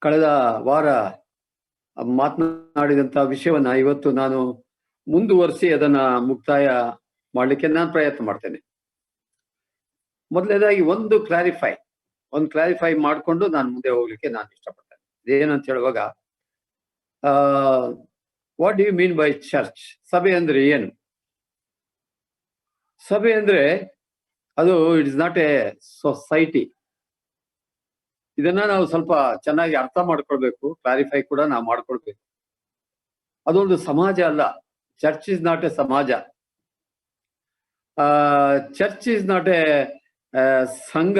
ಕಳೆದ ವಾರ ಮಾತನಾಡಿದಂತಹ ವಿಷಯವನ್ನ ಇವತ್ತು ನಾನು ಮುಂದುವರಿಸಿ ಅದನ್ನ ಮುಕ್ತಾಯ ಮಾಡಲಿಕ್ಕೆ ನಾನು ಪ್ರಯತ್ನ ಮಾಡ್ತೇನೆ. ಮೊದಲನೇದಾಗಿ ಒಂದು ಕ್ಲಾರಿಫೈ ಮಾಡಿಕೊಂಡು ನಾನು ಮುಂದೆ ಹೋಗ್ಲಿಕ್ಕೆ ನಾನು ಇಷ್ಟಪಡ್ತೇನೆ. ಏನಂತ ಹೇಳುವಾಗ what do you mean by church? ಸಭೆ ಅಂದ್ರೆ ಏನು? ಸಭೆ ಅಂದ್ರೆ ಅದು it is not a society. ಇದನ್ನ ನಾವು ಸ್ವಲ್ಪ ಚೆನ್ನಾಗಿ ಅರ್ಥ ಮಾಡ್ಕೊಳ್ಬೇಕು, ಕ್ಲಾರಿಫೈ ಕೂಡ ನಾವು ಮಾಡ್ಕೊಳ್ಬೇಕು. ಅದೊಂದು ಸಮಾಜ ಅಲ್ಲ. ಚರ್ಚ್ ಇಸ್ ನಾಟ್ ಎ ಸಮಾಜ. ಚರ್ಚ್ ಇಸ್ ನಾಟ್ ಎ ಸಂಘ,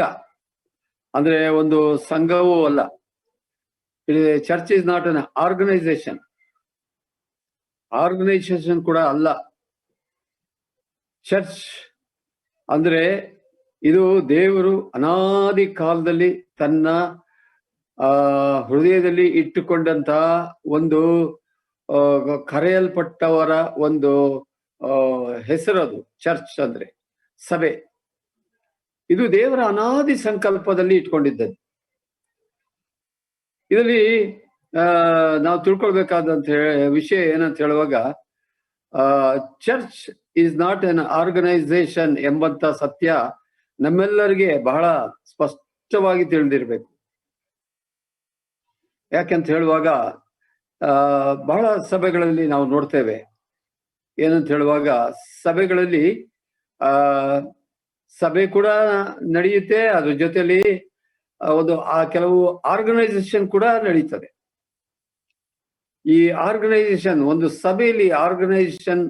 ಅಂದ್ರೆ ಒಂದು ಸಂಘವೂ ಅಲ್ಲ. Church is not an organisation ಕೂಡ ಅಲ್ಲ. ಚರ್ಚ್ ಅಂದ್ರೆ ಇದು ದೇವರು ಅನಾದಿ ಕಾಲದಲ್ಲಿ ತನ್ನ ಹೃದಯದಲ್ಲಿ ಇಟ್ಟುಕೊಂಡಂತಹ ಒಂದು ಕರೆಯಲ್ಪಟ್ಟವರ ಒಂದು ಹೆಸರದು. ಚರ್ಚ್ ಅಂದ್ರೆ ಸಭೆ. ಇದು ದೇವರ ಅನಾದಿ ಸಂಕಲ್ಪದಲ್ಲಿ ಇಟ್ಕೊಂಡಿದ್ದದ್ದು. ಇದರಲ್ಲಿ ನಾವು ತಿಳ್ಕೊಳ್ಬೇಕಾದಂತ ವಿಷಯ ಏನಂತ ಹೇಳುವಾಗ, church is not an organisation ಎಂಬಂತ ಸತ್ಯ ನಮ್ಮೆಲ್ಲರಿಗೆ ಬಹಳ ಸ್ಪಷ್ಟವಾಗಿ ತಿಳಿದಿರ್ಬೇಕು. ಯಾಕೆಂತ ಹೇಳುವಾಗ ಬಹಳ ಸಭೆಗಳಲ್ಲಿ ನಾವು ನೋಡ್ತೇವೆ. ಏನಂತ ಹೇಳುವಾಗ ಸಭೆಗಳಲ್ಲಿ ಸಭೆ ಕೂಡ ನಡೆಯುತ್ತೆ, ಅದ್ರ ಜೊತೆಲಿ ಒಂದು ಕೆಲವು ಆರ್ಗನೈಸೇಷನ್ ಕೂಡ ನಡೀತದೆ. ಈ ಆರ್ಗನೈಸೇಷನ್, ಒಂದು ಸಭೆಯಲ್ಲಿ ಆರ್ಗನೈಸೇಷನ್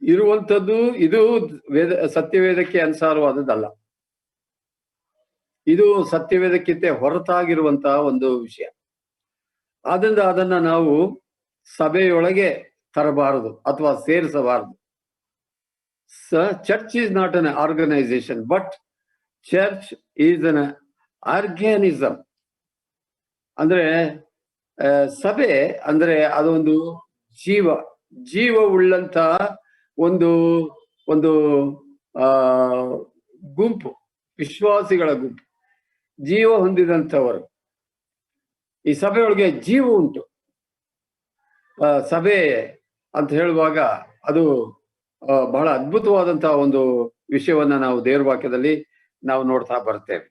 ಇರುವಂಥದ್ದು ಇದು ಸತ್ಯವೇದಕ್ಕೆ ಅನುಸಾರವಾದದ್ದಲ್ಲ. ಇದು ಸತ್ಯವೇದಕ್ಕಿಂತ ಹೊರತಾಗಿರುವಂತಹ ಒಂದು ವಿಷಯ. ಆದ್ರಿಂದ ಅದನ್ನ ನಾವು ಸಭೆಯೊಳಗೆ ತರಬಾರದು ಅಥವಾ ಸೇರಿಸಬಾರದು. Church is not an organisation, but church is an organism. ಅಂದ್ರೆ ಸಭೆ ಅಂದ್ರೆ ಅದೊಂದು ಜೀವವುಳ್ಳಂತಹ ಒಂದು ಒಂದು ಗುಂಪು, ವಿಶ್ವಾಸಿಗಳ ಗುಂಪು, ಜೀವ ಹೊಂದಿದಂಥವರು. ಈ ಸಭೆಯೊಳಗೆ ಜೀವ ಉಂಟು. ಸಭೆ ಅಂತ ಹೇಳುವಾಗ ಅದು ಬಹಳ ಅದ್ಭುತವಾದಂತಹ ಒಂದು ವಿಷಯವನ್ನ ನಾವು ದೇವರ ವಾಕ್ಯದಲ್ಲಿ ನಾವು ನೋಡ್ತಾ ಬರ್ತೇವೆ.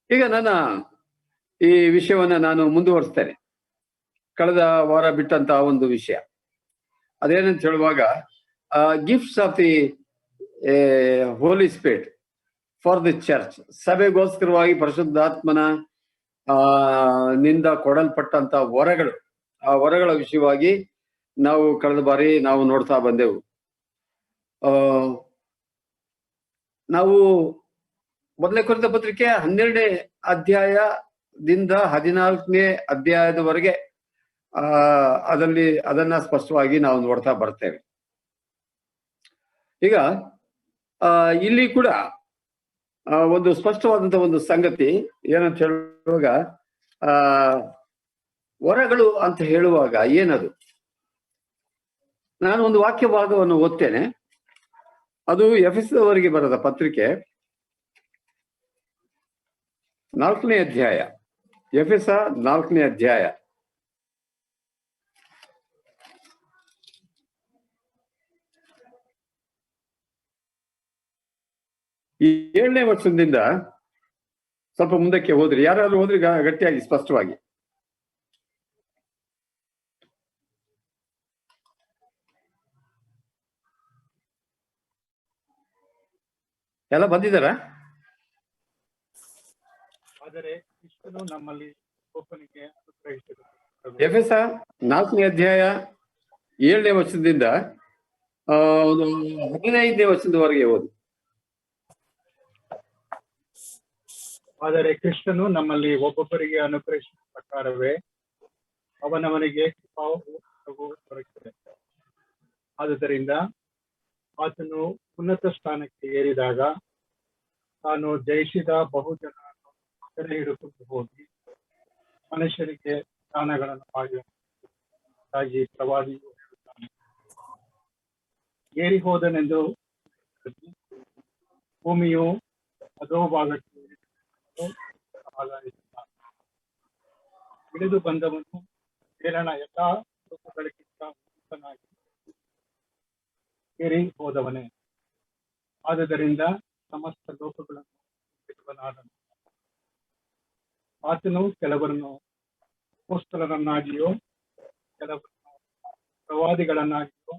ಈಗ ನನ್ನ ಈ ವಿಷಯವನ್ನ ನಾನು ಮುಂದುವರಿಸ್ತೇನೆ. ಕಳೆದ ವಾರ ಬಿಟ್ಟಂತಹ ಒಂದು ವಿಷಯ ಅದೇನಂತ ಹೇಳುವಾಗ, gifts of the Holy Spirit for the church. ಸಭೆಗೋಸ್ಕರವಾಗಿ ಪರಿಶುದ್ಧಾತ್ಮನ ನಿಂದ ಕೊಡಲ್ಪಟ್ಟಂತ ವರಗಳು, ಆ ವರಗಳ ವಿಷಯವಾಗಿ ನಾವು ಕಳೆದ ಬಾರಿ ನಾವು ನೋಡ್ತಾ ಬಂದೆವು. ನಾವು ಮೊದಲನೇ ಕೊರಿಂಥ ಪತ್ರಿಕೆ 12ನೇ ಅಧ್ಯಾಯದಿಂದ 14ನೇ ಅಧ್ಯಾಯದವರೆಗೆ ಅದನ್ನ ಸ್ಪಷ್ಟವಾಗಿ ನಾವು ನೋಡ್ತಾ ಬರ್ತೇವೆ. ಈಗ ಇಲ್ಲಿ ಕೂಡ ಒಂದು ಸ್ಪಷ್ಟವಾದಂತ ಒಂದು ಸಂಗತಿ ಏನಂತ ಹೇಳುವಾಗ, ವರಗಳು ಅಂತ ಹೇಳುವಾಗ ಏನದು? ನಾನು ಒಂದು ವಾಕ್ಯ ಭಾಗವನ್ನು ಓದ್ತೇನೆ. ಅದು ಎಫೆಸದವರಿಗೆ ಬರೆದ ಪತ್ರಿಕೆ 4ನೇ ಅಧ್ಯಾಯ, ಎಫೆಸ 4ನೇ ಅಧ್ಯಾಯ. ಈ 7ನೇ ವರ್ಷದಿಂದ ಸ್ವಲ್ಪ ಮುಂದಕ್ಕೆ ಹೋದ್ರಿ, ಯಾರಾದ್ರೂ ಹೋದ್ರಿ ಗಟ್ಟಿಯಾಗಿ ಸ್ಪಷ್ಟವಾಗಿ. ಎಲ್ಲ ಬಂದಿದ್ದಾರ? ಎಫೆಸ 4ನೇ ಅಧ್ಯಾಯ 7ನೇ ವರ್ಷದಿಂದ 15ನೇ ವರ್ಷದವರೆಗೆ ಓದಿ. ಆದರೆ ಕೃಷ್ಣನು ನಮ್ಮಲ್ಲಿ ಒಬ್ಬೊಬ್ಬರಿಗೆ ಅನುಗ್ರಹಿಸಿದ ಪ್ರಕಾರವೇ ಅವನವನಿಗೆ ದೊರಕಿದೆ. ಆದುದರಿಂದ ಆತನು ಉನ್ನತ ಸ್ಥಾನಕ್ಕೆ ಏರಿದಾಗ ತಾನು ಜಯಿಸಿದ ಬಹುಜನರನ್ನು ಸೆರೆ ಹಿಡಿದುಕೊಂಡು ಹೋಗಿ ಮನುಷ್ಯರಿಗೆ ದಾನಗಳನ್ನು ಮಾಡಿ ಪ್ರವಾದಿಯು ಹೇಳುತ್ತಾನೆ, ಏರಿ ಹೋದನೆಂದು ಭೂಮಿಯು ಅಧೋಭಾಗಕ್ಕೆ ಇಳಿದು ಬಂದವನು ಮೇಲಣ ಎಲ್ಲಾ ಲೋಕಗಳಿಗಿಂತ ಉನ್ನತನಾಗಿ ಏರಿ ಹೋದವನೇ. ಆದುದರಿಂದ ಸಮಸ್ತ ಲೋಕಗಳನ್ನು ಬಿಡುವನಾದನು. ಆತನು ಕೆಲವರನ್ನು ಅಪೊಸ್ತಲರನ್ನಾಗಿಯೋ, ಕೆಲವರನ್ನು ಪ್ರವಾದಿಗಳನ್ನಾಗಿಯೋ,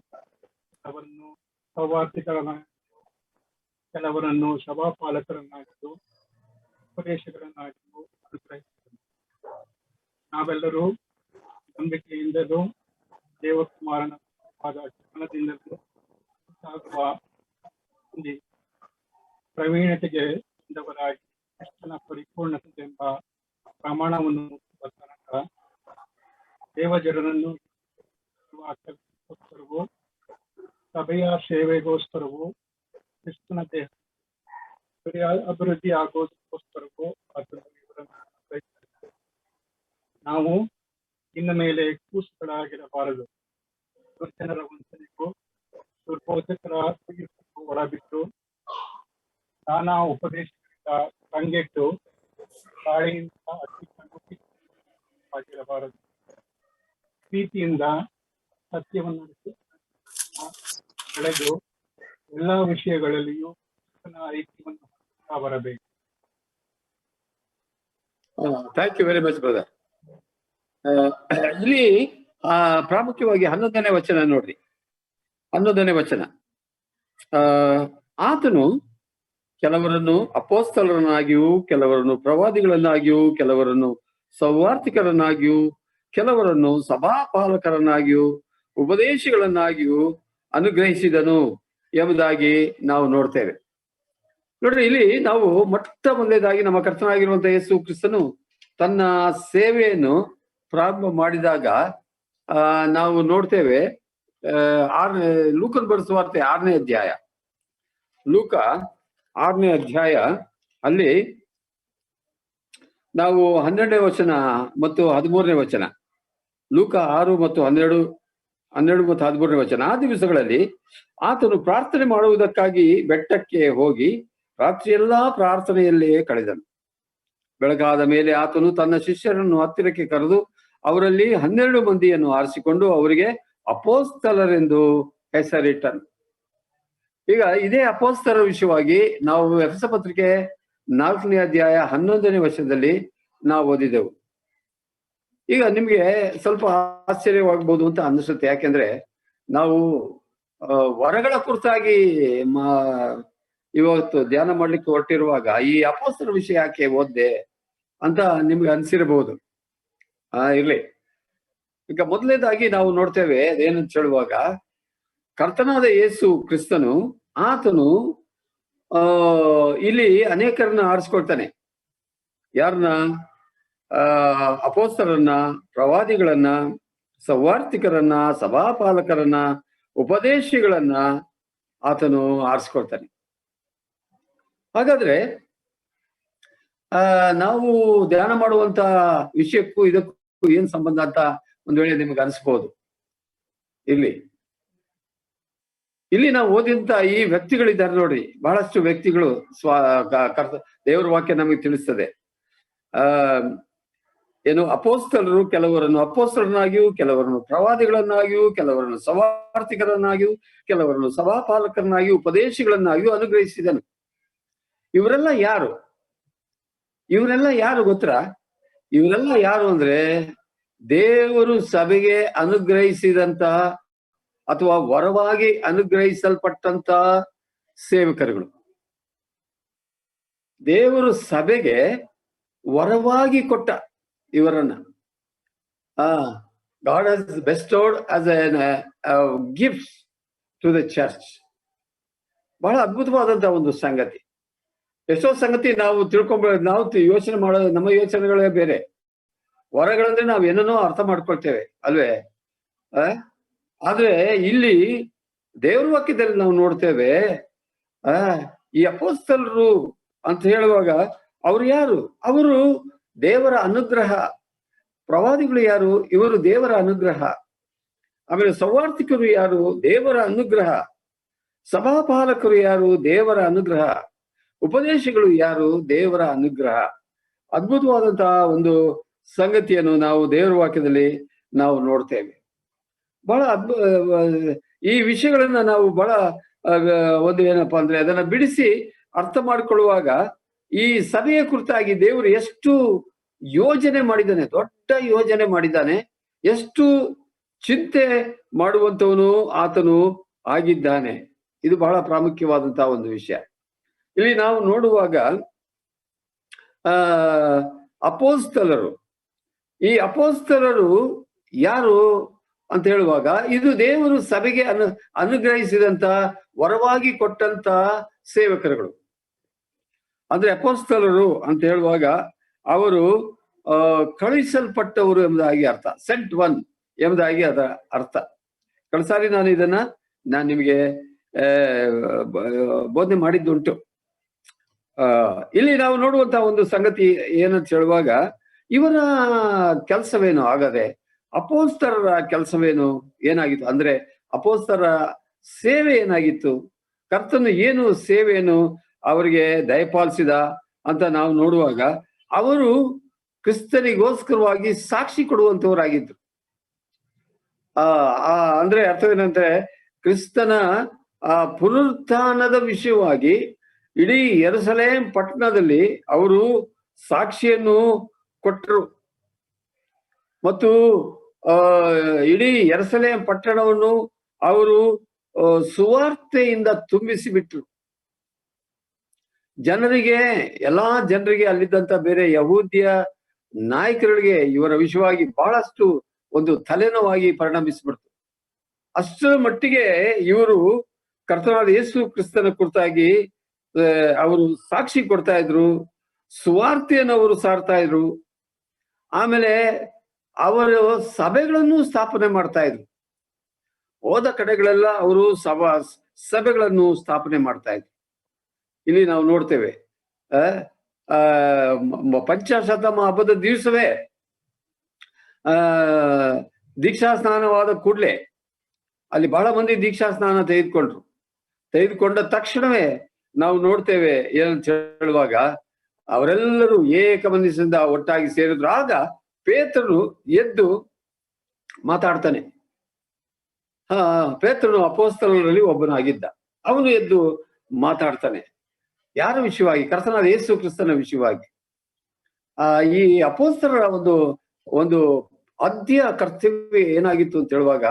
ಕೆಲವರನ್ನು ಸವಾರ್ಥಿಗಳನ್ನಾಗಿಯೋ, ಕೆಲವರನ್ನು ಸಭಾಪಾಲಕರನ್ನಾಗಿಯೋ, ಉಪದೇಶಗಳನ್ನಾಗಿಯೋ ಅನುಗ್ರಹಿಸಿದನು. ನಾವೆಲ್ಲರೂ ನಂಬಿಕೆಯಿಂದಲೂ ದೇವಕುಮಾರನ ಜ್ಞಾನದಿಂದಲೂ ಸಾಗುವ ಹೊಂದಿ ಪ್ರವೀಣತೆಗೆ ಬಂದವರಾಗಿ ಕ್ರಿಸ್ತನ ಪರಿಪೂರ್ಣತೆಯೆಂಬ ಪ್ರಮಾಣವನ್ನು ಮುಟ್ಟುವ ತನಕ ದೇವಜನರನ್ನು ಕೆಲಸಕ್ಕೋಸ್ಕರವೂ ಸಭೆಯ ಸೇವೆಗೋಸ್ಕರವೂ ಕ್ರಿಸ್ತನ ದೇಹ ಅಭಿವೃದ್ಧಿ ಆಗೋದಕ್ಕೋಸ್ಕರವೂ ಆತನು ಇವರನ್ನು ಅನುಗ್ರಹಿಸಿದನು. ನಾವು ಇನ್ನು ಮೇಲೆ ಕೂಸುಗಳಾಗಿರಬಾರದು. ದುರ್ಜನರ ವಂಚನೆಗೂ ದುರ್ಬೋಧಕರ ತೀರ್ಪು ಹೊರಬಿಟ್ಟು ನಾನಾ ಉಪದೇಶಗಳಿಂದ ಕಂಗೆಟ್ಟು ಗಾಳಿಯಿಂದ ಆಗಿರಬಾರದು. ಪ್ರೀತಿಯಿಂದ ಸತ್ಯವನ್ನು ಬೆಳೆದು ಎಲ್ಲಾ ವಿಷಯಗಳಲ್ಲಿಯೂ ಐಕ್ಯವನ್ನು ಬರಬೇಕು. Thank you very much brother. ಇಲ್ಲಿ ಪ್ರಾಮುಖ್ಯವಾಗಿ 11ನೇ ವಚನ ನೋಡ್ರಿ. 11ನೇ ವಚನ, ಆತನು ಕೆಲವರನ್ನು ಅಪೊಸ್ತಲರನ್ನಾಗಿಯೂ, ಕೆಲವರನ್ನು ಪ್ರವಾದಿಗಳನ್ನಾಗಿಯೂ, ಕೆಲವರನ್ನು ಸೌವಾರ್ತಿಕರನ್ನಾಗಿಯೂ, ಕೆಲವರನ್ನು ಸಭಾಪಾಲಕರನ್ನಾಗಿಯೂ, ಉಪದೇಶಗಳನ್ನಾಗಿಯೂ ಅನುಗ್ರಹಿಸಿದನು ಎಂಬುದಾಗಿ ನಾವು ನೋಡ್ತೇವೆ. ನೋಡ್ರಿ, ಇಲ್ಲಿ ನಾವು ಮೊದಲನೇದಾಗಿ ನಮ್ಮ ಕರ್ತನಾಗಿರುವಂತಹ ಯೇಸು ಕ್ರಿಸ್ತನು ತನ್ನ ಸೇವೆಯನ್ನು ಪ್ರಾರಂಭ ಮಾಡಿದಾಗ ನಾವು ನೋಡ್ತೇವೆ. ಲೂಕನ್ ಬರೆದ ಸುವಾರ್ತೆ 6ನೇ ಅಧ್ಯಾಯ, ಲೂಕ 6ನೇ ಅಧ್ಯಾಯ ಅಲ್ಲಿ ನಾವು 12ನೇ ವಚನ ಮತ್ತು 13ನೇ ವಚನ, ಲೂಕ 6 ಮತ್ತು 12 ಮತ್ತು 13ನೇ ವಚನ. ಆ ದಿವಸಗಳಲ್ಲಿ ಆತನು ಪ್ರಾರ್ಥನೆ ಮಾಡುವುದಕ್ಕಾಗಿ ಬೆಟ್ಟಕ್ಕೆ ಹೋಗಿ ರಾತ್ರಿಯೆಲ್ಲಾ ಪ್ರಾರ್ಥನೆಯಲ್ಲೇ ಕಳೆದನು. ಬೆಳಗಾದ ಮೇಲೆ ಆತನು ತನ್ನ ಶಿಷ್ಯರನ್ನು ಹತ್ತಿರಕ್ಕೆ ಕರೆದು ಅವರಲ್ಲಿ 12 ಮಂದಿಯನ್ನು ಆರಿಸಿಕೊಂಡು ಅವರಿಗೆ ಅಪೊಸ್ತಲರೆಂದು ಹೆಸರಿಟ್ಟನು. ಈಗ ಇದೇ ಅಪೊಸ್ತಲರ ವಿಷಯವಾಗಿ ನಾವು ಎಫೆಸ ಪತ್ರಿಕೆ 4ನೇ ಅಧ್ಯಾಯ 11ನೇ ವಚನದಲ್ಲಿ ನಾವು ಓದಿದೆವು. ಈಗ ನಿಮ್ಗೆ ಸ್ವಲ್ಪ ಆಶ್ಚರ್ಯವಾಗಬಹುದು ಅಂತ ಅನಿಸುತ್ತೆ. ಯಾಕೆಂದ್ರೆ ನಾವು ವರಗಳ ಕುರಿತಾಗಿ ಇವತ್ತು ಧ್ಯಾನ ಮಾಡ್ಲಿಕ್ಕೆ ಹೊರಟಿರುವಾಗ ಈ ಅಪೊಸ್ತಲರ ವಿಷಯ ಯಾಕೆ ಓದ್ದೆ ಅಂತ ನಿಮ್ಗೆ ಅನ್ಸಿರಬಹುದು. ಇರ್ಲಿ, ಈಗ ಮೊದಲನೇದಾಗಿ ನಾವು ನೋಡ್ತೇವೆ ಏನಂತ ಹೇಳುವಾಗ, ಕರ್ತನಾದ ಯೇಸು ಕ್ರಿಸ್ತನು ಆತನು ಇಲ್ಲಿ ಅನೇಕರನ್ನ ಆರಿಸ್ಕೊಳ್ತಾನೆ. ಯಾರನ್ನ? ಅಪೊಸ್ತಲರನ್ನ, ಪ್ರವಾದಿಗಳನ್ನ, ಸೌವಾರ್ತಿಕರನ್ನ, ಸಭಾಪಾಲಕರನ್ನ, ಉಪದೇಶಿಗಳನ್ನ ಆತನು ಆರಿಸ್ಕೊಳ್ತಾನೆ. ಹಾಗಾದ್ರೆ ನಾವು ಧ್ಯಾನ ಮಾಡುವಂತ ವಿಷಯಕ್ಕೂ ಇದಕ್ಕೂ ಏನ್ ಸಂಬಂಧ ಅಂತ ಒಂದ್ ವೇಳೆ ನಿಮ್ಗೆ ಅನಿಸ್ಬೋದು. ಇಲ್ಲಿ ನಾವು ಓದಿದಂತ ಈ ವ್ಯಕ್ತಿಗಳಿದ್ದಾರೆ ನೋಡ್ರಿ, ಬಹಳಷ್ಟು ವ್ಯಕ್ತಿಗಳು ದೇವರ ವಾಕ್ಯ ನಮಗೆ ತಿಳಿಸ್ತದೆ. ಏನು, ಅಪೊಸ್ತಲರು ಕೆಲವರನ್ನು ಅಪೊಸ್ತಲರನ್ನಾಗಿಯೂ, ಕೆಲವರನ್ನು ಪ್ರವಾದಿಗಳನ್ನಾಗಿಯೂ, ಕೆಲವರನ್ನು ಸವಾರ್ಥಿಕರನ್ನಾಗಿಯೂ, ಕೆಲವರನ್ನು ಸಭಾಪಾಲಕರನ್ನಾಗಿಯೂ, ಉಪದೇಶಗಳನ್ನಾಗಿಯೂ ಅನುಗ್ರಹಿಸಿದನು. ಇವರೆಲ್ಲ ಯಾರು? ಇವರೆಲ್ಲ ಯಾರು ಗೊತ್ತಾ? ಇವರೆಲ್ಲ ಯಾರು ಅಂದ್ರೆ ದೇವರು ಸಭೆಗೆ ಅನುಗ್ರಹಿಸಿದಂತಹ ಅಥವಾ ವರವಾಗಿ ಅನುಗ್ರಹಿಸಲ್ಪಟ್ಟಂತ ಸೇವಕರುಗಳು. ದೇವರು ಸಭೆಗೆ ವರವಾಗಿ ಕೊಟ್ಟ ಇವರನ್ನ God has bestowed as a gift to the church. ಬಹಳ ಅದ್ಭುತವಾದಂತಹ ಒಂದು ಸಂಗತಿ. ಎಷ್ಟೋ ಸಂಗತಿ ನಾವು ನಾವು ಯೋಚನೆ ಮಾಡೋದು, ನಮ್ಮ ಯೋಚನೆಗಳೇ ಬೇರೆ. ವರಗಳಂದ್ರೆ ನಾವು ಏನನ್ನೋ ಅರ್ಥ ಮಾಡ್ಕೊಳ್ತೇವೆ ಅಲ್ವೇ? ಆದ್ರೆ ಇಲ್ಲಿ ದೇವ್ರ ವಾಕ್ಯದಲ್ಲಿ ನಾವು ನೋಡ್ತೇವೆ, ಈ ಅಪೊಸ್ತಲರು ಅಂತ ಹೇಳುವಾಗ ಅವ್ರು ಯಾರು? ಅವರು ದೇವರ ಅನುಗ್ರಹ. ಪ್ರವಾದಿಗಳು ಯಾರು? ಇವರು ದೇವರ ಅನುಗ್ರಹ. ಆಮೇಲೆ ಸೌವಾರ್ತಿಕರು ಯಾರು? ದೇವರ ಅನುಗ್ರಹ. ಸಭಾಪಾಲಕರು ಯಾರು? ದೇವರ ಅನುಗ್ರಹ. ಉಪದೇಶಗಳು ಯಾರು? ದೇವರ ಅನುಗ್ರಹ. ಅದ್ಭುತವಾದಂತಹ ಒಂದು ಸಂಗತಿಯನ್ನು ನಾವು ದೇವರ ವಾಕ್ಯದಲ್ಲಿ ನಾವು ನೋಡ್ತೇವೆ. ಬಹಳ ಈ ವಿಷಯಗಳನ್ನ ನಾವು ಬಹಳ ಒಂದು ಏನಪ್ಪಾ ಅಂದ್ರೆ ಅದನ್ನ ಬಿಡಿಸಿ ಅರ್ಥ ಮಾಡಿಕೊಳ್ಳುವಾಗ ಈ ಸಭೆಯ ಕುರಿತಾಗಿ ದೇವರು ಎಷ್ಟು ಯೋಜನೆ ಮಾಡಿದ್ದಾನೆ, ದೊಡ್ಡ ಯೋಜನೆ ಮಾಡಿದ್ದಾನೆ, ಎಷ್ಟು ಚಿಂತೆ ಮಾಡುವಂತವನು ಆತನು ಆಗಿದ್ದಾನೆ. ಇದು ಬಹಳ ಪ್ರಾಮುಖ್ಯವಾದಂತಹ ಒಂದು ವಿಷಯ. ಇಲ್ಲಿ ನಾವು ನೋಡುವಾಗ ಅಪೊಸ್ತಲರು, ಈ ಅಪೊಸ್ತಲರು ಯಾರು ಅಂತ ಹೇಳುವಾಗ ಇದು ದೇವರು ಸಭೆಗೆ ಅನುಗ್ರಹಿಸಿದಂತ ವರವಾಗಿ ಕೊಟ್ಟಂತ ಸೇವಕರುಗಳು. ಅಂದ್ರೆ ಅಪೊಸ್ತಲರು ಅಂತ ಹೇಳುವಾಗ ಅವರು ಕಳುಹಿಸಲ್ಪಟ್ಟವರು ಎಂಬುದಾಗಿ ಅರ್ಥ, ಸೆಂಟ್ ಒನ್ ಎಂಬುದಾಗಿ ಅದರ ಅರ್ಥ. ಕಳಸಾರಿ ನಾನು ನಿಮಗೆ ಬೋಧನೆ ಮಾಡಿದ್ದುಂಟು. ಇಲ್ಲಿ ನಾವು ನೋಡುವಂತಹ ಒಂದು ಸಂಗತಿ ಏನಂತ ಹೇಳುವಾಗ ಇವರ ಕೆಲಸವೇನು, ಆಗದೆ ಅಪೊಸ್ತಲರ ಕೆಲಸವೇನು ಏನಾಗಿತ್ತು ಅಂದ್ರೆ ಅಪೊಸ್ತಲರ ಸೇವೆ ಏನಾಗಿತ್ತು, ಕರ್ತನು ಏನು ಸೇವೆಯನ್ನು ಅವರಿಗೆ ದಯಪಾಲಿಸಿದ ಅಂತ ನಾವು ನೋಡುವಾಗ ಅವರು ಕ್ರಿಸ್ತನಿಗೋಸ್ಕರವಾಗಿ ಸಾಕ್ಷಿ ಕೊಡುವಂತವರಾಗಿದ್ರು. ಅಂದ್ರೆ ಅರ್ಥವೇನಂದ್ರೆ ಕ್ರಿಸ್ತನ ಪುನರುತ್ಥಾನದ ವಿಷಯವಾಗಿ ಇಡೀ ಯೆರೂಸಲೇಮ್ ಪಟ್ಟಣದಲ್ಲಿ ಅವರು ಸಾಕ್ಷಿಯನ್ನು ಕೊಟ್ಟರು ಮತ್ತು ಇಡೀ ಯೆರೂಸಲೇಮ್ ಪಟ್ಟಣವನ್ನು ಅವರು ಸುವಾರ್ತೆಯಿಂದ ತುಂಬಿಸಿಬಿಟ್ರು. ಜನರಿಗೆ, ಎಲ್ಲಾ ಜನರಿಗೆ, ಅಲ್ಲಿದ್ದಂತ ಬೇರೆ ಯಹೂದ್ಯ ನಾಯಕರಿಗೆ ಇವರ ವಿಷಯವಾಗಿ ಬಹಳಷ್ಟು ಒಂದು ತಲೆನೋವಾಗಿ ಪರಿಣಮಿಸ್ಬಿಡ್ತು. ಅಷ್ಟರ ಮಟ್ಟಿಗೆ ಇವರು ಕರ್ತನಾದ ಯೇಸು ಕ್ರಿಸ್ತನ ಕುರಿತಾಗಿ ಅವರು ಸಾಕ್ಷಿ ಕೊಡ್ತಾ ಇದ್ರು, ಸುವಾರ್ತೆಯನ್ನು ಅವರು ಸಾರ್ತಾ ಇದ್ರು. ಆಮೇಲೆ ಅವರು ಸಭೆಗಳನ್ನು ಸ್ಥಾಪನೆ ಮಾಡ್ತಾ ಇದ್ರು. ಹೋದ ಕಡೆಗಳೆಲ್ಲ ಅವರು ಸಭೆಗಳನ್ನು ಸ್ಥಾಪನೆ ಮಾಡ್ತಾ ಇದ್ರು. ಇಲ್ಲಿ ನಾವು ನೋಡ್ತೇವೆ ಪಂಚಶತಮ ಹಬ್ಬದ ದಿವಸವೇ ದೀಕ್ಷಾ ಸ್ನಾನವಾದ ಕೂಡಲೇ ಅಲ್ಲಿ ಬಹಳ ಮಂದಿ ದೀಕ್ಷಾ ಸ್ನಾನ ತೆಗೆದುಕೊಂಡ ತಕ್ಷಣವೇ ನಾವು ನೋಡ್ತೇವೆ ಏನಂತ ಹೇಳುವಾಗ ಅವರೆಲ್ಲರೂ ಏಕ ಮನಸ್ಸಿಂದ ಒಟ್ಟಾಗಿ ಸೇರಿದ್ರು. ಆಗ ಪೇತ್ರನು ಎದ್ದು ಮಾತಾಡ್ತಾನೆ. ಪೇತ್ರನು ಅಪೊಸ್ತಲರಲ್ಲಿ ಒಬ್ಬನಾಗಿದ್ದ. ಅವನು ಎದ್ದು ಮಾತಾಡ್ತಾನೆ. ಯಾರ ವಿಷಯವಾಗಿ? ಕರ್ತನಾದ ಯೇಸು ಕ್ರಿಸ್ತನ ವಿಷಯವಾಗಿ. ಈ ಅಪೊಸ್ತಲರ ಒಂದು ಆದ್ಯ ಕರ್ತವ್ಯ ಏನಾಗಿತ್ತು ಅಂತ ಹೇಳುವಾಗ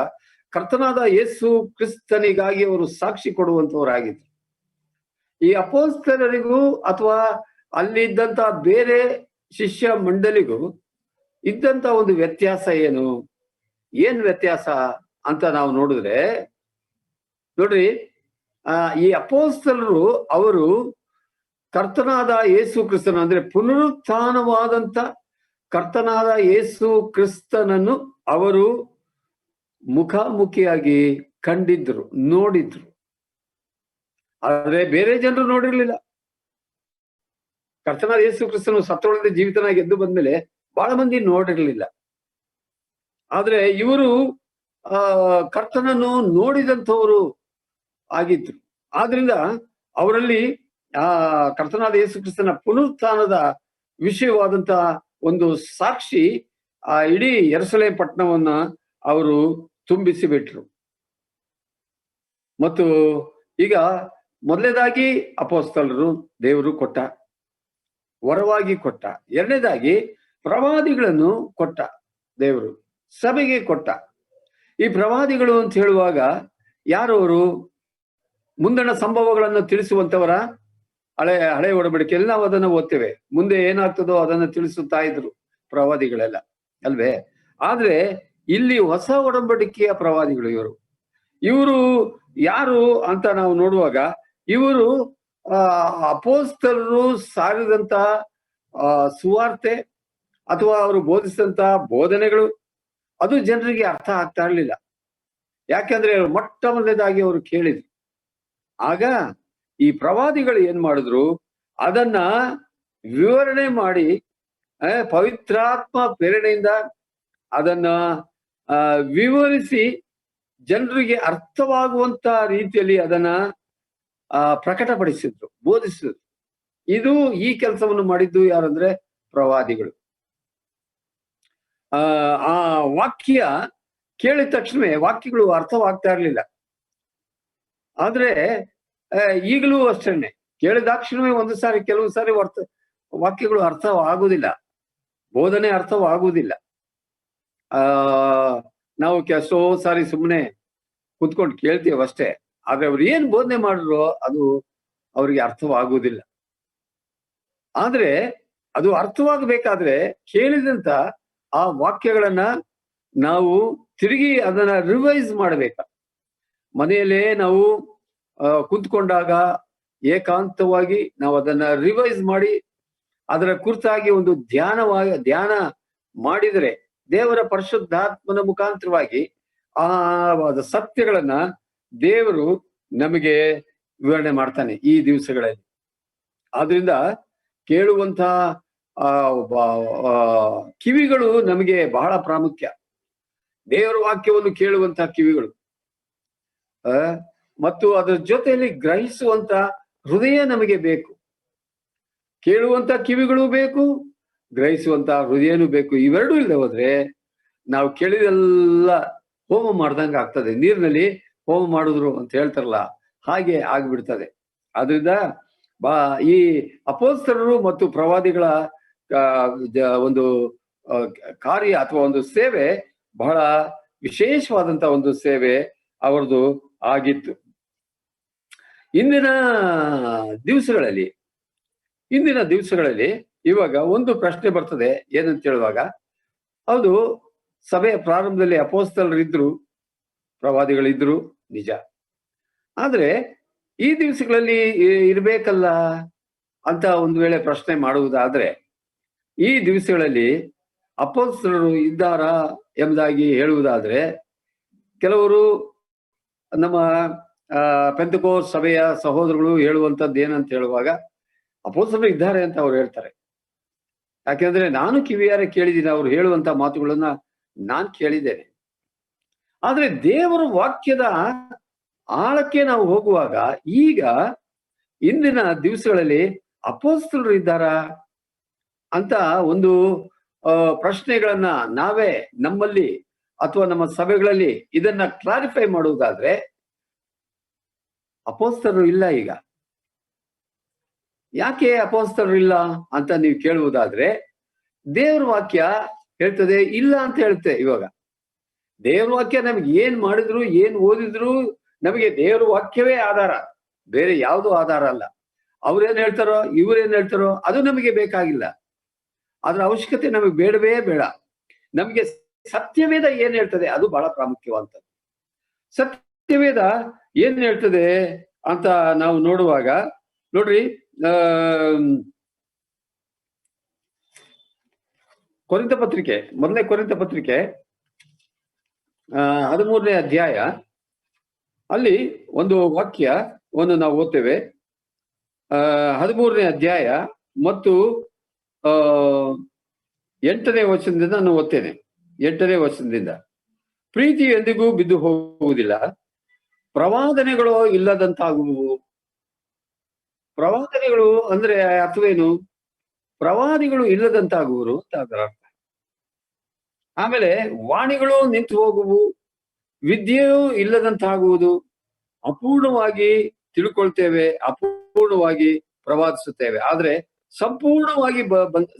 ಕರ್ತನಾದ ಯೇಸು ಕ್ರಿಸ್ತನಿಗಾಗಿ ಅವರು ಸಾಕ್ಷಿ ಕೊಡುವಂತವರಾಗಿದ್ರು. ಈ ಅಪೊಸ್ತಲರಿಗೂ ಅಥವಾ ಅಲ್ಲಿದ್ದಂತ ಬೇರೆ ಶಿಷ್ಯ ಮಂಡಳಿಗೂ ಇದ್ದಂತ ಒಂದು ವ್ಯತ್ಯಾಸ ಏನ್ ವ್ಯತ್ಯಾಸ ಅಂತ ನಾವು ನೋಡಿದ್ರೆ, ನೋಡ್ರಿ, ಈ ಅಪೊಸ್ತಲರು ಅವರು ಕರ್ತನಾದ ಯೇಸು ಕ್ರಿಸ್ತನ ಅಂದ್ರೆ ಪುನರುತ್ಥಾನವಾದಂತ ಕರ್ತನಾದ ಯೇಸು ಕ್ರಿಸ್ತನನ್ನು ಅವರು ಮುಖಾಮುಖಿಯಾಗಿ ಕಂಡಿದ್ರು, ನೋಡಿದ್ರು. ಆದ್ರೆ ಬೇರೆ ಜನರು ನೋಡಿರ್ಲಿಲ್ಲ. ಕರ್ತನಾದ ಯೇಸು ಕ್ರಿಸ್ತನು ಸತ್ತೊಳದ ಜೀವಿತನಾಗಿ ಎದ್ದು ಬಂದ್ಮೇಲೆ ಬಹಳ ಮಂದಿ ನೋಡಿರ್ಲಿಲ್ಲ. ಆದ್ರೆ ಇವರು ಕರ್ತನನ್ನು ನೋಡಿದಂಥವರು ಆಗಿದ್ರು. ಆದ್ರಿಂದ ಅವರಲ್ಲಿ ಕರ್ತನಾದ ಯೇಸು ಕ್ರಿಸ್ತನ ಪುನರುತ್ಥಾನದ ವಿಷಯವಾದಂತ ಒಂದು ಸಾಕ್ಷಿ ಇಡೀ ಯೆರೂಸಲೇಮ್ ಪಟ್ಟಣವನ್ನ ಅವರು ತುಂಬಿಸಿಬಿಟ್ರು. ಮತ್ತು ಈಗ ಮೊದಲನೇದಾಗಿ ಅಪೊಸ್ತಲರು ದೇವರು ಕೊಟ್ಟ, ವರವಾಗಿ ಕೊಟ್ಟ. ಎರಡನೇದಾಗಿ ಪ್ರವಾದಿಗಳನ್ನು ಕೊಟ್ಟ, ದೇವರು ಸಭೆಗೆ ಕೊಟ್ಟ. ಈ ಪ್ರವಾದಿಗಳು ಅಂತ ಹೇಳುವಾಗ ಯಾರವರು? ಮುಂದಣ ಸಂಭವಗಳನ್ನು ತಿಳಿಸುವಂತವರ. ಹಳೆ ಒಡಂಬಡಿಕೆಯಲ್ಲಿ ನಾವು ಅದನ್ನು ಓದ್ತೇವೆ. ಮುಂದೆ ಏನಾಗ್ತದೋ ಅದನ್ನು ತಿಳಿಸುತ್ತಾ ಇದ್ರು ಪ್ರವಾದಿಗಳೆಲ್ಲ, ಅಲ್ವೇ? ಆದ್ರೆ ಇಲ್ಲಿ ಹೊಸ ಒಡಂಬಡಿಕೆಯ ಪ್ರವಾದಿಗಳು ಇವರು ಯಾರು ಅಂತ ನಾವು ನೋಡುವಾಗ ಇವರು ಅಪೊಸ್ತಲರು ಸಾರಿದಂತ ಸುವಾರ್ತೆ ಅಥವಾ ಅವರು ಬೋಧಿಸಿದಂತ ಬೋಧನೆಗಳು ಅದು ಜನರಿಗೆ ಅರ್ಥ ಆಗ್ತಾ ಇರಲಿಲ್ಲ. ಯಾಕೆಂದ್ರೆ ಮೊಟ್ಟ ಮೊದಲನೇದಾಗಿ ಅವರು ಕೇಳಿದ್ರು. ಆಗ ಈ ಪ್ರವಾದಿಗಳು ಏನ್ ಮಾಡಿದ್ರು? ಅದನ್ನ ವಿವರಣೆ ಮಾಡಿ ಪವಿತ್ರಾತ್ಮ ಪ್ರೇರಣೆಯಿಂದ ಅದನ್ನ ವಿವರಿಸಿ ಜನರಿಗೆ ಅರ್ಥವಾಗುವಂತ ರೀತಿಯಲ್ಲಿ ಅದನ್ನ ಪ್ರಕಟಪಡಿಸಿದ್ರು, ಬೋಧಿಸಿದ್ರು. ಇದು ಈ ಕೆಲಸವನ್ನು ಮಾಡಿದ್ದು ಯಾರಂದ್ರೆ ಪ್ರವಾದಿಗಳು. ಆ ವಾಕ್ಯ ಕೇಳಿದ ತಕ್ಷಣವೇ ವಾಕ್ಯಗಳು ಅರ್ಥವಾಗ್ತಾ ಇರ್ಲಿಲ್ಲ. ಆದ್ರೆ ಈಗಲೂ ಅಷ್ಟೇನೆ, ಕೇಳಿದಾಕ್ಷಣವೇ ಒಂದು ಸಾರಿ ಕೆಲವು ಸಾರಿ ವಾಕ್ಯಗಳು ಅರ್ಥವಾಗುವುದಿಲ್ಲ, ಬೋಧನೆ ಅರ್ಥವಾಗುವುದಿಲ್ಲ. ನಾವು ಎಷ್ಟೋ ಸಾರಿ ಸುಮ್ಮನೆ ಕುತ್ಕೊಂಡು ಕೇಳ್ತೀವಿ ಅಷ್ಟೇ, ಆದ್ರೆ ಅವ್ರು ಏನ್ ಬೋಧನೆ ಮಾಡಿದ್ರು ಅದು ಅವ್ರಿಗೆ ಅರ್ಥವಾಗುವುದಿಲ್ಲ. ಆದ್ರೆ ಅದು ಅರ್ಥವಾಗಬೇಕಾದ್ರೆ ಕೇಳಿದಂತ ಆ ವಾಕ್ಯಗಳನ್ನ ನಾವು ತಿರುಗಿ ಅದನ್ನ ರಿವೈಸ್ ಮಾಡ್ಬೇಕ. ಮನೆಯಲ್ಲೇ ನಾವು ಕುಂತ್ಕೊಂಡಾಗ ಏಕಾಂತವಾಗಿ ನಾವು ಅದನ್ನ ರಿವೈಸ್ ಮಾಡಿ ಅದರ ಕುರಿತಾಗಿ ಒಂದು ಧ್ಯಾನ ಮಾಡಿದರೆ ದೇವರ ಪರಿಶುದ್ಧಾತ್ಮನ ಮುಖಾಂತರವಾಗಿ ಆ ಸತ್ಯಗಳನ್ನ ದೇವರು ನಮಗೆ ವಿವರಣೆ ಮಾಡ್ತಾನೆ ಈ ದಿವಸಗಳಲ್ಲಿ. ಆದ್ರಿಂದ ಕೇಳುವಂತ ಕಿವಿಗಳು ನಮಗೆ ಬಹಳ ಪ್ರಾಮುಖ್ಯ. ದೇವರ ವಾಕ್ಯವನ್ನು ಕೇಳುವಂತ ಕಿವಿಗಳು ಮತ್ತು ಅದರ ಜೊತೆಯಲ್ಲಿ ಗ್ರಹಿಸುವಂತ ಹೃದಯ ನಮಗೆ ಬೇಕು. ಕೇಳುವಂತ ಕಿವಿಗಳು ಬೇಕು, ಗ್ರಹಿಸುವಂತ ಹೃದಯನೂ ಬೇಕು. ಇವೆರಡೂ ಇಲ್ಲದೆ ಹೋದ್ರೆ ನಾವು ಕೇಳಿದೆಲ್ಲ ಹೋಮ ಮಾಡ್ದಂಗೆ ಆಗ್ತದೆ. ನೀರಿನಲ್ಲಿ ಹೋಮ ಮಾಡಿದ್ರು ಅಂತ ಹೇಳ್ತಾರಲ್ಲ, ಹಾಗೆ ಆಗ್ಬಿಡ್ತದೆ. ಆದ್ರಿಂದ ಈ ಅಪೊಸ್ತಲರು ಮತ್ತು ಪ್ರವಾದಿಗಳ ಒಂದು ಕಾರ್ಯ ಅಥವಾ ಒಂದು ಸೇವೆ ಬಹಳ ವಿಶೇಷವಾದಂತ ಒಂದು ಸೇವೆ ಅವರದು ಆಗಿತ್ತು. ಇಂದಿನ ದಿವಸಗಳಲ್ಲಿ ಇವಾಗ ಒಂದು ಪ್ರಶ್ನೆ ಬರ್ತದೆ, ಏನಂತ ಹೇಳುವಾಗ, ಹೌದು, ಸಭೆಯ ಪ್ರಾರಂಭದಲ್ಲಿ ಅಪೊಸ್ತಲರಿದ್ರು, ಪ್ರವಾದಿಗಳಿದ್ರು, ನಿಜ. ಆದ್ರೆ ಈ ದಿವಸಗಳಲ್ಲಿ ಇರ್ಬೇಕಲ್ಲ ಅಂತ ಒಂದು ವೇಳೆ ಪ್ರಶ್ನೆ ಮಾಡುವುದಾದ್ರೆ, ಈ ದಿವಸಗಳಲ್ಲಿ ಅಪೊಸ್ತಲರು ಇದ್ದಾರಾ ಎಂಬುದಾಗಿ ಹೇಳುವುದಾದ್ರೆ, ಕೆಲವರು ನಮ್ಮ ಪೆಂತೆಕೋಸ್ತ್ ಸಭೆಯ ಸಹೋದರಗಳು ಹೇಳುವಂಥದ್ದು ಏನಂತ ಹೇಳುವಾಗ, ಅಪೊಸ್ತಲರು ಇದ್ದಾರೆ ಅಂತ ಅವ್ರು ಹೇಳ್ತಾರೆ. ಯಾಕೆಂದ್ರೆ ನಾನು ಕಿವಿಯಾರೆ ಕೇಳಿದ್ದೀನಿ, ಅವ್ರು ಹೇಳುವಂತ ಮಾತುಗಳನ್ನ ನಾನ್ ಕೇಳಿದ್ದೇನೆ. ಆದ್ರೆ ದೇವರ ವಾಕ್ಯದ ಆಳಕ್ಕೆ ನಾವು ಹೋಗುವಾಗ, ಈಗ ಇಂದಿನ ದಿವಸಗಳಲ್ಲಿ ಅಪೊಸ್ತಲರು ಇದ್ದಾರಾ ಅಂತ ಒಂದು ಪ್ರಶ್ನೆಗಳನ್ನ ನಾವೇ ನಮ್ಮಲ್ಲಿ ಅಥವಾ ನಮ್ಮ ಸಭೆಗಳಲ್ಲಿ ಇದನ್ನ ಕ್ಲಾರಿಫೈ ಮಾಡುವುದಾದ್ರೆ, ಅಪೊಸ್ತಲರು ಇಲ್ಲ. ಈಗ ಯಾಕೆ ಅಪೊಸ್ತಲರು ಇಲ್ಲ ಅಂತ ನೀವು ಕೇಳುವುದಾದ್ರೆ, ದೇವ್ರ ವಾಕ್ಯ ಹೇಳ್ತದೆ ಇಲ್ಲ ಅಂತ ಹೇಳುತ್ತೆ. ಇವಾಗ ದೇವ್ರ ವಾಕ್ಯ ನಮ್ಗೆ ಏನ್ ಮಾಡಿದ್ರು, ಏನ್ ಓದಿದ್ರು, ನಮಗೆ ದೇವ್ರ ವಾಕ್ಯವೇ ಆಧಾರ, ಬೇರೆ ಯಾವುದು ಆಧಾರ ಅಲ್ಲ. ಅವ್ರೇನ್ ಹೇಳ್ತಾರೋ ಇವ್ರೇನ್ ಹೇಳ್ತಾರೋ ಅದು ನಮಗೆ ಬೇಕಾಗಿಲ್ಲ, ಅದ್ರ ಅವಶ್ಯಕತೆ ನಮಗೆ ಬೇಡವೇ ಬೇಡ. ನಮಗೆ ಸತ್ಯವೇದ ಏನ್ ಹೇಳ್ತದೆ ಅದು ಬಹಳ ಪ್ರಾಮುಖ್ಯವಾದಂಥದ್ದು. ಸತ್ಯವೇದ ಏನ್ ಹೇಳ್ತದೆ ಅಂತ ನಾವು ನೋಡುವಾಗ, ನೋಡ್ರಿ, ಕೊರಿಂಥ ಪತ್ರಿಕೆ, ಮೊದಲನೇ ಕೊರಿಂಥ ಪತ್ರಿಕೆ 13ನೇ ಅಧ್ಯಾಯ, ಅಲ್ಲಿ ಒಂದು ವಾಕ್ಯವನ್ನು ನಾವು ಓದ್ತೇವೆ. 13ನೇ ಅಧ್ಯಾಯ ಮತ್ತು 8ನೇ ವಚನದಿಂದ ನಾನು ಓದ್ತೇನೆ. 8ನೇ ವಚನದಿಂದ, ಪ್ರೀತಿ ಎಂದಿಗೂ ಬಿದ್ದು ಹೋಗುವುದಿಲ್ಲ, ಪ್ರವಾದನೆಗಳು ಇಲ್ಲದಂತಾಗುವು. ಪ್ರವಾದನೆಗಳು ಅಂದ್ರೆ ಅರ್ಥವೇನು? ಪ್ರವಾದಿಗಳು ಇಲ್ಲದಂತಾಗುವರು ಅಂತ ಅದರ ಅರ್ಥ. ಆಮೇಲೆ ವಾಣಿಗಳು ನಿಂತು ಹೋಗುವು, ವಿದ್ಯೆಯೂ ಇಲ್ಲದಂತಾಗುವುದು, ಅಪೂರ್ಣವಾಗಿ ತಿಳ್ಕೊಳ್ತೇವೆ, ಅಪೂರ್ಣವಾಗಿ ಪ್ರವಾದಿಸುತ್ತೇವೆ. ಆದ್ರೆ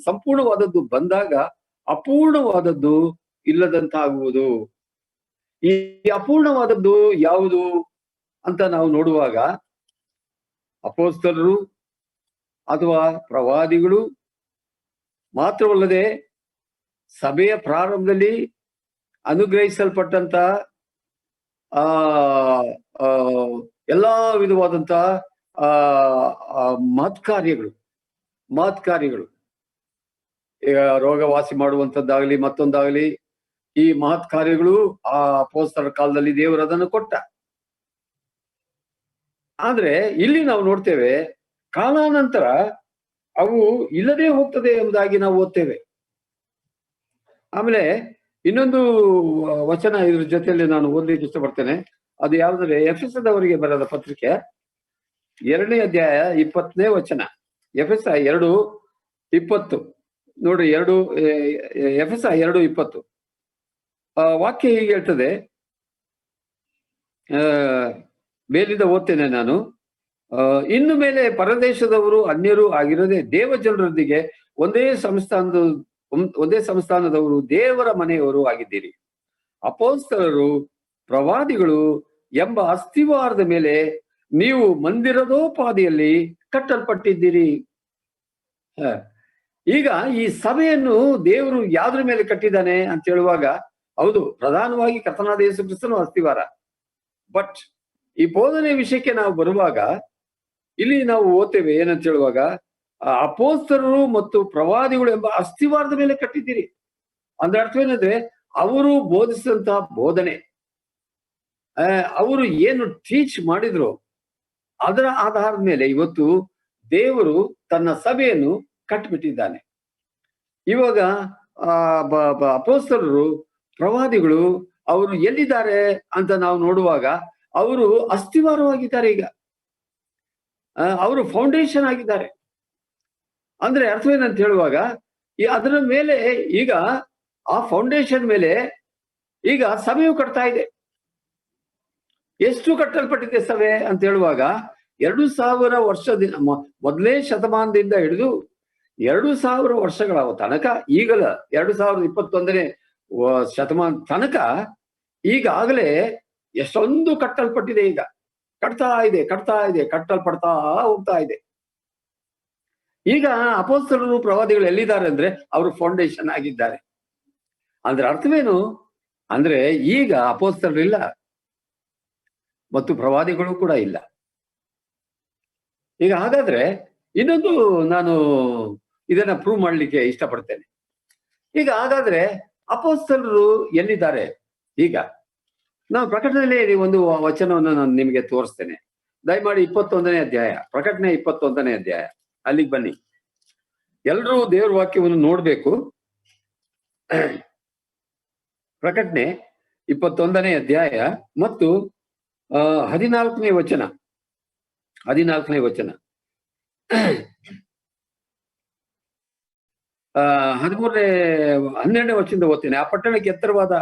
ಸಂಪೂರ್ಣವಾದದ್ದು ಬಂದಾಗ ಅಪೂರ್ಣವಾದದ್ದು ಇಲ್ಲದಂತಾಗುವುದು. ಈ ಅಪೂರ್ಣವಾದದ್ದು ಯಾವುದು ಅಂತ ನಾವು ನೋಡುವಾಗ, ಅಪೊಸ್ತಲರು ಅಥವಾ ಪ್ರವಾದಿಗಳು ಮಾತ್ರವಲ್ಲದೆ ಸಭೆಯ ಪ್ರಾರಂಭದಲ್ಲಿ ಅನುಗ್ರಹಿಸಲ್ಪಟ್ಟಂತ ಎಲ್ಲಾ ವಿಧವಾದಂತ ಮಹತ್ಕಾರ್ಯಗಳು, ರೋಗವಾಸಿ ಮಾಡುವಂಥದ್ದಾಗಲಿ ಮತ್ತೊಂದಾಗಲಿ, ಈ ಮಹತ್ ಕಾರ್ಯಗಳು ಆ ಅಪೊಸ್ತಲರ ಕಾಲದಲ್ಲಿ ದೇವರು ಅದನ್ನು ಕೊಟ್ಟ. ಆದ್ರೆ ಇಲ್ಲಿ ನಾವು ನೋಡ್ತೇವೆ, ಕಾಲಾನಂತರ ಅವು ಇಲ್ಲದೆ ಹೋಗ್ತದೆ ಎಂಬುದಾಗಿ ನಾವು ಓದ್ತೇವೆ. ಆಮೇಲೆ ಇನ್ನೊಂದು ವಚನ ಇದ್ರ ಜೊತೆಯಲ್ಲಿ ನಾನು ಓದಲಿಕ್ಕೆ ಇಷ್ಟಪಡ್ತೇನೆ. ಅದು ಯಾವುದಂದ್ರೆ, ಎಫೆಸದವರಿಗೆ ಬರೆದ ಪತ್ರಿಕೆ 2ನೇ ಅಧ್ಯಾಯ 20ನೇ ವಚನ. ಎಫೆಸ 2:20, ನೋಡ್ರಿ 2 ಎಫೆಸ 2:20 ವಾಕ್ಯ ಹೀಗೆ ಹೇಳ್ತದೆ. ಮೇಲಿಂದ ಓದ್ತೇನೆ ನಾನು. ಇನ್ನು ಮೇಲೆ ಪರದೇಶದವರು ಅನ್ಯರು ಆಗಿರದೆ ದೇವಜನರೊಂದಿಗೆ ಒಂದೇ ಸಂಸ್ಥಾನದವರು, ದೇವರ ಮನೆಯವರು ಆಗಿದ್ದೀರಿ. ಅಪೊಸ್ತಲರು, ಪ್ರವಾದಿಗಳು ಎಂಬ ಅಸ್ತಿವಾರದ ಮೇಲೆ ನೀವು ಮಂದಿರದೋಪಾದಿಯಲ್ಲಿ ಕಟ್ಟಲ್ಪಟ್ಟಿದ್ದೀರಿ. ಈಗ ಈ ಸಭೆಯನ್ನು ದೇವರು ಯಾವ್ದ್ರ ಮೇಲೆ ಕಟ್ಟಿದ್ದಾನೆ ಅಂತ ಹೇಳುವಾಗ, ಹೌದು, ಪ್ರಧಾನವಾಗಿ ಕರ್ತನಾದ ಯೇಸು ಕ್ರಿಸ್ತನು ಅಸ್ತಿವಾರ. ಬಟ್ ಈ ಬೋಧನೆ ವಿಷಯಕ್ಕೆ ನಾವು ಬರುವಾಗ ಇಲ್ಲಿ ನಾವು ಓದ್ತೇವೆ ಏನಂತ ಹೇಳುವಾಗ, ಅಪೊಸ್ತಲರು ಮತ್ತು ಪ್ರವಾದಿಗಳು ಎಂಬ ಅಸ್ತಿವಾರದ ಮೇಲೆ ಕಟ್ಟಿದ್ದೀರಿ. ಅಂದ್ರೆ ಅರ್ಥವೇನಂದ್ರೆ, ಅವರು ಬೋಧಿಸಿದಂತ ಬೋಧನೆ, ಅವರು ಏನು ಟೀಚ್ ಮಾಡಿದ್ರು ಅದರ ಆಧಾರದ ಮೇಲೆ ಇವತ್ತು ದೇವರು ತನ್ನ ಸಭೆಯನ್ನು ಕಟ್ಟಿಬಿಟ್ಟಿದ್ದಾನೆ. ಇವಾಗ ಅಪೊಸ್ತಲರು, ಪ್ರವಾದಿಗಳು ಅವರು ಎಲ್ಲಿದ್ದಾರೆ ಅಂತ ನಾವು ನೋಡುವಾಗ ಅವರು ಅಸ್ತಿವಾರವಾಗಿದ್ದಾರೆ. ಈಗ ಅವರು ಫೌಂಡೇಶನ್ ಆಗಿದ್ದಾರೆ. ಅಂದ್ರೆ ಅರ್ಥವೇನಂತ ಹೇಳುವಾಗ, ಅದರ ಮೇಲೆ ಈಗ ಆ ಫೌಂಡೇಶನ್ ಮೇಲೆ ಈಗ ಸಭೆಯು ಕಟ್ತಾ ಇದೆ. ಎಷ್ಟು ಕಟ್ಟಲ್ಪಟ್ಟಿದೆ ಸಭೆ ಅಂತ ಹೇಳುವಾಗ, 2000 ವರ್ಷದಿಂದ ಮೊದಲನೇ ಶತಮಾನದಿಂದ ಹಿಡಿದು 2000 ವರ್ಷಗಳ ತನಕ, ಈಗಲ 2021ನೇ ಶತಮಾನ ತನಕ ಈಗಾಗಲೇ ಎಷ್ಟೊಂದು ಕಟ್ಟಲ್ಪಟ್ಟಿದೆ. ಈಗ ಕಟ್ತಾ ಇದೆ ಕಟ್ಟಲ್ಪಡ್ತಾ ಹೋಗ್ತಾ ಇದೆ. ಈಗ ಅಪೊಸ್ತಲರು, ಪ್ರವಾದಿಗಳು ಎಲ್ಲಿದ್ದಾರೆ ಅಂದ್ರೆ ಅವರು ಫೌಂಡೇಶನ್ ಆಗಿದ್ದಾರೆ. ಅಂದ್ರೆ ಅರ್ಥವೇನು ಅಂದ್ರೆ, ಈಗ ಅಪೊಸ್ತಲರಿಲ್ಲ ಮತ್ತು ಪ್ರವಾದಿಗಳು ಕೂಡ ಇಲ್ಲ. ಈಗ ಹಾಗಾದ್ರೆ ಇನ್ನೊಂದು ನಾನು ಇದನ್ನ ಪ್ರೂವ್ ಮಾಡ್ಲಿಕ್ಕೆ ಇಷ್ಟಪಡ್ತೇನೆ. ಈಗ ಹಾಗಾದ್ರೆ ಅಪೊಸ್ತಲರು ಎಲ್ಲಿದ್ದಾರೆ? ಈಗ ನಾವು ಪ್ರಕಟಣೆಯಲ್ಲಿ ಒಂದು ವಚನವನ್ನು ನಾನು ನಿಮಗೆ ತೋರಿಸ್ತೇನೆ. ದಯಮಾಡಿ 21ನೇ ಅಧ್ಯಾಯ, ಪ್ರಕಟಣೆ 21ನೇ ಅಧ್ಯಾಯ, ಅಲ್ಲಿಗೆ ಬನ್ನಿ. ಎಲ್ಲರೂ ದೇವ್ರ ವಾಕ್ಯವನ್ನು ನೋಡ್ಬೇಕು. ಪ್ರಕಟಣೆ 21ನೇ ಅಧ್ಯಾಯ ಮತ್ತು 14ನೇ ವಚನ. 12ನೇ ವಚನದಿಂದ ಓದ್ತೇನೆ. ಆ ಪಟ್ಟಣಕ್ಕೆ ಎತ್ತರವಾದ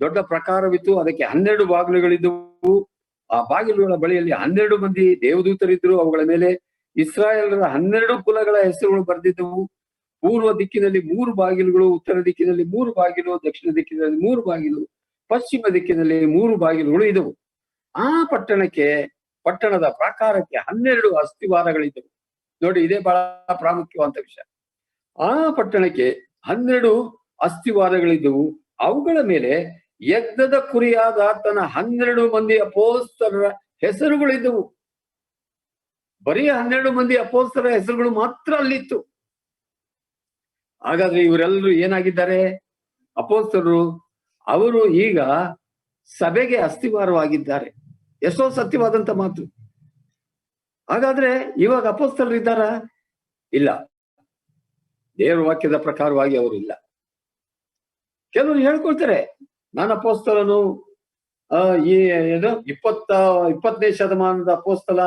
ದೊಡ್ಡ ಪ್ರಕಾರವಿತ್ತು. ಅದಕ್ಕೆ 12 ಬಾಗಿಲುಗಳಿದ್ದವು. ಆ ಬಾಗಿಲುಗಳ ಬಳಿಯಲ್ಲಿ 12 ಮಂದಿ ದೇವದೂತರಿದ್ದರು. ಅವುಗಳ ಮೇಲೆ ಇಸ್ರಾಯೇಲರ 12 ಕುಲಗಳ ಹೆಸರುಗಳು ಬರೆದಿದ್ದವು. ಪೂರ್ವ ದಿಕ್ಕಿನಲ್ಲಿ 3 ಬಾಗಿಲುಗಳು, ಉತ್ತರ ದಿಕ್ಕಿನಲ್ಲಿ 3 ಬಾಗಿಲು, ದಕ್ಷಿಣ ದಿಕ್ಕಿನಲ್ಲಿ 3 ಬಾಗಿಲು, ಪಶ್ಚಿಮ ದಿಕ್ಕಿನಲ್ಲಿ 3 ಬಾಗಿಲುಗಳು ಇದ್ದವು. ಆ ಪಟ್ಟಣದ ಪ್ರಾಕಾರಕ್ಕೆ 12 ಅಸ್ತಿವಾರಗಳಿದ್ದವು. ನೋಡಿ, ಇದೇ ಬಹಳ ಪ್ರಾಮುಖ್ಯವಾದ ವಿಷಯ. ಆ ಪಟ್ಟಣಕ್ಕೆ 12 ಅಸ್ತಿವಾರಗಳಿದ್ದವು. ಅವುಗಳ ಮೇಲೆ ಯಜ್ಞದ ಕುರಿಯಾದ ತನ್ನ 12 ಮಂದಿ ಅಪೊಸ್ತಲರ ಹೆಸರುಗಳಿದ್ದವು. ಬರೀ 12 ಮಂದಿ ಅಪೊಸ್ತಲರ ಹೆಸರುಗಳು ಮಾತ್ರ ಅಲ್ಲಿತ್ತು. ಹಾಗಾದ್ರೆ ಇವರೆಲ್ಲರೂ ಏನಾಗಿದ್ದಾರೆ? ಅಪೊಸ್ತಲರು. ಅವರು ಈಗ ಸಭೆಗೆ ಅಸ್ತಿವಾರವಾಗಿದ್ದಾರೆ. ಎಷ್ಟೋ ಸತ್ಯವಾದಂತ ಮಾತು. ಹಾಗಾದ್ರೆ ಇವಾಗ ಅಪೊಸ್ತಲರು ಇದ್ದಾರಾ? ಇಲ್ಲ. ದೇವರ ವಾಕ್ಯದ ಪ್ರಕಾರವಾಗಿ ಅವರು ಇಲ್ಲ. ಕೆಲವರು ಹೇಳ್ಕೊಳ್ತಾರೆ, ನಾನು ಅಪೊಸ್ತಲನು, ಈ ಏನು 20ನೇ ಶತಮಾನದ ಅಪೊಸ್ತಲ,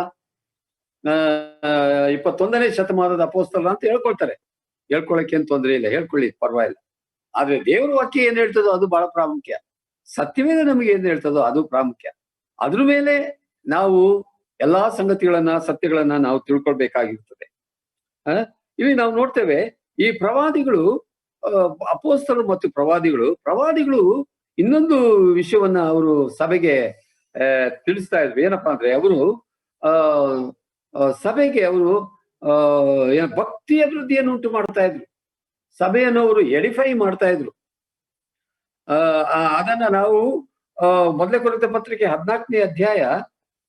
21ನೇ ಶತಮಾನದ ಅಪೊಸ್ತಲ ಅಂತ ಹೇಳ್ಕೊಳ್ತಾರೆ. ಹೇಳ್ಕೊಳಕ್ಕೆ ಏನ್ ತೊಂದರೆ ಇಲ್ಲ, ಹೇಳ್ಕೊಳ್ಳಿ, ಪರವಾಗಿಲ್ಲ. ಆದ್ರೆ ದೇವರ ವಾಕ್ಯ ಏನ್ ಹೇಳ್ತದೋ ಅದು ಬಹಳ ಪ್ರಾಮುಖ್ಯ. ಸತ್ಯವೇದ ನಮಗೆ ಏನ್ ಹೇಳ್ತದೋ ಅದು ಪ್ರಾಮುಖ್ಯ. ಅದ್ರ ಮೇಲೆ ನಾವು ಎಲ್ಲಾ ಸತ್ಯಗಳನ್ನ ನಾವು ತಿಳ್ಕೊಳ್ಬೇಕಾಗಿರ್ತದೆ. ಇಲ್ಲಿ ನಾವು ನೋಡ್ತೇವೆ, ಈ ಪ್ರವಾದಿಗಳು, ಅಪೊಸ್ತಲರು ಮತ್ತು ಪ್ರವಾದಿಗಳು ಇನ್ನೊಂದು ವಿಷಯವನ್ನ ಅವರು ಸಭೆಗೆ ತಿಳಿಸ್ತಾ ಇದ್ರು. ಏನಪ್ಪಾ ಅಂದ್ರೆ, ಅವರು ಸಭೆಗೆ ಅವರು ಭಕ್ತಿ ಅಭಿವೃದ್ಧಿಯನ್ನು ಉಂಟು ಮಾಡ್ತಾ ಇದ್ರು. ಸಭೆಯನ್ನು ಅವರು ಎಡಿಫೈ ಮಾಡ್ತಾ ಇದ್ರು. ಅದನ್ನ ನಾವು ಮೊದಲನೇ ಕೊರಿಂಥ ಪತ್ರಿಕೆ 14ನೇ ಅಧ್ಯಾಯ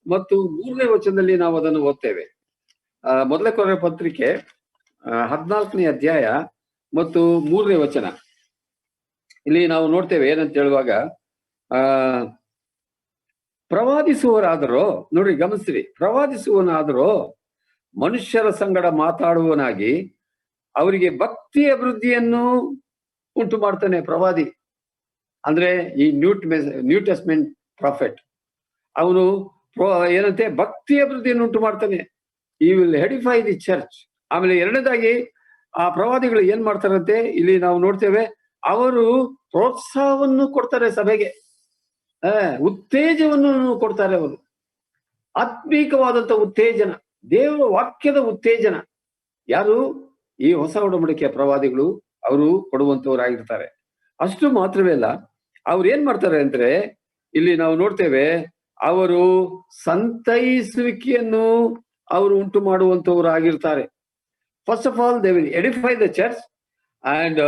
ಮತ್ತು 3ನೇ ವಚನದಲ್ಲಿ ನಾವು ಅದನ್ನು ಓದ್ತೇವೆ. ಮೊದಲನೇ ಕೊರಿಂಥ ಪತ್ರಿಕೆ 14ನೇ ಅಧ್ಯಾಯ ಮತ್ತು 3ನೇ ವಚನ. ಇಲ್ಲಿ ನಾವು ನೋಡ್ತೇವೆ ಏನಂತ ಹೇಳುವಾಗ, ಪ್ರವಾದಿಸುವರಾದರೋ, ನೋಡ್ರಿ ಗಮನಿಸ್ರಿ, ಪ್ರವಾದಿಸುವನಾದರೋ ಮನುಷ್ಯರ ಸಂಗಡ ಮಾತಾಡುವನಾಗಿ ಅವರಿಗೆ ಭಕ್ತಿ ಅಭಿವೃದ್ಧಿಯನ್ನು ಉಂಟು ಮಾಡ್ತಾನೆ. ಪ್ರವಾದಿ ಅಂದ್ರೆ ಈ ನ್ಯೂ ಟೆಸ್ಟ್ಮೆಂಟ್ ಪ್ರಾಫೆಟ್, ಅವನು ಏನಂತೆ ಭಕ್ತಿ ಅಭಿವೃದ್ಧಿಯನ್ನು ಉಂಟು ಮಾಡ್ತಾನೆ. ಈ ವಿಲ್ ಎಡಿಫೈ ದಿ ಚರ್ಚ್. ಆಮೇಲೆ ಎರಡನೇದಾಗಿ ಆ ಪ್ರವಾದಿಗಳು ಏನ್ ಮಾಡ್ತಾರಂತೆ ಇಲ್ಲಿ ನಾವು ನೋಡ್ತೇವೆ, ಅವರು ಪ್ರೋತ್ಸಾಹವನ್ನು ಕೊಡ್ತಾರೆ ಸಭೆಗೆ, ಉತ್ತೇಜವನ್ನು ಕೊಡ್ತಾರೆ. ಅವರು ಆತ್ಮೀಕವಾದಂತ ಉತ್ತೇಜನ, ದೇವರ ವಾಕ್ಯದ ಉತ್ತೇಜನ ಯಾರು? ಈ ಹೊಸ ಒಡಂಬಡಿಕೆಯ ಪ್ರವಾದಿಗಳು ಅವರು ಕೊಡುವಂತವರಾಗಿರ್ತಾರೆ. ಅಷ್ಟು ಮಾತ್ರವೇ ಅಲ್ಲ, ಅವ್ರು ಏನ್ ಮಾಡ್ತಾರೆ ಅಂದ್ರೆ ಇಲ್ಲಿ ನಾವು ನೋಡ್ತೇವೆ, ಅವರು ಸಂತೈಸುವಿಕೆಯನ್ನು ಅವರು ಉಂಟು ಮಾಡುವಂತವರಾಗಿರ್ತಾರೆ. First of all they will edify the church, and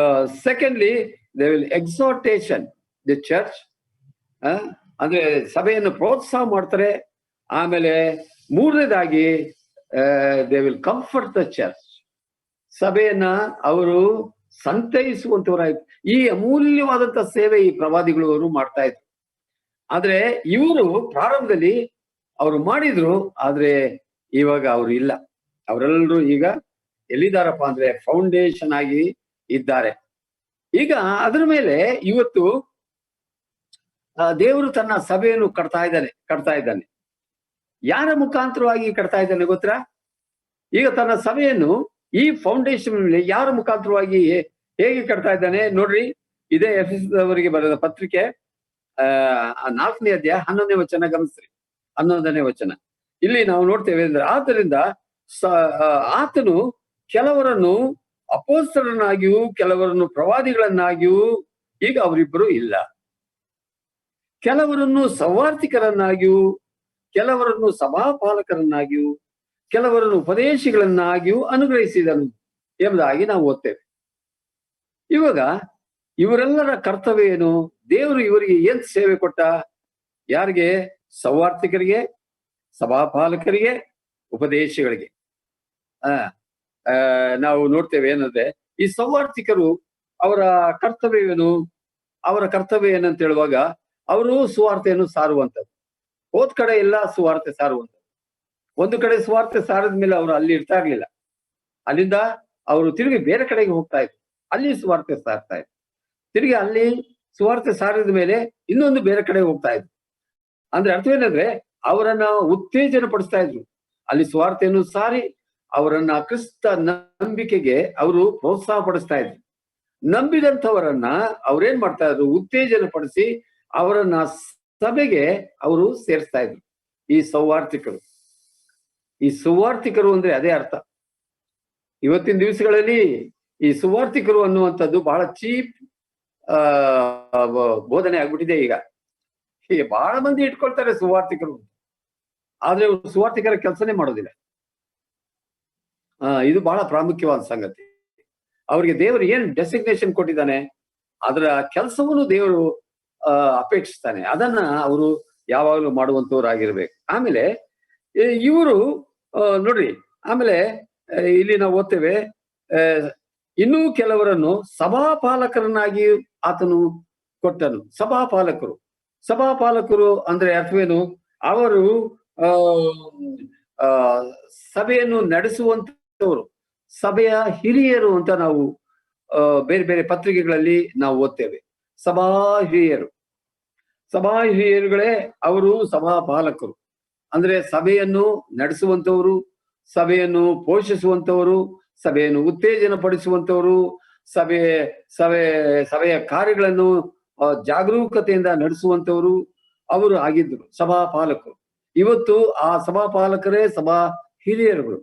secondly they will exhortation the church. ಅಂದ್ರೆ ಸಭೆಯನ್ನು ಪ್ರೋತ್ಸಾಹ ಮಾಡ್ತಾರೆ. ಆಮೇಲೆ ಮೂರನೇದಾಗಿ they will comfort the church. ಸಭೆಯನ್ನ ಅವರು ಸಂತೈಸುವಂತವರಾಯ್ತು. ಈ ಅಮೂಲ್ಯವಾದಂತ ಸೇವೆ ಈ ಪ್ರವಾದಿಗಳು ಅವರು ಮಾಡ್ತಾ ಇದ್ರು. ಆದ್ರೆ ಇವರು ಪ್ರಾರಂಭದಲ್ಲಿ ಅವರು ಮಾಡಿದ್ರು, ಆದ್ರೆ ಇವಾಗ ಅವರು ಇಲ್ಲ. ಅವರೆಲ್ಲರೂ ಈಗ ಎಲ್ಲಿದ್ದಾರಪ್ಪ ಅಂದ್ರೆ ಫೌಂಡೇಶನ್ ಆಗಿ ಇದ್ದಾರೆ. ಈಗ ಅದರ ಮೇಲೆ ಇವತ್ತು ದೇವರು ತನ್ನ ಸಭೆಯನ್ನು ಕಟ್ತಾ ಇದ್ದಾನೆ. ಯಾರ ಮುಖಾಂತರವಾಗಿ ಕಟ್ತಾ ಇದ್ದಾನೆ ಗೊತ್ತಾ? ಈಗ ತನ್ನ ಸಭೆಯನ್ನು ಈ ಫೌಂಡೇಶನ್ ಯಾರ ಮುಖಾಂತರವಾಗಿ ಹೇಗೆ ಕಟ್ತಾ ಇದ್ದಾನೆ ನೋಡ್ರಿ. ಇದೇ ಎಫೆಸದವರಿಗೆ ಬರೆದ ಪತ್ರಿಕೆ 4ನೇ ಅಧ್ಯಾಯ 11ನೇ ವಚನ ಗಮನಿಸ್ರಿ. 11ನೇ ವಚನ ಇಲ್ಲಿ ನಾವು ನೋಡ್ತೇವೆ ಅಂದ್ರೆ, ಆದ್ದರಿಂದ ಆತನು ಕೆಲವರನ್ನು ಅಪೊಸ್ತಲರನ್ನಾಗಿಯೂ ಕೆಲವರನ್ನು ಪ್ರವಾದಿಗಳನ್ನಾಗಿಯೂ, ಈಗ ಅವರಿಬ್ಬರು ಇಲ್ಲ, ಕೆಲವರನ್ನು ಸವಾರ್ಥಿಕರನ್ನಾಗಿಯೂ ಕೆಲವರನ್ನು ಸಭಾಪಾಲಕರನ್ನಾಗಿಯೂ ಕೆಲವರನ್ನು ಉಪದೇಶಿಗಳನ್ನಾಗಿಯೂ ಅನುಗ್ರಹಿಸಿದನು ಎಂಬುದಾಗಿ ನಾವು ಓದ್ತೇವೆ. ಇವಾಗ ಇವರೆಲ್ಲರ ಕರ್ತವ್ಯ ಏನು? ದೇವರು ಇವರಿಗೆ ಏನ್ ಸೇವೆ ಕೊಟ್ಟ? ಯಾರಿಗೆ? ಸವಾರ್ಥಿಕರಿಗೆ, ಸಭಾಪಾಲಕರಿಗೆ, ಉಪದೇಶಿಗಳಿಗೆ. ನಾವು ನೋಡ್ತೇವೆ ಏನಂದ್ರೆ, ಈ ಸವಾರ್ಥಿಕರು ಅವರ ಕರ್ತವ್ಯವೇನು? ಅವರ ಕರ್ತವ್ಯ ಏನಂತ ಹೇಳುವಾಗ, ಅವರು ಸುವಾರ್ತೆಯನ್ನು ಸಾರುವಂಥದ್ದು. ಹೋದ್ ಕಡೆ ಎಲ್ಲ ಸುವಾರ್ತೆ ಸಾರುವಂಥದ್ದು. ಒಂದು ಕಡೆ ಸುವಾರ್ತೆ ಸಾರಿದ ಮೇಲೆ ಅವರು ಅಲ್ಲಿ ಇರ್ತಾ ಇರ್ಲಿಲ್ಲ. ಅಲ್ಲಿಂದ ಅವರು ತಿರುಗಿ ಬೇರೆ ಕಡೆಗೆ ಹೋಗ್ತಾ ಇದ್ರು, ಅಲ್ಲಿ ಸುವಾರ್ತೆ ಸಾರ್ತಾ ಇದ್ರು. ತಿರುಗಿ ಅಲ್ಲಿ ಸುವಾರ್ತೆ ಸಾರಿದ ಮೇಲೆ ಇನ್ನೊಂದು ಬೇರೆ ಕಡೆ ಹೋಗ್ತಾ ಇದ್ರು. ಅಂದ್ರೆ ಅರ್ಥವೇನಂದ್ರೆ, ಅವರನ್ನ ಉತ್ತೇಜನ ಪಡಿಸ್ತಾ ಇದ್ರು. ಅಲ್ಲಿ ಸುವಾರ್ತೆಯನ್ನು ಸಾರಿ ಅವರನ್ನ ಕ್ರಿಸ್ತ ನಂಬಿಕೆಗೆ ಅವರು ಪ್ರೋತ್ಸಾಹ ಪಡಿಸ್ತಾ ಇದ್ರು. ನಂಬಿದಂಥವರನ್ನ ಅವ್ರೇನ್ ಮಾಡ್ತಾ ಇದ್ರು? ಉತ್ತೇಜನ ಪಡಿಸಿ ಅವರನ್ನ ಸಭೆಗೆ ಅವರು ಸೇರಿಸ್ತಾ ಇದ್ರು. ಈ ಸೌವಾರ್ಥಿಕರು, ಈ ಸುವಾರ್ಥಿಕರು ಅಂದ್ರೆ ಅದೇ ಅರ್ಥ. ಇವತ್ತಿನ ದಿವಸಗಳಲ್ಲಿ ಈ ಸುವಾರ್ಥಿಕರು ಅನ್ನುವಂಥದ್ದು ಬಹಳ ಚೀಪ್ ಬೋಧನೆ ಆಗ್ಬಿಟ್ಟಿದೆ. ಈಗ ಬಹಳ ಮಂದಿ ಇಟ್ಕೊಳ್ತಾರೆ ಸುವಾರ್ಥಿಕರು, ಆದ್ರೆ ಅವರು ಸುವಾರ್ಥಿಕರ ಕೆಲಸನೇ ಮಾಡೋದಿಲ್ಲ. ಇದು ಬಹಳ ಪ್ರಾಮುಖ್ಯವಾದ ಸಂಗತಿ. ಅವರಿಗೆ ದೇವರು ಏನ್ ಡೆಸಿಗ್ನೇಷನ್ ಕೊಟ್ಟಿದ್ದಾನೆ, ಅದರ ಕೆಲಸವನ್ನು ದೇವರು ಅಪೇಕ್ಷಿಸ್ತಾನೆ. ಅದನ್ನ ಅವರು ಯಾವಾಗಲೂ ಮಾಡುವಂತವ್ರಾಗಿರ್ಬೇಕು. ಆಮೇಲೆ ಇವರು ನೋಡ್ರಿ, ಆಮೇಲೆ ಇಲ್ಲಿ ನಾವು ಓದ್ತೇವೆ, ಇನ್ನೂ ಕೆಲವರನ್ನು ಸಭಾಪಾಲಕರನ್ನಾಗಿ ಆತನು ಕೊಟ್ಟನು. ಸಭಾಪಾಲಕರು ಅಂದ್ರೆ ಅರ್ಥವೇನು? ಅವರು ಸಭೆಯನ್ನು ನಡೆಸುವಂತವರು, ಸಭೆಯ ಹಿರಿಯರು ಅಂತ ನಾವು ಬೇರೆ ಬೇರೆ ಪತ್ರಿಕೆಗಳಲ್ಲಿ ನಾವು ಓದ್ತೇವೆ. ಸಭಾ ಹಿರಿಯರುಗಳೇ ಅವರು ಸಭಾಪಾಲಕರು. ಅಂದ್ರೆ ಸಭೆಯನ್ನು ನಡೆಸುವಂತವರು, ಸಭೆಯನ್ನು ಪೋಷಿಸುವಂತವರು, ಸಭೆಯನ್ನು ಉತ್ತೇಜನ ಪಡಿಸುವಂತವರು, ಸಭೆಯ ಕಾರ್ಯಗಳನ್ನು ಜಾಗರೂಕತೆಯಿಂದ ನಡೆಸುವಂತವರು ಅವರು ಆಗಿದ್ರು ಸಭಾಪಾಲಕರು. ಇವತ್ತು ಆ ಸಭಾಪಾಲಕರೇ ಸಭಾ ಹಿರಿಯರುಗಳು.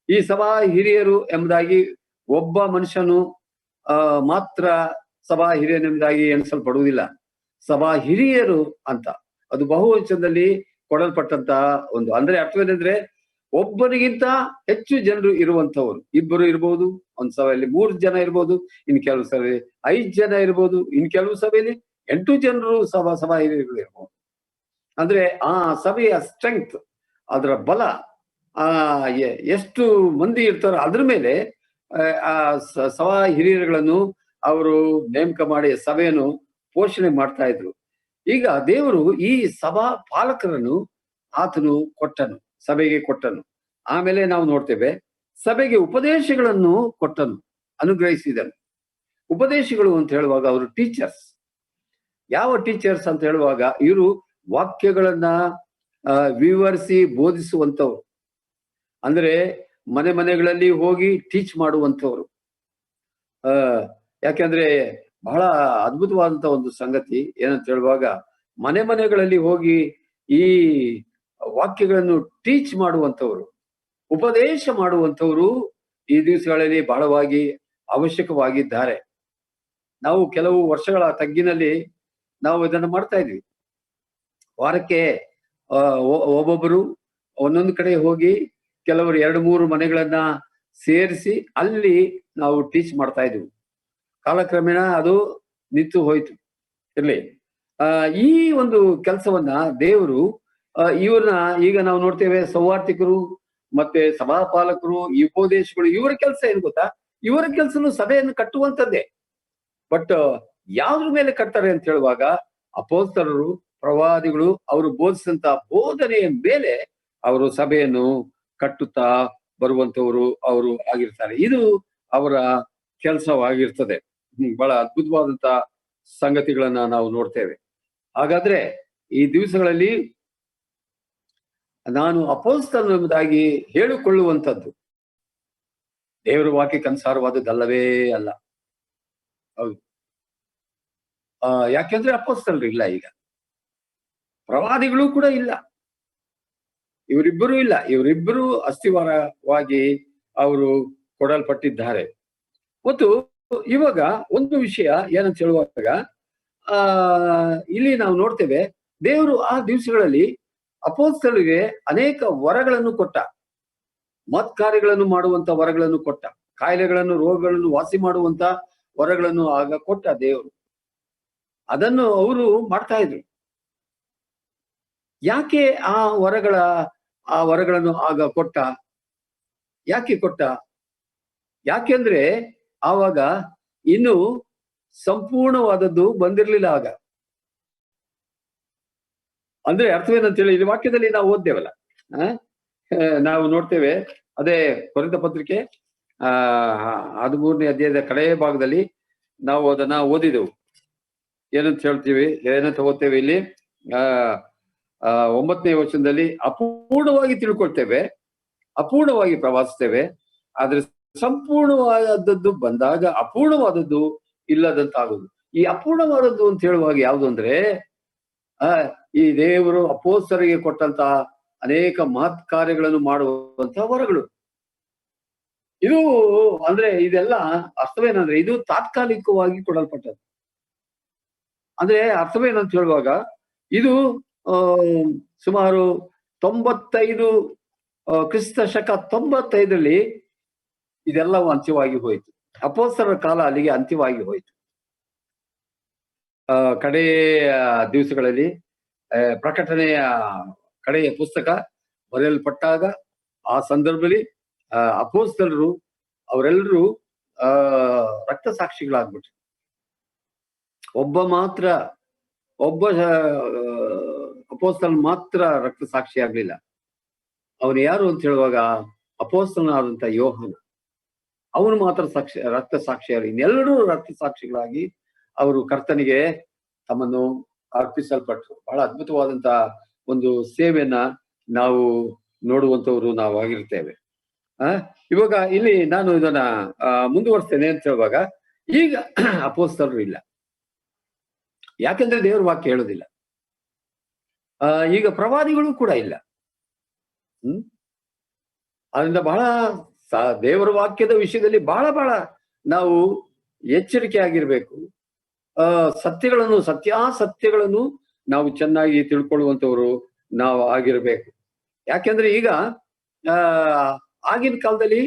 ಈ ಸಭಾ ಹಿರಿಯರು ಎಂಬುದಾಗಿ ಒಬ್ಬ ಮನುಷ್ಯನು ಮಾತ್ರ ಸಭಾ ಹಿರಿಯನೆಂಬುದಾಗಿ ಎಣಿಸಲ್ಪಡುವುದಿಲ್ಲ. ಸಭಾ ಹಿರಿಯರು ಅಂತ ಅದು ಬಹುವಚನದಲ್ಲಿ ಕೊಡಲ್ಪಟ್ಟಂತಹ ಒಂದು, ಅಂದ್ರೆ ಅರ್ಥವೇನೆಂದ್ರೆ, ಒಬ್ಬನಿಗಿಂತ ಹೆಚ್ಚು ಜನರು ಇರುವಂತವರು. ಇಬ್ಬರು ಇರ್ಬೋದು, ಒಂದ್ ಸಭೆಯಲ್ಲಿ 3 ಜನ ಇರ್ಬೋದು, ಇನ್ ಕೆಲವು ಸಭೆ 5 ಜನ ಇರ್ಬೋದು, ಇನ್ ಕೆಲವು ಸಭೆಯಲ್ಲಿ 8 ಜನರು ಸಭಾ ಹಿರಿಯರು ಇರ್ಬೋದು. ಅಂದ್ರೆ ಆ ಸಭೆಯ ಸ್ಟ್ರೆಂಗ್ತ್, ಅದರ ಬಲ, ಎಷ್ಟು ಮಂದಿ ಇರ್ತಾರೋ ಅದ್ರ ಮೇಲೆ ಆ ಸಭಾ ಹಿರಿಯರುಗಳನ್ನು ಅವರು ನೇಮಕ ಮಾಡಿ ಸಭೆಯನ್ನು ಪೋಷಣೆ ಮಾಡ್ತಾ ಇದ್ರು. ಈಗ ದೇವರು ಈ ಸಭಾ ಪಾಲಕರನ್ನು ಆತನು ಕೊಟ್ಟನು, ಸಭೆಗೆ ಕೊಟ್ಟನು. ಆಮೇಲೆ ನಾವು ನೋಡ್ತೇವೆ, ಸಭೆಗೆ ಉಪದೇಶಗಳನ್ನು ಕೊಟ್ಟನು, ಅನುಗ್ರಹಿಸಿದನು. ಉಪದೇಶಗಳು ಅಂತ ಹೇಳುವಾಗ ಅವರು ಟೀಚರ್ಸ್. ಯಾವ ಟೀಚರ್ಸ್ ಅಂತ ಹೇಳುವಾಗ, ಇವರು ವಾಕ್ಯಗಳನ್ನ ವಿವರಿಸಿ ಬೋಧಿಸುವಂತವ್ರು. ಅಂದ್ರೆ ಮನೆಗಳಲ್ಲಿ ಹೋಗಿ ಟೀಚ್ ಮಾಡುವಂತವ್ರು. ಆ ಯಾಕೆಂದ್ರೆ ಬಹಳ ಅದ್ಭುತವಾದಂತ ಒಂದು ಸಂಗತಿ ಏನಂತ ಹೇಳುವಾಗ ಮನೆ ಮನೆಗಳಲ್ಲಿ ಹೋಗಿ ಈ ವಾಕ್ಯಗಳನ್ನು ಟೀಚ್ ಮಾಡುವಂತವರು, ಉಪದೇಶ ಮಾಡುವಂತವರು ಈ ದಿವಸಗಳಲ್ಲಿ ಬಹಳವಾಗಿ ಅವಶ್ಯಕವಾಗಿದ್ದಾರೆ. ನಾವು ಕೆಲವು ವರ್ಷಗಳ ತಗ್ಗಿನಲ್ಲಿ ನಾವು ಇದನ್ನು ಮಾಡ್ತಾ ಇದ್ವಿ. ವಾರಕ್ಕೆ ಒಬ್ಬೊಬ್ಬರು ಒಂದೊಂದು ಕಡೆ ಹೋಗಿ ಕೆಲವರು 2-3 ಮನೆಗಳನ್ನ ಸೇರಿಸಿ ಅಲ್ಲಿ ನಾವು ಟೀಚ್ ಮಾಡ್ತಾ ಇದ್ವಿ. ಕಾಲಕ್ರಮೇಣ ಅದು ನಿಂತು ಹೋಯ್ತು. ಇರ್ಲಿ. ಈ ಒಂದು ಕೆಲಸವನ್ನ ದೇವರು ಇವ್ರನ್ನ ಈಗ ನಾವು ನೋಡ್ತೇವೆ, ಸೌವಾರ್ತಿಕರು ಮತ್ತೆ ಸಭಾಪಾಲಕರು, ಈ ಉಪದೇಶಗಳು, ಇವರ ಕೆಲಸ ಏನು ಗೊತ್ತಾ? ಇವರ ಕೆಲಸನು ಸಭೆಯನ್ನು ಕಟ್ಟುವಂತದ್ದೇ. ಬಟ್ ಯಾವ್ದ್ರ ಮೇಲೆ ಕಟ್ತಾರೆ ಅಂತ ಹೇಳುವಾಗ ಅಪೊಸ್ತಲರು, ಪ್ರವಾದಿಗಳು ಅವರು ಬೋಧಿಸಿದಂತ ಬೋಧನೆಯ ಮೇಲೆ ಅವರು ಸಭೆಯನ್ನು ಕಟ್ಟುತ್ತಾ ಬರುವಂತವರು ಅವರು ಆಗಿರ್ತಾರೆ. ಇದು ಅವರ ಕೆಲಸವಾಗಿರ್ತದೆ. ಬಹಳ ಅದ್ಭುತವಾದಂತ ಸಂಗತಿಗಳನ್ನ ನಾವು ನೋಡ್ತೇವೆ. ಹಾಗಾದ್ರೆ ಈ ದಿವಸಗಳಲ್ಲಿ ನಾನು ಅಪೊಸ್ತಲ ಎಂಬುದಾಗಿ ಹೇಳಿಕೊಳ್ಳುವಂಥದ್ದು ದೇವರ ವಾಕ್ಯಕ್ಕನುಸಾರವಾದದ್ದಲ್ಲವೇ ಅಲ್ಲ. ಹೌದು. ಯಾಕೆಂದ್ರೆ ಅಪೊಸ್ತಲರು ಇಲ್ಲ, ಈಗ ಪ್ರವಾದಿಗಳು ಕೂಡ ಇಲ್ಲ, ಇವರಿಬ್ಬರೂ ಇಲ್ಲ. ಇವರಿಬ್ಬರು ಅಸ್ಥಿವಾರವಾಗಿ ಅವರು ಕೊಡಲ್ಪಟ್ಟಿದ್ದಾರೆ. ಮತ್ತು ಇವಾಗ ಒಂದು ವಿಷಯ ಏನಂತ ಹೇಳುವಾಗ ಇಲ್ಲಿ ನಾವು ನೋಡ್ತೇವೆ, ದೇವರು ಆ ದಿವಸಗಳಲ್ಲಿ ಅಪೊಸ್ತಲರಿಗೆ ಅನೇಕ ವರಗಳನ್ನು ಕೊಟ್ಟ, ಮತ್ಕಾರ್ಯಗಳನ್ನು ಮಾಡುವಂತ ವರಗಳನ್ನು ಕೊಟ್ಟ, ಕಾಯಿಲೆಗಳನ್ನು, ರೋಗಗಳನ್ನು ವಾಸಿ ಮಾಡುವಂತ ವರಗಳನ್ನು ಆಗ ಕೊಟ್ಟ ದೇವರು. ಅದನ್ನು ಅವರು ಮಾಡ್ತಾ ಇದ್ರು. ಯಾಕೆ ಆ ವರಗಳನ್ನು ಆಗ ಕೊಟ್ಟ? ಯಾಕೆ ಕೊಟ್ಟ? ಯಾಕೆಂದ್ರೆ ಆವಾಗ ಇನ್ನು ಸಂಪೂರ್ಣವಾದದ್ದು ಬಂದಿರ್ಲಿಲ್ಲ. ಆಗ ಅಂದ್ರೆ ಅರ್ಥವೇನಂತೇಳಿ ಇಲ್ಲಿ ವಾಕ್ಯದಲ್ಲಿ ನಾವು ಓದ್ದೇವಲ್ಲ, ನಾವು ನೋಡ್ತೇವೆ. ಅದೇ ಕೊರಿಂಥ ಪತ್ರಿಕೆ 13ನೇ ಅಧ್ಯಾಯದ ಕಡೆಯ ಭಾಗದಲ್ಲಿ ನಾವು ಅದನ್ನ ಓದಿದೆವು. ಏನಂತ ಓದ್ತೇವೆ ಇಲ್ಲಿ 9ನೇ ವಚನದಲ್ಲಿ, ಅಪೂರ್ಣವಾಗಿ ತಿಳ್ಕೊಳ್ತೇವೆ, ಅಪೂರ್ಣವಾಗಿ ಪ್ರವಾಸಿಸ್ತೇವೆ, ಆದ್ರೆ ಸಂಪೂರ್ಣವಾದದ್ದು ಬಂದಾಗ ಅಪೂರ್ಣವಾದದ್ದು ಇಲ್ಲದಂತಾಗುದು. ಈ ಅಪೂರ್ಣವಾದದ್ದು ಅಂತ ಹೇಳುವಾಗ ಯಾವುದು ಅಂದ್ರೆ ಈ ದೇವರು ಅಪೊಸ್ತಲರಿಗೆ ಕೊಟ್ಟಂತ ಅನೇಕ ಮಹತ್ ಕಾರ್ಯಗಳನ್ನು ಮಾಡುವಂತ ವರಗಳು. ಇದು ಅಂದ್ರೆ ಇದೆಲ್ಲ ಅರ್ಥವೇನಂದ್ರೆ ಇದು ತಾತ್ಕಾಲಿಕವಾಗಿ ಕೊಡಲ್ಪಟ್ಟದ್ದು. ಅಂದ್ರೆ ಅರ್ಥವೇನಂತ ಹೇಳುವಾಗ ಇದು ಸುಮಾರು 95 ಕ್ರಿಸ್ತ ಶಕ 95ರಲ್ಲಿ ಇದೆಲ್ಲವೂ ಅಂತ್ಯವಾಗಿ ಹೋಯಿತು. ಅಪೊಸ್ತಲರ ಕಾಲ ಅಲ್ಲಿಗೆ ಅಂತ್ಯವಾಗಿ ಹೋಯಿತು. ಕಡೆಯ ದಿವಸಗಳಲ್ಲಿ ಪ್ರಕಟಣೆಯ ಕಡೆಯ ಪುಸ್ತಕ ಬರೆಯಲ್ಪಟ್ಟಾಗ ಆ ಸಂದರ್ಭದಲ್ಲಿ ಅಪೊಸ್ತಲರು ಅವರೆಲ್ಲರೂ ರಕ್ತ ಸಾಕ್ಷಿಗಳಾಗ್ಬಿಟ್ರು. ಒಬ್ಬ ಅಪೊಸ್ತಲನ್ ಮಾತ್ರ ರಕ್ತ ಸಾಕ್ಷಿ ಆಗ್ಲಿಲ್ಲ. ಅವನು ಯಾರು ಅಂತ ಹೇಳುವಾಗ ಅಪೊಸ್ತಲನಾದಂತ ಯೋಹಾನ, ಅವನು ಮಾತ್ರ ರಕ್ತ ಸಾಕ್ಷಿಯಾಗಿ, ಇನ್ನೆಲ್ಲರೂ ರಕ್ತ ಸಾಕ್ಷಿಗಳಾಗಿ ಅವರು ಕರ್ತನಿಗೆ ತಮ್ಮನ್ನು ಅರ್ಪಿಸಲ್ಪಟ್ರು. ಬಹಳ ಅದ್ಭುತವಾದಂತ ಒಂದು ಸೇವೆಯನ್ನ ನಾವು ನೋಡುವಂತವ್ರು ನಾವು ಆಗಿರ್ತೇವೆ. ಇವಾಗ ಇಲ್ಲಿ ನಾನು ಇದನ್ನ ಮುಂದುವರಿಸ್ತೇನೆ ಅಂತ ಹೇಳುವಾಗ ಈಗ ಅಪೊಸ್ತಲರು ಇಲ್ಲ. ಯಾಕೆಂದ್ರೆ ದೇವ್ರ ವಾಕ್ಯ ಹೇಳೋದಿಲ್ಲ. ಈಗ ಪ್ರವಾದಿಗಳು ಕೂಡ ಇಲ್ಲ. ಅದರಿಂದ ಬಹಳ ದೇವರ ವಾಕ್ಯದ ವಿಷಯದಲ್ಲಿ ಬಹಳ ನಾವು ಎಚ್ಚರಿಕೆ ಆಗಿರ್ಬೇಕು. ಸತ್ಯಾಸತ್ಯಗಳನ್ನು ನಾವು ಚೆನ್ನಾಗಿ ತಿಳ್ಕೊಳ್ಳುವಂತವ್ರು ನಾವು ಆಗಿರ್ಬೇಕು. ಯಾಕೆಂದ್ರೆ ಈಗ ಆಗಿನ ಕಾಲದಲ್ಲಿ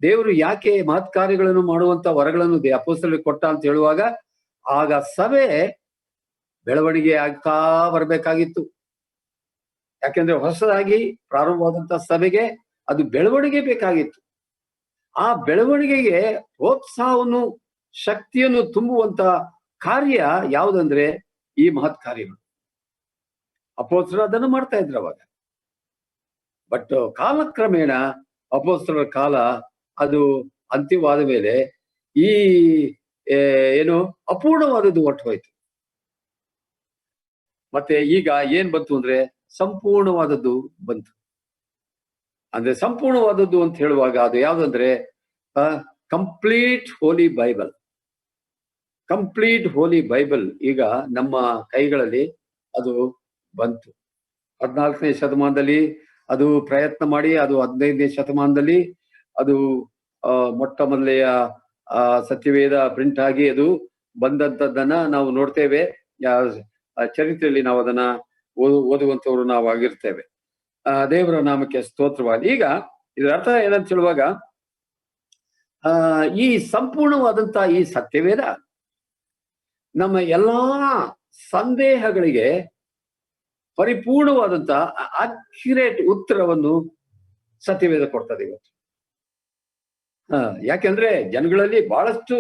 ದೇವರು ಯಾಕೆ ಮಹತ್ ಕಾರ್ಯಗಳನ್ನು ಮಾಡುವಂತ ವರಗಳನ್ನು ಅಪೊಸ್ತಲರಿಗೆ ಕೊಟ್ಟ ಅಂತ ಹೇಳುವಾಗ ಆಗ ಸಭೆ ಬೆಳವಣಿಗೆ ಆಗ್ತಾ ಬರ್ಬೇಕಾಗಿತ್ತು. ಯಾಕೆಂದ್ರೆ ಹೊಸದಾಗಿ ಪ್ರಾರಂಭವಾದಂತ ಸಭೆಗೆ ಅದು ಬೆಳವಣಿಗೆ ಬೇಕಾಗಿತ್ತು. ಆ ಬೆಳವಣಿಗೆಗೆ ಪ್ರೋತ್ಸಾಹವನ್ನು, ಶಕ್ತಿಯನ್ನು ತುಂಬುವಂತ ಕಾರ್ಯ ಯಾವುದಂದ್ರೆ ಈ ಮಹತ್ ಕಾರ್ಯಗಳು. ಅಪೊಸ್ತಲರು ಅದನ್ನು ಮಾಡ್ತಾ ಇದ್ರು ಅವಾಗ. ಬಟ್ ಕಾಲಕ್ರಮೇಣ ಅಪೊಸ್ತಲರ ಕಾಲ ಅದು ಅಂತ್ಯವಾದ ಮೇಲೆ ಈ ಅಪೂರ್ಣವಾದದ್ದು ಹೊರಟು ಹೋಯ್ತು. ಮತ್ತೆ ಈಗ ಏನ್ ಬಂತು ಅಂದ್ರೆ ಸಂಪೂರ್ಣವಾದದ್ದು ಬಂತು. ಸಂಪೂರ್ಣವಾದದ್ದು ಅಂತ ಹೇಳುವಾಗ ಅದು ಯಾವ್ದಂದ್ರೆ ಕಂಪ್ಲೀಟ್ ಹೋಲಿ ಬೈಬಲ್. ಕಂಪ್ಲೀಟ್ ಹೋಲಿ ಬೈಬಲ್ ಈಗ ನಮ್ಮ ಕೈಗಳಲ್ಲಿ ಅದು ಬಂತು. 14ನೇ ಶತಮಾನದಲ್ಲಿ ಅದು ಪ್ರಯತ್ನ ಮಾಡಿ, ಅದು 15ನೇ ಶತಮಾನದಲ್ಲಿ ಅದು ಮೊಟ್ಟ ಮೊದಲೆಯ ಸತ್ಯವೇದ ಪ್ರಿಂಟ್ ಆಗಿ ಅದು ಬಂದಂಥದ್ದನ್ನ ನಾವು ನೋಡ್ತೇವೆ. ಚರಿತ್ರೆಯಲ್ಲಿ ನಾವು ಅದನ್ನ ಓದುವಂತವ್ರು ನಾವು ಆಗಿರ್ತೇವೆ. ದೇವರ ನಾಮಕ್ಕೆ ಸ್ತೋತ್ರವಾಗಲಿ. ಈಗ ಇದರ ಅರ್ಥ ಏನಂತ ಹೇಳುವಾಗ, ಈ ಸಂಪೂರ್ಣವಾದಂತ ಈ ಸತ್ಯವೇದ ನಮ್ಮ ಎಲ್ಲಾ ಸಂದೇಹಗಳಿಗೆ ಪರಿಪೂರ್ಣವಾದಂತ ಅಕ್ಯುರೇಟ್ ಉತ್ತರವನ್ನು ಸತ್ಯವೇದ ಕೊಡ್ತದೆ ಇವತ್ತು. ಯಾಕೆಂದ್ರೆ ಜನಗಳಲ್ಲಿ ಬಹಳಷ್ಟು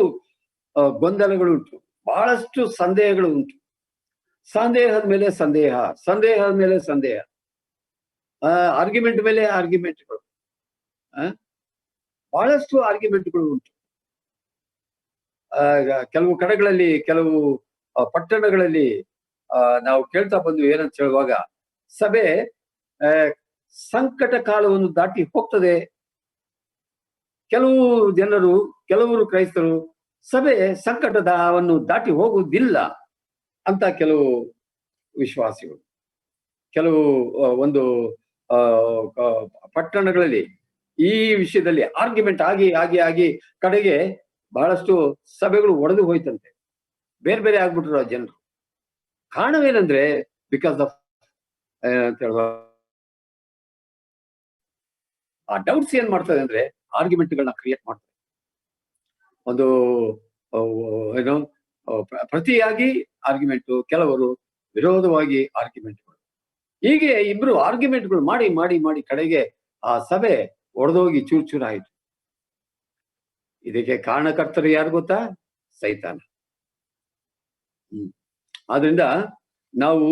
ಗೊಂದಲಗಳು ಉಂಟು, ಬಹಳಷ್ಟು ಸಂದೇಹಗಳು ಉಂಟು. ಸಂದೇಹದ ಮೇಲೆ ಸಂದೇಹ, ಸಂದೇಹದ ಮೇಲೆ ಸಂದೇಹ, ಆರ್ಗ್ಯುಮೆಂಟ್ ಮೇಲೆ ಆರ್ಗ್ಯುಮೆಂಟ್ಗಳು, ಬಹಳಷ್ಟು ಆರ್ಗ್ಯುಮೆಂಟ್ಗಳು ಉಂಟು. ಕೆಲವು ಕಡೆಗಳಲ್ಲಿ, ಕೆಲವು ಪಟ್ಟಣಗಳಲ್ಲಿ ನಾವು ಕೇಳ್ತಾ ಬಂದು ಏನಂತ ಹೇಳುವಾಗ, ಸಭೆ ಸಂಕಟ ಕಾಲವನ್ನು ದಾಟಿ ಹೋಗ್ತದೆ. ಕೆಲವು ಜನರು, ಕೆಲವರು ಕ್ರೈಸ್ತರು ಸಭೆ ಸಂಕಟದವನ್ನು ದಾಟಿ ಹೋಗುವುದಿಲ್ಲ ಅಂತ ಕೆಲವು ವಿಶ್ವಾಸಿಗಳು. ಕೆಲವು ಒಂದು ಪಟ್ಟಣಗಳಲ್ಲಿ ಈ ವಿಷಯದಲ್ಲಿ ಆರ್ಗ್ಯುಮೆಂಟ್ ಆಗಿ ಆಗಿ ಆಗಿ ಕಡೆಗೆ ಬಹಳಷ್ಟು ಸಭೆಗಳು ಒಡೆದು ಹೋಯ್ತಂತೆ, ಬೇರೆ ಬೇರೆ ಆಗ್ಬಿಟ್ರು ಆ ಜನರು. ಕಾರಣವೇನಂದ್ರೆ ಬಿಕಾಸ್ ಆಫ್ ಅಂತ ಹೇಳುವ ಆ ಡೌಟ್ಸ್ ಏನ್ ಮಾಡ್ತದೆ ಅಂದ್ರೆ ಆರ್ಗ್ಯುಮೆಂಟ್ಗಳನ್ನ ಕ್ರಿಯೇಟ್ ಮಾಡ್ತದೆ. ಒಂದು ಏನು ಪ್ರತಿಯಾಗಿ ಆರ್ಗ್ಯುಮೆಂಟ್, ಕೆಲವರು ವಿರೋಧವಾಗಿ ಆರ್ಗ್ಯುಮೆಂಟ್ಗಳು, ಹೀಗೆ ಇಬ್ರು ಆರ್ಗ್ಯುಮೆಂಟ್ಗಳು ಮಾಡಿ ಮಾಡಿ ಮಾಡಿ ಕಡೆಗೆ ಆ ಸಭೆ ಒಡೆದೋಗಿ ಚೂರ್ ಚೂರ್ ಆಯಿತು. ಇದಕ್ಕೆ ಕಾರಣಕರ್ತರು ಯಾರು ಗೊತ್ತಾ? ಸೈತಾನ. ಆದ್ರಿಂದ ನಾವು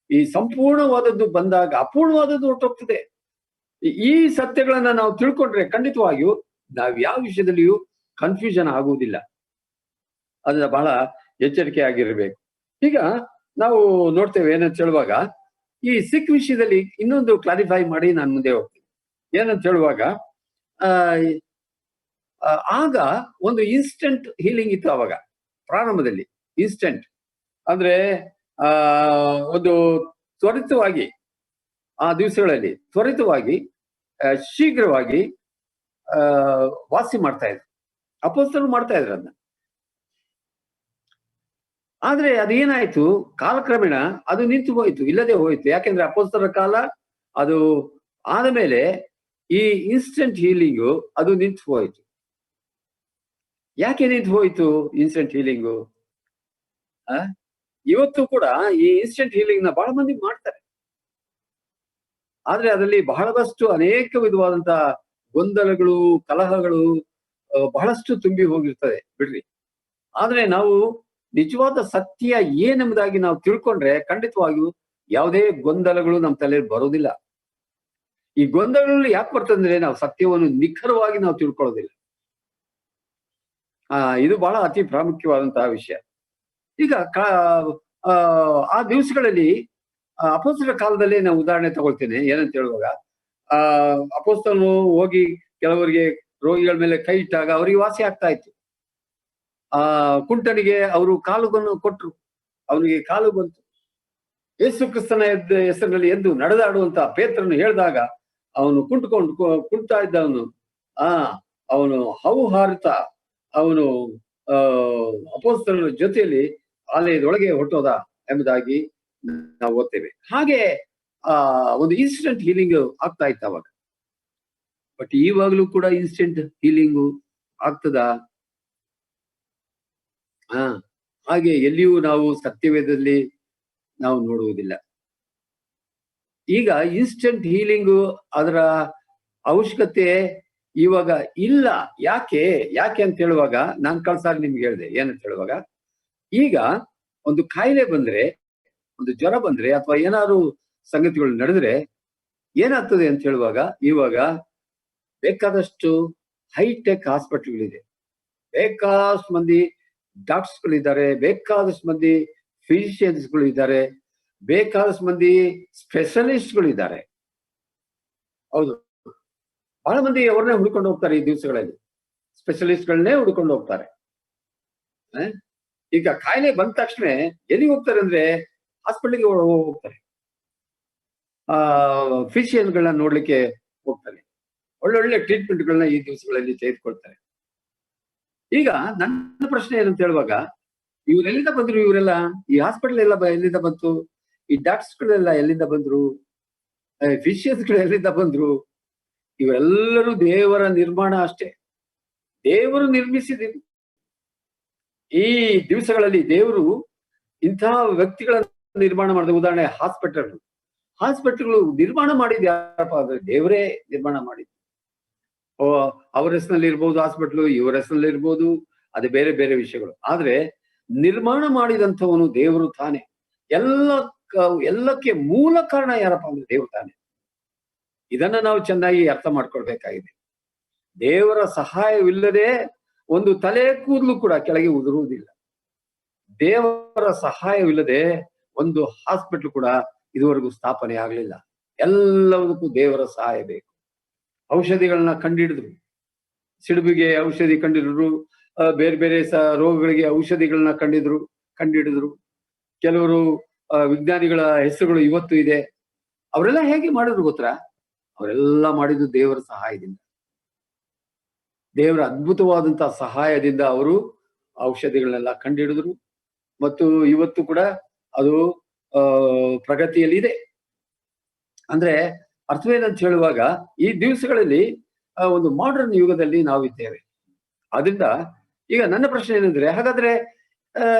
ಈ ಸಂಪೂರ್ಣವಾದದ್ದು ಬಂದಾಗ ಅಪೂರ್ಣವಾದದ್ದು ಹೊರಟೋಗ್ತದೆ. ಈ ಸತ್ಯಗಳನ್ನ ನಾವು ತಿಳ್ಕೊಂಡ್ರೆ ಖಂಡಿತವಾಗಿಯೂ ನಾವು ಯಾವ ವಿಷಯದಲ್ಲಿಯೂ ಕನ್ಫ್ಯೂಷನ್ ಆಗುವುದಿಲ್ಲ. ಅದನ್ನ ಬಹಳ ಎಚ್ಚರಿಕೆ ಆಗಿರ್ಬೇಕು. ಈಗ ನಾವು ನೋಡ್ತೇವೆ ಏನಂತ ಹೇಳುವಾಗ, ಈ ಸಿಖ್ ವಿಷಯದಲ್ಲಿ ಇನ್ನೊಂದು ಕ್ಲಾರಿಫೈ ಮಾಡಿ ನಾನು ಮುಂದೆ ಹೋಗ್ತೀನಿ. ಏನಂತ ಹೇಳುವಾಗ, ಆಗ ಒಂದು ಇನ್ಸ್ಟೆಂಟ್ ಹೀಲಿಂಗ್ ಇತ್ತು. ಅವಾಗ ಪ್ರಾರಂಭದಲ್ಲಿ ಇನ್ಸ್ಟೆಂಟ್ ಅಂದ್ರೆ ಒಂದು ತ್ವರಿತವಾಗಿ, ಆ ದಿವಸಗಳಲ್ಲಿ ತ್ವರಿತವಾಗಿ ಶೀಘ್ರವಾಗಿ ವಾಸಿ ಮಾಡ್ತಾ ಇದ್ರು. ಅಪೊಸ್ತಲರು ಮಾಡ್ತಾ ಇದ್ರು ಅದನ್ನ. ಆದ್ರೆ ಅದೇನಾಯ್ತು, ಕಾಲಕ್ರಮೇಣ ಅದು ನಿಂತು ಹೋಯ್ತು, ಇಲ್ಲದೆ ಹೋಯ್ತು. ಯಾಕೆಂದ್ರೆ ಅಪೊಸ್ತಲರ ಕಾಲ ಅದು ಆದ ಮೇಲೆ ಈ ಇನ್ಸ್ಟೆಂಟ್ ಹೀಲಿಂಗು ಅದು ನಿಂತು ಹೋಯ್ತು. ಯಾಕೆ ನಿಂತು ಹೋಯ್ತು ಇನ್ಸ್ಟೆಂಟ್ ಹೀಲಿಂಗು? ಇವತ್ತು ಕೂಡ ಈ ಇನ್ಸ್ಟೆಂಟ್ ಹೀಲಿಂಗ್ ನ ಬಹಳ ಮಂದಿ ಮಾಡ್ತಾರೆ. ಆದ್ರೆ ಅದರಲ್ಲಿ ಬಹಳಷ್ಟು ಅನೇಕ ವಿಧವಾದಂತಹ ಗೊಂದಲಗಳು, ಕಲಹಗಳು ಬಹಳಷ್ಟು ತುಂಬಿ ಹೋಗಿರ್ತದೆ ಬಿಡ್ರಿ. ಆದ್ರೆ ನಾವು ನಿಜವಾದ ಸತ್ಯ ಏನೆಂಬುದಾಗಿ ನಾವು ತಿಳ್ಕೊಂಡ್ರೆ ಖಂಡಿತವಾಗಿಯೂ ಯಾವುದೇ ಗೊಂದಲಗಳು ನಮ್ಮ ತಲೆಯಲ್ಲಿ ಬರೋದಿಲ್ಲ. ಈ ಗೊಂದಲಗಳು ಯಾಕೆ ಬರ್ತಂದ್ರೆ ನಾವು ಸತ್ಯವನ್ನು ನಿಖರವಾಗಿ ನಾವು ತಿಳ್ಕೊಳ್ಳೋದಿಲ್ಲ. ಇದು ಬಹಳ ಅತಿ ಪ್ರಾಮುಖ್ಯವಾದಂತಹ ವಿಷಯ. ಈಗ ಆ ದಿವಸಗಳಲ್ಲಿ ಅಪೊಸ್ತಲರ ಕಾಲದಲ್ಲಿ ನಾವು ಉದಾಹರಣೆ ತಗೊಳ್ತೇನೆ. ಏನಂತ ಹೇಳುವಾಗ, ಅಪೊಸ್ತಲನು ಹೋಗಿ ಕೆಲವರಿಗೆ ರೋಗಿಗಳ ಮೇಲೆ ಕೈ ಇಟ್ಟಾಗ ಅವರಿಗೆ ವಾಸಿ ಆಗ್ತಾ ಇತ್ತು. ಕುಂಟನಿಗೆ ಅವರು ಕಾಲುಗಳನ್ನು ಕೊಟ್ರು, ಅವನಿಗೆ ಕಾಲು ಬಂತು. ಯೇಸು ಕ್ರಿಸ್ತನ ಹೆಸರಿನಲ್ಲಿ ಎದ್ದು ನಡೆದಾಡುವಂತ ಪೇತ್ರನು ಹೇಳಿದಾಗ ಅವನು ಕುಂಟ್ತಾ ಇದ್ದವನು ಅವನು ಹಾವು ಹಾರುತ್ತಾ ಅವನು ಅಪೊಸ್ತಲರ ಜೊತೆಯಲ್ಲಿ ಆಲಯದೊಳಗೆ ಹೊರಟೋದ ಎಂಬುದಾಗಿ ನಾವು ಓದ್ತೇವೆ. ಹಾಗೆ ಒಂದು ಇನ್ಸ್ಟೆಂಟ್ ಹೀಲಿಂಗ್ ಆಗ್ತಾ ಇತ್ತು ಅವಾಗ. ಬಟ್ ಇವಾಗಲೂ ಕೂಡ ಇನ್ಸ್ಟೆಂಟ್ ಹೀಲಿಂಗು ಆಗ್ತದಾ? ಹಾಗೆ ಎಲ್ಲಿಯೂ ನಾವು ಸತ್ಯವೇದದಲ್ಲಿ ನಾವು ನೋಡುವುದಿಲ್ಲ. ಈಗ ಇನ್ಸ್ಟೆಂಟ್ ಹೀಲಿಂಗು ಅದರ ಅವಶ್ಯಕತೆ ಇವಾಗ ಇಲ್ಲ. ಯಾಕೆ ಅಂತ ಹೇಳುವಾಗ ನಾನು ಕಳ್ಸಾಗ ನಿಮ್ಗೆ ಹೇಳಿದೆ. ಏನಂತ ಹೇಳುವಾಗ, ಈಗ ಒಂದು ಕಾಯಿಲೆ ಬಂದ್ರೆ, ಒಂದು ಜ್ವರ ಬಂದ್ರೆ, ಅಥವಾ ಏನಾದ್ರು ಸಂಗತಿಗಳು ನಡೆದ್ರೆ ಏನಾಗ್ತದೆ ಅಂತ ಹೇಳುವಾಗ, ಇವಾಗ ಬೇಕಾದಷ್ಟು ಹೈಟೆಕ್ ಹಾಸ್ಪಿಟಲ್ಗಳಿದೆ, ಬೇಕಾದಷ್ಟು ಮಂದಿ ಡಾಕ್ಟರ್ಸ್ಗಳಿದ್ದಾರೆ, ಬೇಕಾದಷ್ಟು ಮಂದಿ ಫಿಸಿಷಿಯನ್ಸ್ಗಳು ಇದ್ದಾರೆ, ಬೇಕಾದಷ್ಟು ಮಂದಿ ಸ್ಪೆಷಲಿಸ್ಟ್ಗಳಿದ್ದಾರೆ. ಹೌದು, ಬಹಳ ಮಂದಿ ಅವ್ರನ್ನೇ ಹುಡ್ಕೊಂಡು ಹೋಗ್ತಾರೆ. ಈ ದಿವಸಗಳಲ್ಲಿ ಸ್ಪೆಷಲಿಸ್ಟ್ಗಳನ್ನೇ ಹುಡ್ಕೊಂಡು ಹೋಗ್ತಾರೆ. ಈಗ ಕಾಯಿಲೆ ಬಂದ ತಕ್ಷಣ ಎಲ್ಲಿಗೆ ಹೋಗ್ತಾರೆ ಅಂದ್ರೆ ಹಾಸ್ಪಿಟಲ್ಗೆ ಹೋಗ್ತಾರೆ, ಫಿಸಿಷಿಯನ್ಗಳನ್ನ ನೋಡ್ಲಿಕ್ಕೆ ಹೋಗ್ತಾರೆ, ಒಳ್ಳೊಳ್ಳೆ ಟ್ರೀಟ್ಮೆಂಟ್ಗಳನ್ನ ಈ ದಿವಸಗಳಲ್ಲಿ ತೆಗೆದುಕೊಳ್ತಾರೆ. ಈಗ ನನ್ನ ಪ್ರಶ್ನೆ ಏನಂತ ಹೇಳುವಾಗ, ಇವರೆಲ್ಲಿಂದ ಬಂದ್ರು ಇವರೆಲ್ಲ? ಈ ಹಾಸ್ಪಿಟಲ್ ಎಲ್ಲ ಎಲ್ಲಿಂದ ಬಂತು? ಈ ಡಾಕ್ಟರ್ಸ್ಗಳೆಲ್ಲ ಎಲ್ಲಿಂದ ಬಂದ್ರು? ಫಿಸಿಷಿಯನ್ಸ್ಗಳು ಎಲ್ಲಿಂದ ಬಂದ್ರು? ಇವೆಲ್ಲರೂ ದೇವರ ನಿರ್ಮಾಣ ಅಷ್ಟೇ. ದೇವರು ನಿರ್ಮಿಸಿದ ಈ ದಿವಸಗಳಲ್ಲಿ ದೇವರು ಇಂತಹ ವ್ಯಕ್ತಿಗಳನ್ನ ನಿರ್ಮಾಣ ಮಾಡಿದ. ಉದಾಹರಣೆ ಹಾಸ್ಪಿಟಲ್ಗಳು ನಿರ್ಮಾಣ ಮಾಡಿದ ಯಾರಪ್ಪ ಅಂದ್ರೆ ದೇವರೇ ನಿರ್ಮಾಣ ಮಾಡಿದ್ದು. ಅವ್ರ ಹೆಸರಲ್ಲಿ ಇರ್ಬೋದು ಹಾಸ್ಪಿಟ್ಲು, ಇವ್ರ ಹೆಸರಲ್ಲಿ ಇರ್ಬೋದು, ಅದು ಬೇರೆ ಬೇರೆ ವಿಷಯಗಳು. ಆದ್ರೆ ನಿರ್ಮಾಣ ಮಾಡಿದಂಥವನು ದೇವರು ತಾನೆ. ಎಲ್ಲಕ್ಕೆ ಮೂಲ ಕಾರಣ ಯಾರಪ್ಪ ಅಂದ್ರೆ ದೇವರು ತಾನೆ. ಇದನ್ನ ನಾವು ಚೆನ್ನಾಗಿ ಅರ್ಥ ಮಾಡ್ಕೊಳ್ಬೇಕಾಗಿದೆ. ದೇವರ ಸಹಾಯವಿಲ್ಲದೆ ಒಂದು ತಲೆ ಕೂದಲು ಕೂಡ ಕೆಳಗೆ ಉದುರುವುದಿಲ್ಲ. ದೇವರ ಸಹಾಯವಿಲ್ಲದೆ ಒಂದು ಹಾಸ್ಪಿಟ್ಲ್ ಕೂಡ ಇದುವರೆಗೂ ಸ್ಥಾಪನೆ ಆಗಲಿಲ್ಲ. ಎಲ್ಲದಕ್ಕೂ ದೇವರ ಸಹಾಯ ಬೇಕು. ಔಷಧಿಗಳನ್ನ ಕಂಡಿಡಿದ್ರು, ಸಿಡುಬಿಗೆ ಔಷಧಿ ಕಂಡಿಡಿದ್ರು, ಬೇರೆ ಬೇರೆ ರೋಗಗಳಿಗೆ ಔಷಧಿಗಳನ್ನ ಕಂಡಿಡಿದ್ರು. ಕೆಲವರು ವಿಜ್ಞಾನಿಗಳ ಹೆಸರುಗಳು ಇವತ್ತು ಇದೆ. ಅವರೆಲ್ಲ ಹೇಗೆ ಮಾಡಿದ್ರು ಗೊತ್ತಾ? ಅವರೆಲ್ಲ ಮಾಡಿದ್ದು ದೇವರ ಸಹಾಯದಿಂದ, ದೇವರ ಅದ್ಭುತವಾದಂತಹ ಸಹಾಯದಿಂದ ಅವರು ಔಷಧಿಗಳನ್ನೆಲ್ಲ ಕಂಡುಹಿಡಿದ್ರು. ಮತ್ತು ಇವತ್ತು ಕೂಡ ಅದು ಪ್ರಗತಿಯಲ್ಲಿದೆ. ಅಂದ್ರೆ ಅರ್ಥವೇನಂತ ಹೇಳುವಾಗ, ಈ ದಿವಸಗಳಲ್ಲಿ ಒಂದು ಮಾಡರ್ನ್ ಯುಗದಲ್ಲಿ ನಾವಿದ್ದೇವೆ. ಆದ್ರಿಂದ ಈಗ ನನ್ನ ಪ್ರಶ್ನೆ ಏನಂದ್ರೆ, ಹಾಗಾದ್ರೆ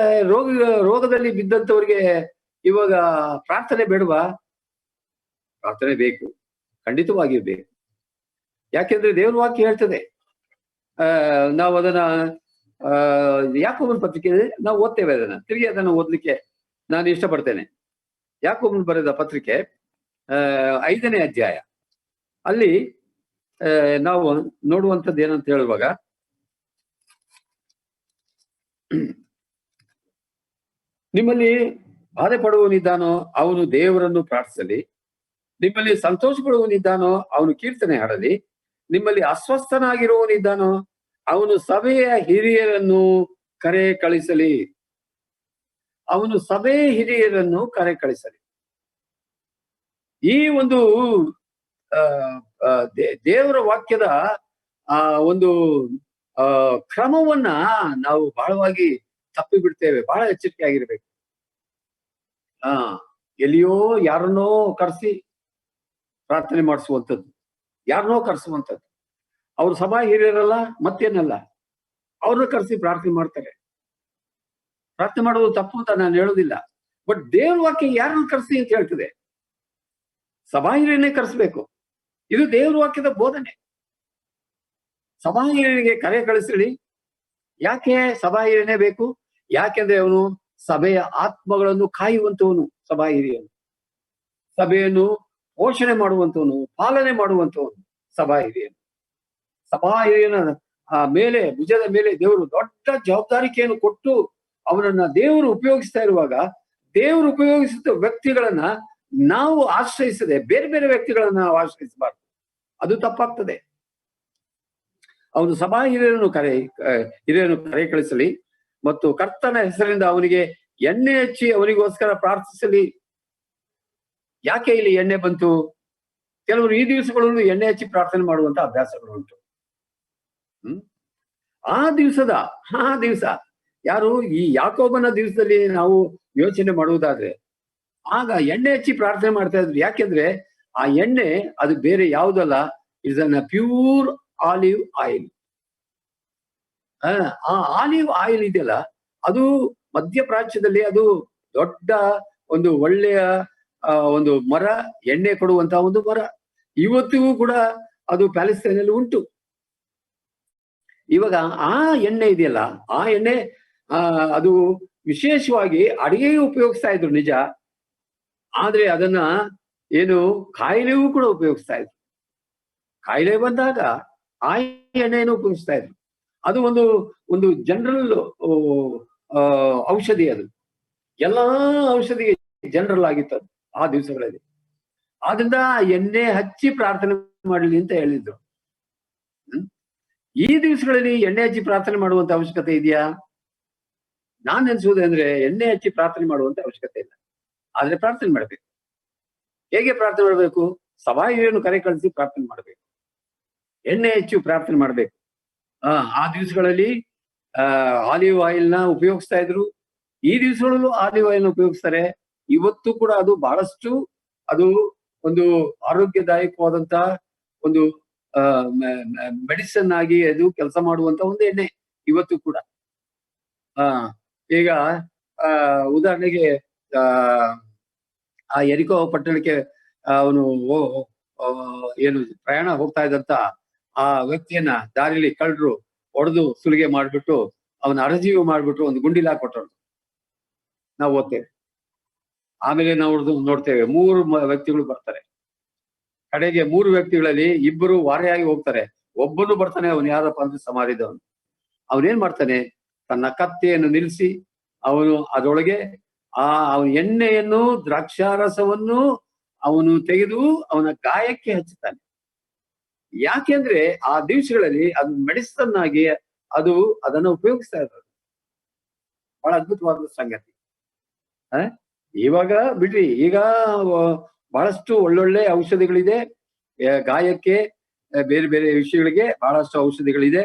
ರೋಗದಲ್ಲಿ ಬಿದ್ದಂಥವ್ರಿಗೆ ಇವಾಗ ಪ್ರಾರ್ಥನೆ ಬೇಡವಾ? ಪ್ರಾರ್ಥನೆ ಬೇಕು, ಖಂಡಿತವಾಗಿಯೂ ಬೇಕು. ಯಾಕೆಂದ್ರೆ ದೇವ್ರ ವಾಕ್ಯ ಹೇಳ್ತದೆ. ನಾವು ಅದನ್ನ ಯಾಕೋಬನ ಪತ್ರಿಕೆ ನಾವು ಓದ್ತೇವೆ. ತಿರುಗಿ ಅದನ್ನ ಓದ್ಲಿಕ್ಕೆ ನಾನು ಇಷ್ಟಪಡ್ತೇನೆ. ಯಾಕೋಬನ ಬರೆದ ಪತ್ರಿಕೆ 5ನೇ ಅಧ್ಯಾಯ, ಅಲ್ಲಿ ನಾವು ನೋಡುವಂಥದ್ದು ಏನಂತ ಹೇಳುವಾಗ, ನಿಮ್ಮಲ್ಲಿ ಬಾಧೆ ಪಡುವವನಿದ್ದಾನೋ ಅವನು ದೇವರನ್ನು ಪ್ರಾರ್ಥಿಸಲಿ, ನಿಮ್ಮಲ್ಲಿ ಸಂತೋಷ ಪಡುವವನಿದ್ದಾನೋ ಅವನು ಕೀರ್ತನೆ ಹಾಡಲಿ, ನಿಮ್ಮಲ್ಲಿ ಅಸ್ವಸ್ಥನಾಗಿರುವವನಿದ್ದಾನೋ ಅವನು ಸಭೆಯ ಹಿರಿಯರನ್ನು ಕರೆ ಕಳಿಸಲಿ. ಈ ಒಂದು ದೇವರ ವಾಕ್ಯದ ಒಂದು ಕ್ರಮವನ್ನ ನಾವು ಬಹಳವಾಗಿ ತಪ್ಪಿ ಬಿಡ್ತೇವೆ. ಬಹಳ ಎಚ್ಚರಿಕೆ ಆಗಿರ್ಬೇಕು. ಎಲ್ಲಿಯೋ ಯಾರನ್ನೋ ಕರೆಸಿ ಪ್ರಾರ್ಥನೆ ಮಾಡಿಸುವಂಥದ್ದು, ಯಾರನ್ನೋ ಕರೆಸುವಂಥದ್ದು. ಅವ್ರು ಸಭಾ ಹಿರಿಯರಲ್ಲ, ಮತ್ತೇನಲ್ಲ, ಅವ್ರನ್ನ ಕರೆಸಿ ಪ್ರಾರ್ಥನೆ ಮಾಡ್ತಾರೆ. ಪ್ರಾರ್ಥನೆ ಮಾಡೋದು ತಪ್ಪು ಅಂತ ನಾನು ಹೇಳೋದಿಲ್ಲ. ಬಟ್ ದೇವ್ರ ವಾಕ್ಯ ಯಾರನ್ನು ಕರೆಸಿ ಅಂತ ಹೇಳ್ತದೆ? ಸಭಾ ಹಿರಿಯನ್ನೇ ಕರೆಸ್ಬೇಕು. ಇದು ದೇವ್ರ ವಾಕ್ಯದ ಬೋಧನೆ. ಸಭಾ ಹಿರಿಯರಿಗೆ ಕರೆ ಕಳಿಸಲಿ. ಯಾಕೆ ಸಭಾ ಹಿರಿಯನೇ ಬೇಕು? ಯಾಕೆಂದ್ರೆ ಅವನು ಸಭೆಯ ಆತ್ಮಗಳನ್ನು ಕಾಯುವಂತವನು. ಸಭಾ ಹಿರಿಯನು ಸಭೆಯನ್ನು ಪೋಷಣೆ ಮಾಡುವಂತವನು, ಪಾಲನೆ ಮಾಡುವಂತವನು ಸಭಾ ಹಿರಿಯನು. ಸಭಾ ಹಿರಿಯನ ಮೇಲೆ, ಭುಜದ ಮೇಲೆ ದೇವರು ದೊಡ್ಡ ಜವಾಬ್ದಾರಿಕೆಯನ್ನು ಕೊಟ್ಟು ಅವನನ್ನ ದೇವರು ಉಪಯೋಗಿಸ್ತಾ ಇರುವಾಗ, ದೇವರು ಉಪಯೋಗಿಸಿದ ವ್ಯಕ್ತಿಗಳನ್ನ ನಾವು ಆಶ್ರಯಿಸದೆ ಬೇರೆ ಬೇರೆ ವ್ಯಕ್ತಿಗಳನ್ನ ನಾವು ಆಶ್ರಯಿಸಬಾರ್ದು. ಅದು ತಪ್ಪಾಗ್ತದೆ. ಅವನು ಸಭಾ ಹಿರಿಯರನ್ನು ಕರೆ ಕಳಿಸಲಿ ಮತ್ತು ಕರ್ತನ ಹೆಸರಿಂದ ಅವನಿಗೆ ಎಣ್ಣೆ ಹಚ್ಚಿ ಅವನಿಗೋಸ್ಕರ ಪ್ರಾರ್ಥಿಸಲಿ. ಯಾಕೆ ಇಲ್ಲಿ ಎಣ್ಣೆ ಬಂತು? ಕೆಲವರು ಈ ದಿವಸಗಳಲ್ಲೂ ಎಣ್ಣೆ ಹಚ್ಚಿ ಪ್ರಾರ್ಥನೆ ಮಾಡುವಂತ ಅಭ್ಯಾಸಗಳು ಉಂಟು. ಆ ದಿವಸ ಯಾರು ಈ ಯಾಕೋಬನ ದಿವಸದಲ್ಲಿ ನಾವು ಯೋಚನೆ ಮಾಡುವುದಾದ್ರೆ, ಆಗ ಎಣ್ಣೆ ಹಚ್ಚಿ ಪ್ರಾರ್ಥನೆ ಮಾಡ್ತಾ ಇದ್ರು. ಯಾಕೆಂದ್ರೆ ಆ ಎಣ್ಣೆ ಅದು ಬೇರೆ ಯಾವುದಲ್ಲ, it's an pure olive oil. ಆ ಆಲಿವ್ ಆಯಿಲ್ ಇದೆಯಲ್ಲ, ಅದು ಮಧ್ಯಪ್ರಾಚ್ಯದಲ್ಲಿ ಅದು ದೊಡ್ಡ ಒಂದು ಒಳ್ಳೆಯ ಒಂದು ಮರ, ಎಣ್ಣೆ ಕೊಡುವಂತಹ ಒಂದು ಮರ. ಇವತ್ತಿಗೂ ಕೂಡ ಅದು ಪ್ಯಾಲೆಸ್ತೈನಲ್ಲಿ ಉಂಟು. ಇವಾಗ ಆ ಎಣ್ಣೆ ಇದೆಯಲ್ಲ, ಆ ಎಣ್ಣೆ ಅದು ವಿಶೇಷವಾಗಿ ಅಡಿಗೆಗೆ ಉಪಯೋಗಿಸ್ತಾ ಇದ್ರು ನಿಜ. ಆದ್ರೆ ಅದನ್ನ ಏನು ಕಾಯಿಲೆಗೂ ಕೂಡ ಉಪಯೋಗಿಸ್ತಾ ಇದ್ರು. ಕಾಯಿಲೆ ಬಂದಾಗ ಆ ಎಣ್ಣೆಯನ್ನು ಉಪಯೋಗಿಸ್ತಾ ಇದ್ರು. ಅದು ಒಂದು ಜನರಲ್ ಔಷಧಿ. ಅದು ಎಲ್ಲಾ ಔಷಧಿಗೆ ಜನರಲ್ ಆಗಿತ್ತು ಅದು ಆ ದಿವಸಗಳಲ್ಲಿ. ಆದ್ರಿಂದ ಎಣ್ಣೆ ಹಚ್ಚಿ ಪ್ರಾರ್ಥನೆ ಮಾಡಲಿ ಅಂತ ಹೇಳಿದ್ರು. ಈ ದಿವಸಗಳಲ್ಲಿ ಎಣ್ಣೆ ಹಚ್ಚಿ ಪ್ರಾರ್ಥನೆ ಮಾಡುವಂತ ಅವಶ್ಯಕತೆ ಇದೆಯಾ? ನಾನ್ ನೆನ್ಸುವುದು ಅಂದ್ರೆ ಎಣ್ಣೆ ಹಚ್ಚಿ ಪ್ರಾರ್ಥನೆ ಮಾಡುವಂತ ಅವಶ್ಯಕತೆ ಇಲ್ಲ. ಆದ್ರೆ ಪ್ರಾರ್ಥನೆ ಮಾಡ್ಬೇಕು. ಹೇಗೆ ಪ್ರಾರ್ಥನೆ ಮಾಡ್ಬೇಕು? ಸಭಾಯಿಯನ್ನು ಕರೆ ಕಳಿಸಿ ಪ್ರಾರ್ಥನೆ ಮಾಡ್ಬೇಕು. ಎಣ್ಣೆ ಹಚ್ಚಿ ಪ್ರಾರ್ಥನೆ ಮಾಡ್ಬೇಕು. ಆ ದಿವಸಗಳಲ್ಲಿ ಆಲಿವ್ ಆಯಿಲ್ ನ ಉಪಯೋಗಿಸ್ತಾ ಇದ್ರು. ಈ ದಿವಸಗಳಲ್ಲೂ ಆಲಿವ್ ಆಯಿಲ್ ನ ಉಪಯೋಗಿಸ್ತಾರೆ. ಇವತ್ತು ಕೂಡ ಅದು ಬಹಳಷ್ಟು ಅದು ಒಂದು ಆರೋಗ್ಯದಾಯಕವಾದಂತ ಒಂದು ಮೆಡಿಸಿನ್ ಆಗಿ ಅದು ಕೆಲಸ ಮಾಡುವಂತ ಒಂದು ಎಣ್ಣೆ ಇವತ್ತು ಕೂಡ. ಈಗ ಉದಾಹರಣೆಗೆ ಆ ಎರಿಕೋ ಪಟ್ಟಣಕ್ಕೆ ಅವನು ಏನು ಪ್ರಯಾಣ ಹೋಗ್ತಾ ಇದ್ದಂತ ಆ ವ್ಯಕ್ತಿಯನ್ನ ದಾರಿಲಿ ಕಳ್ಳರು ಹೊಡೆದು ಸುಲಿಗೆ ಮಾಡ್ಬಿಟ್ಟು ಅವನ ಅರಜೀವಿ ಮಾಡ್ಬಿಟ್ಟು ಒಂದು ಗುಂಡಿಲ್ ಹಾಕೊಟ್ಟರು. ನಾವು ಓದ್ತೇವೆ. ಆಮೇಲೆ ನಾವು ನೋಡ್ತೇವೆ 3 ವ್ಯಕ್ತಿಗಳು ಬರ್ತಾರೆ. ಕಡೆಗೆ 3 ವ್ಯಕ್ತಿಗಳಲ್ಲಿ 2 ವಾರೆಯಾಗಿ ಹೋಗ್ತಾರೆ. ಒಬ್ಬನು ಬರ್ತಾನೆ, ಅವನು ಯಾರಪ್ಪ ಅಂದ್ರೆ ಸಮಾರಿದವನು. ಅವನೇನ್ ಮಾಡ್ತಾನೆ, ತನ್ನ ಕತ್ತೆಯನ್ನು ನಿಲ್ಲಿಸಿ ಅವನು ಅದರೊಳಗೆ ಅವನ ಎಣ್ಣೆಯನ್ನು ದ್ರಾಕ್ಷಾರಸವನ್ನು ಅವನು ತೆಗೆದು ಅವನ ಗಾಯಕ್ಕೆ ಹಚ್ಚುತ್ತಾನೆ. ಯಾಕೆಂದ್ರೆ ಆ ದಿವಸಗಳಲ್ಲಿ ಅದು ಮೆಡಿಸಿನ್ ಆಗಿ ಅದನ್ನು ಉಪಯೋಗಿಸ್ತಾ ಇದ್ದಾರೆ. ಬಹಳ ಅದ್ಭುತವಾದ ಸಂಗತಿ. ಇವಾಗ ಬಿಡ್ರಿ, ಈಗ ಬಹಳಷ್ಟು ಒಳ್ಳೊಳ್ಳೆ ಔಷಧಿಗಳಿದೆ ಗಾಯಕ್ಕೆ, ಬೇರೆ ಬೇರೆ ವಿಷಯಗಳಿಗೆ ಬಹಳಷ್ಟು ಔಷಧಿಗಳಿದೆ.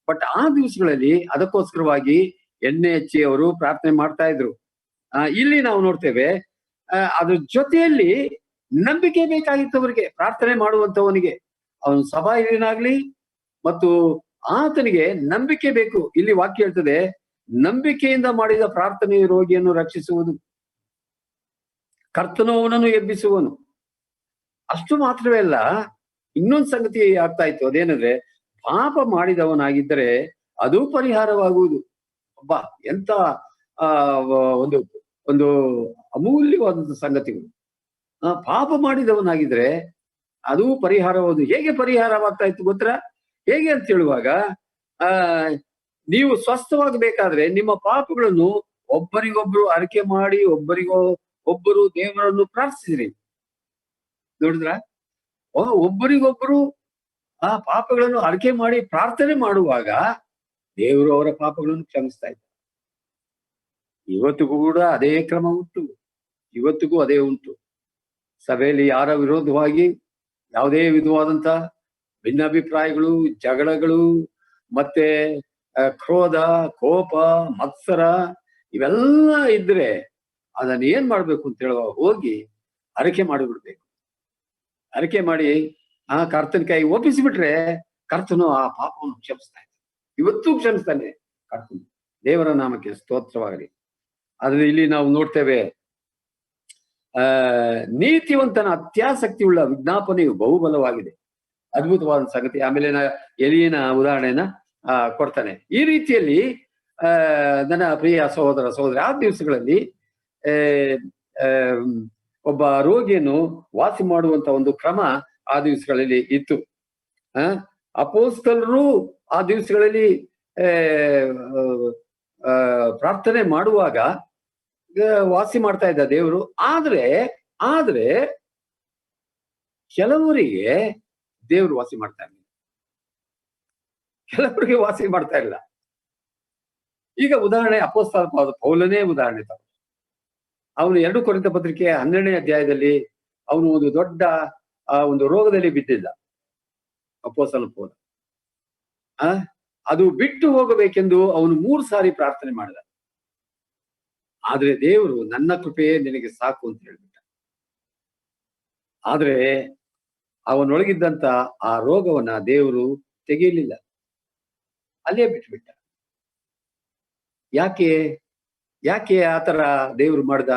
ಬಟ್ ಆ ದಿವಸಗಳಲ್ಲಿ ಅದಕ್ಕೋಸ್ಕರವಾಗಿ ಎಣ್ಣೆ ಹಚ್ಚಿ ಅವರು ಪ್ರಾರ್ಥನೆ ಮಾಡ್ತಾ ಇದ್ರು. ಇಲ್ಲಿ ನಾವು ನೋಡ್ತೇವೆ ಅದ್ರ ಜೊತೆಯಲ್ಲಿ ನಂಬಿಕೆ ಬೇಕಾಗಿತ್ತು ಅವರಿಗೆ, ಪ್ರಾರ್ಥನೆ ಮಾಡುವಂತವನಿಗೆ. ಅವನು ಸಭಾಹಿರಿಯನಾಗ್ಲಿ ಮತ್ತು ಆತನಿಗೆ ನಂಬಿಕೆ ಬೇಕು. ಇಲ್ಲಿ ವಾಕ್ಯ ಹೇಳ್ತದೆ, ನಂಬಿಕೆಯಿಂದ ಮಾಡಿದ ಪ್ರಾರ್ಥನೆ ರೋಗಿಯನ್ನು ರಕ್ಷಿಸುವುದು, ಕರ್ತನು ಅವನನ್ನು ಎಬ್ಬಿಸುವನು. ಅಷ್ಟು ಮಾತ್ರವೇ ಅಲ್ಲ, ಇನ್ನೊಂದು ಸಂಗತಿ ಆಗ್ತಾ ಇತ್ತು. ಅದೇನಂದ್ರೆ, ಪಾಪ ಮಾಡಿದವನಾಗಿದ್ದರೆ ಅದು ಪರಿಹಾರವಾಗುವುದು. ಎಂತ ಒಂದು ಒಂದು ಅಮೂಲ್ಯವಾದಂತ ಸಂಗತಿಗಳು. ಪಾಪ ಮಾಡಿದವನಾಗಿದ್ರೆ ಅದು ಪರಿಹಾರವಾಗುವುದು. ಹೇಗೆ ಪರಿಹಾರವಾಗ್ತಾ ಇತ್ತು ಗೊತ್ತಾ? ಹೇಗೆ ಅಂತ ಹೇಳುವಾಗ, ನೀವು ಸ್ವಸ್ಥವಾಗಬೇಕಾದ್ರೆ ನಿಮ್ಮ ಪಾಪಗಳನ್ನು ಒಬ್ಬರಿಗೊಬ್ರು ಅರಿಕೆ ಮಾಡಿ ಒಬ್ಬರು ದೇವರನ್ನು ಪ್ರಾರ್ಥಿಸಿದ್ರಿ. ನೋಡಿದ್ರ? ಒಬ್ಬರಿಗೊಬ್ರು ಆ ಪಾಪಗಳನ್ನು ಅರಿಕೆ ಮಾಡಿ ಪ್ರಾರ್ಥನೆ ಮಾಡುವಾಗ ದೇವರು ಅವರ ಪಾಪಗಳನ್ನು ಕ್ಷಮಿಸ್ತಾ ಇದ್ದಾರೆ. ಇವತ್ತಿಗೂ ಕೂಡ ಅದೇ ಕ್ರಮ ಉಂಟು. ಇವತ್ತಿಗೂ ಅದೇ ಉಂಟು. ಸಭೆಯಲ್ಲಿ ಯಾರ ವಿರೋಧವಾಗಿ ಯಾವುದೇ ವಿಧವಾದಂತ ಭಿನ್ನಾಭಿಪ್ರಾಯಗಳು, ಜಗಳಗಳು, ಮತ್ತೆ ಕ್ರೋಧ, ಕೋಪ, ಮತ್ಸರ ಇವೆಲ್ಲ ಇದ್ರೆ ಅದನ್ನ ಏನ್ ಮಾಡ್ಬೇಕು ಅಂತ ಹೇಳುವ, ಹೋಗಿ ಅರಿಕೆ ಮಾಡಿಬಿಡ್ಬೇಕು. ಅರಿಕೆ ಮಾಡಿ ಕರ್ತನ ಕೈ ಒಪ್ಪಿಸಿಬಿಟ್ರೆ ಕರ್ತನು ಆ ಪಾಪವನ್ನು ಕ್ಷಮಿಸ್ತಾ ಇದ್ದಾನೆ. ಇವತ್ತೂ ಕ್ಷಮಿಸ್ತಾನೆ ಕರ್ತನು. ದೇವರ ನಾಮಕ್ಕೆ ಸ್ತೋತ್ರವಾಗಲಿ. ಆದ್ರೆ ಇಲ್ಲಿ ನಾವು ನೋಡ್ತೇವೆ, ನೀತಿವಂತನ ಅತ್ಯಾಸಕ್ತಿ ಉಳ್ಳ ವಿಜ್ಞಾಪನೆಯು ಬಹುಬಲವಾಗಿದೆ. ಅದ್ಭುತವಾದ ಸಂಗತಿ. ಆಮೇಲೆ ಎಲಿಯನ ಉದಾಹರಣೆಯನ್ನ ಕೊಡ್ತಾನೆ. ಈ ರೀತಿಯಲ್ಲಿ ನನ್ನ ಪ್ರಿಯ ಸಹೋದರ ಸಹೋದರಿ, ಆ ದಿವಸಗಳಲ್ಲಿ ಒಬ್ಬ ರೋಗಿಯನ್ನು ವಾಸಿ ಮಾಡುವಂತ ಒಂದು ಕ್ರಮ ಆ ದಿವಸಗಳಲ್ಲಿ ಇತ್ತು. ಅಪೊಸ್ತಲರು ಆ ದಿವಸಗಳಲ್ಲಿ ಪ್ರಾರ್ಥನೆ ಮಾಡುವಾಗ ವಾಸಿ ಮಾಡ್ತಾ ಇದ್ದ ದೇವರು. ಆದ್ರೆ ಕೆಲವರಿಗೆ ದೇವರು ವಾಸಿ ಮಾಡ್ತಾ ಇಲ್ಲ, ಕೆಲವರಿಗೆ ವಾಸಿ ಮಾಡ್ತಾ ಇಲ್ಲ. ಈಗ ಉದಾಹರಣೆ ಅಪೊಸ್ತಲ ಪೌಲನೇ ಉದಾಹರಣೆ. ಅವನು 2 ಕೊರಿಂಥ ಪತ್ರಿಕೆ 12ನೇ ಅಧ್ಯಾಯದಲ್ಲಿ ಅವನು ಒಂದು ದೊಡ್ಡ ಒಂದು ರೋಗದಲ್ಲಿ ಬಿದ್ದಿದ್ದ. ಅಪೊಸ್ತಲ ಪೌಲ ಅದು ಬಿಟ್ಟು ಹೋಗಬೇಕೆಂದು ಅವನು 3 ಸಾರಿ ಪ್ರಾರ್ಥನೆ ಮಾಡಿದ. ಆದ್ರೆ ದೇವರು ನನ್ನ ಕೃಪೆಯೇ ನಿನಗೆ ಸಾಕು ಅಂತ ಹೇಳ್ಬಿಟ್ಟ. ಆದ್ರೆ ಅವನೊಳಗಿದ್ದಂತ ಆ ರೋಗವನ್ನ ದೇವರು ತೆಗೆಯಲಿಲ್ಲ, ಅಲ್ಲೇ ಬಿಟ್ಬಿಟ್ಟ. ಯಾಕೆ ಆತರ ದೇವರು ಮಾಡ್ದ?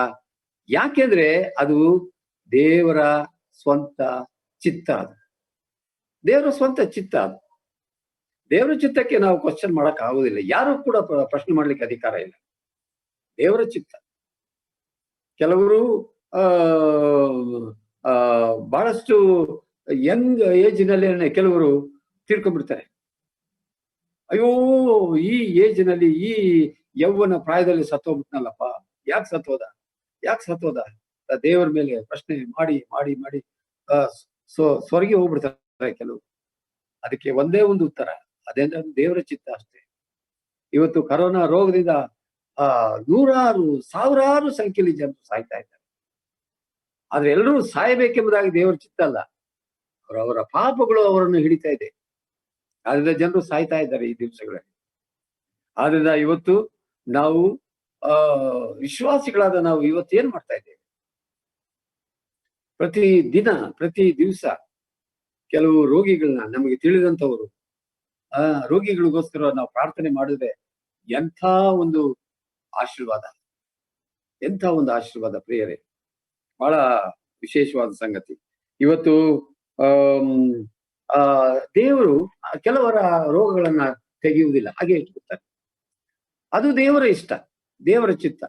ಯಾಕೆಂದ್ರೆ ಅದು ದೇವರ ಸ್ವಂತ ಚಿತ್ತ. ಅದು ದೇವರ ಸ್ವಂತ ಚಿತ್ತ. ಅದು ದೇವರ ಚಿತ್ತಕ್ಕೆ ನಾವು ಕ್ವಶನ್ ಮಾಡಕ್ ಆಗುದಿಲ್ಲ. ಯಾರು ಕೂಡ ಪ್ರಶ್ನೆ ಮಾಡ್ಲಿಕ್ಕೆ ಅಧಿಕಾರ ಇಲ್ಲ. ದೇವರ ಚಿತ್ತ. ಕೆಲವರು ಬಹಳಷ್ಟು ಯಂಗ್ ಏಜ್ನಲ್ಲೇ ಕೆಲವರು ತೀರ್ಕೊಂಡ್ಬಿಡ್ತಾರೆ. ಅಯ್ಯೋ, ಈ ಏಜ್ನಲ್ಲಿ, ಈ ಯೌವನ ಪ್ರಾಯದಲ್ಲಿ ಸತ್ತೋಗ್ಬಿಟ್ನಲ್ಲಪ್ಪ, ಯಾಕೆ ಸತ್ತೋದ ದೇವರ ಮೇಲೆ ಪ್ರಶ್ನೆ ಮಾಡಿ ಮಾಡಿ ಮಾಡಿ ಸ್ವರ್ಗೆ ಹೋಗ್ಬಿಡ್ತಾರೆ ಕೆಲವರು. ಅದಕ್ಕೆ ಒಂದೇ ಒಂದು ಉತ್ತರ, ಅದೇಂದ್ರೆ ದೇವರ ಚಿತ್ತ ಅಷ್ಟೇ. ಇವತ್ತು ಕರೋನಾ ರೋಗದಿಂದ ನೂರಾರು ಸಾವಿರಾರು ಸಂಖ್ಯೆಯಲ್ಲಿ ಜನರು ಸಾಯ್ತಾ ಇದ್ದಾರೆ. ಆದ್ರೆ ಎಲ್ಲರೂ ಸಾಯಬೇಕೆಂಬುದಾಗಿ ದೇವರ ಚಿತ್ತ ಅಲ್ಲ. ಅವರ ಪಾಪಗಳು ಅವರನ್ನು ಹಿಡಿತಾ ಇದೆ. ಆದ್ರಿಂದ ಜನರು ಸಾಯ್ತಾ ಇದ್ದಾರೆ ಈ ದಿವಸಗಳಲ್ಲಿ. ಆದ್ರಿಂದ ಇವತ್ತು ನಾವು ವಿಶ್ವಾಸಿಗಳಾದ ನಾವು ಇವತ್ತು ಏನ್ ಮಾಡ್ತಾ ಇದ್ದೇವೆ? ಪ್ರತಿ ದಿನ ಪ್ರತಿ ದಿವಸ ಕೆಲವು ರೋಗಿಗಳನ್ನ, ನಮಗೆ ತಿಳಿದಂತವರು ರೋಗಿಗಳಿಗೋಸ್ಕರ ನಾವು ಪ್ರಾರ್ಥನೆ ಮಾಡಿದ್ರೆ ಎಂಥ ಒಂದು ಆಶೀರ್ವಾದ, ಎಂಥ ಒಂದು ಆಶೀರ್ವಾದ ಪ್ರಿಯರೇ. ಬಹಳ ವಿಶೇಷವಾದ ಸಂಗತಿ. ಇವತ್ತು ದೇವರು ಕೆಲವರ ರೋಗಗಳನ್ನ ತೆಗೆಯುವುದಿಲ್ಲ, ಹಾಗೆ ಇಟ್ಬಿಡ್ತಾರೆ. ಅದು ದೇವರ ಇಷ್ಟ, ದೇವರ ಚಿತ್ತ.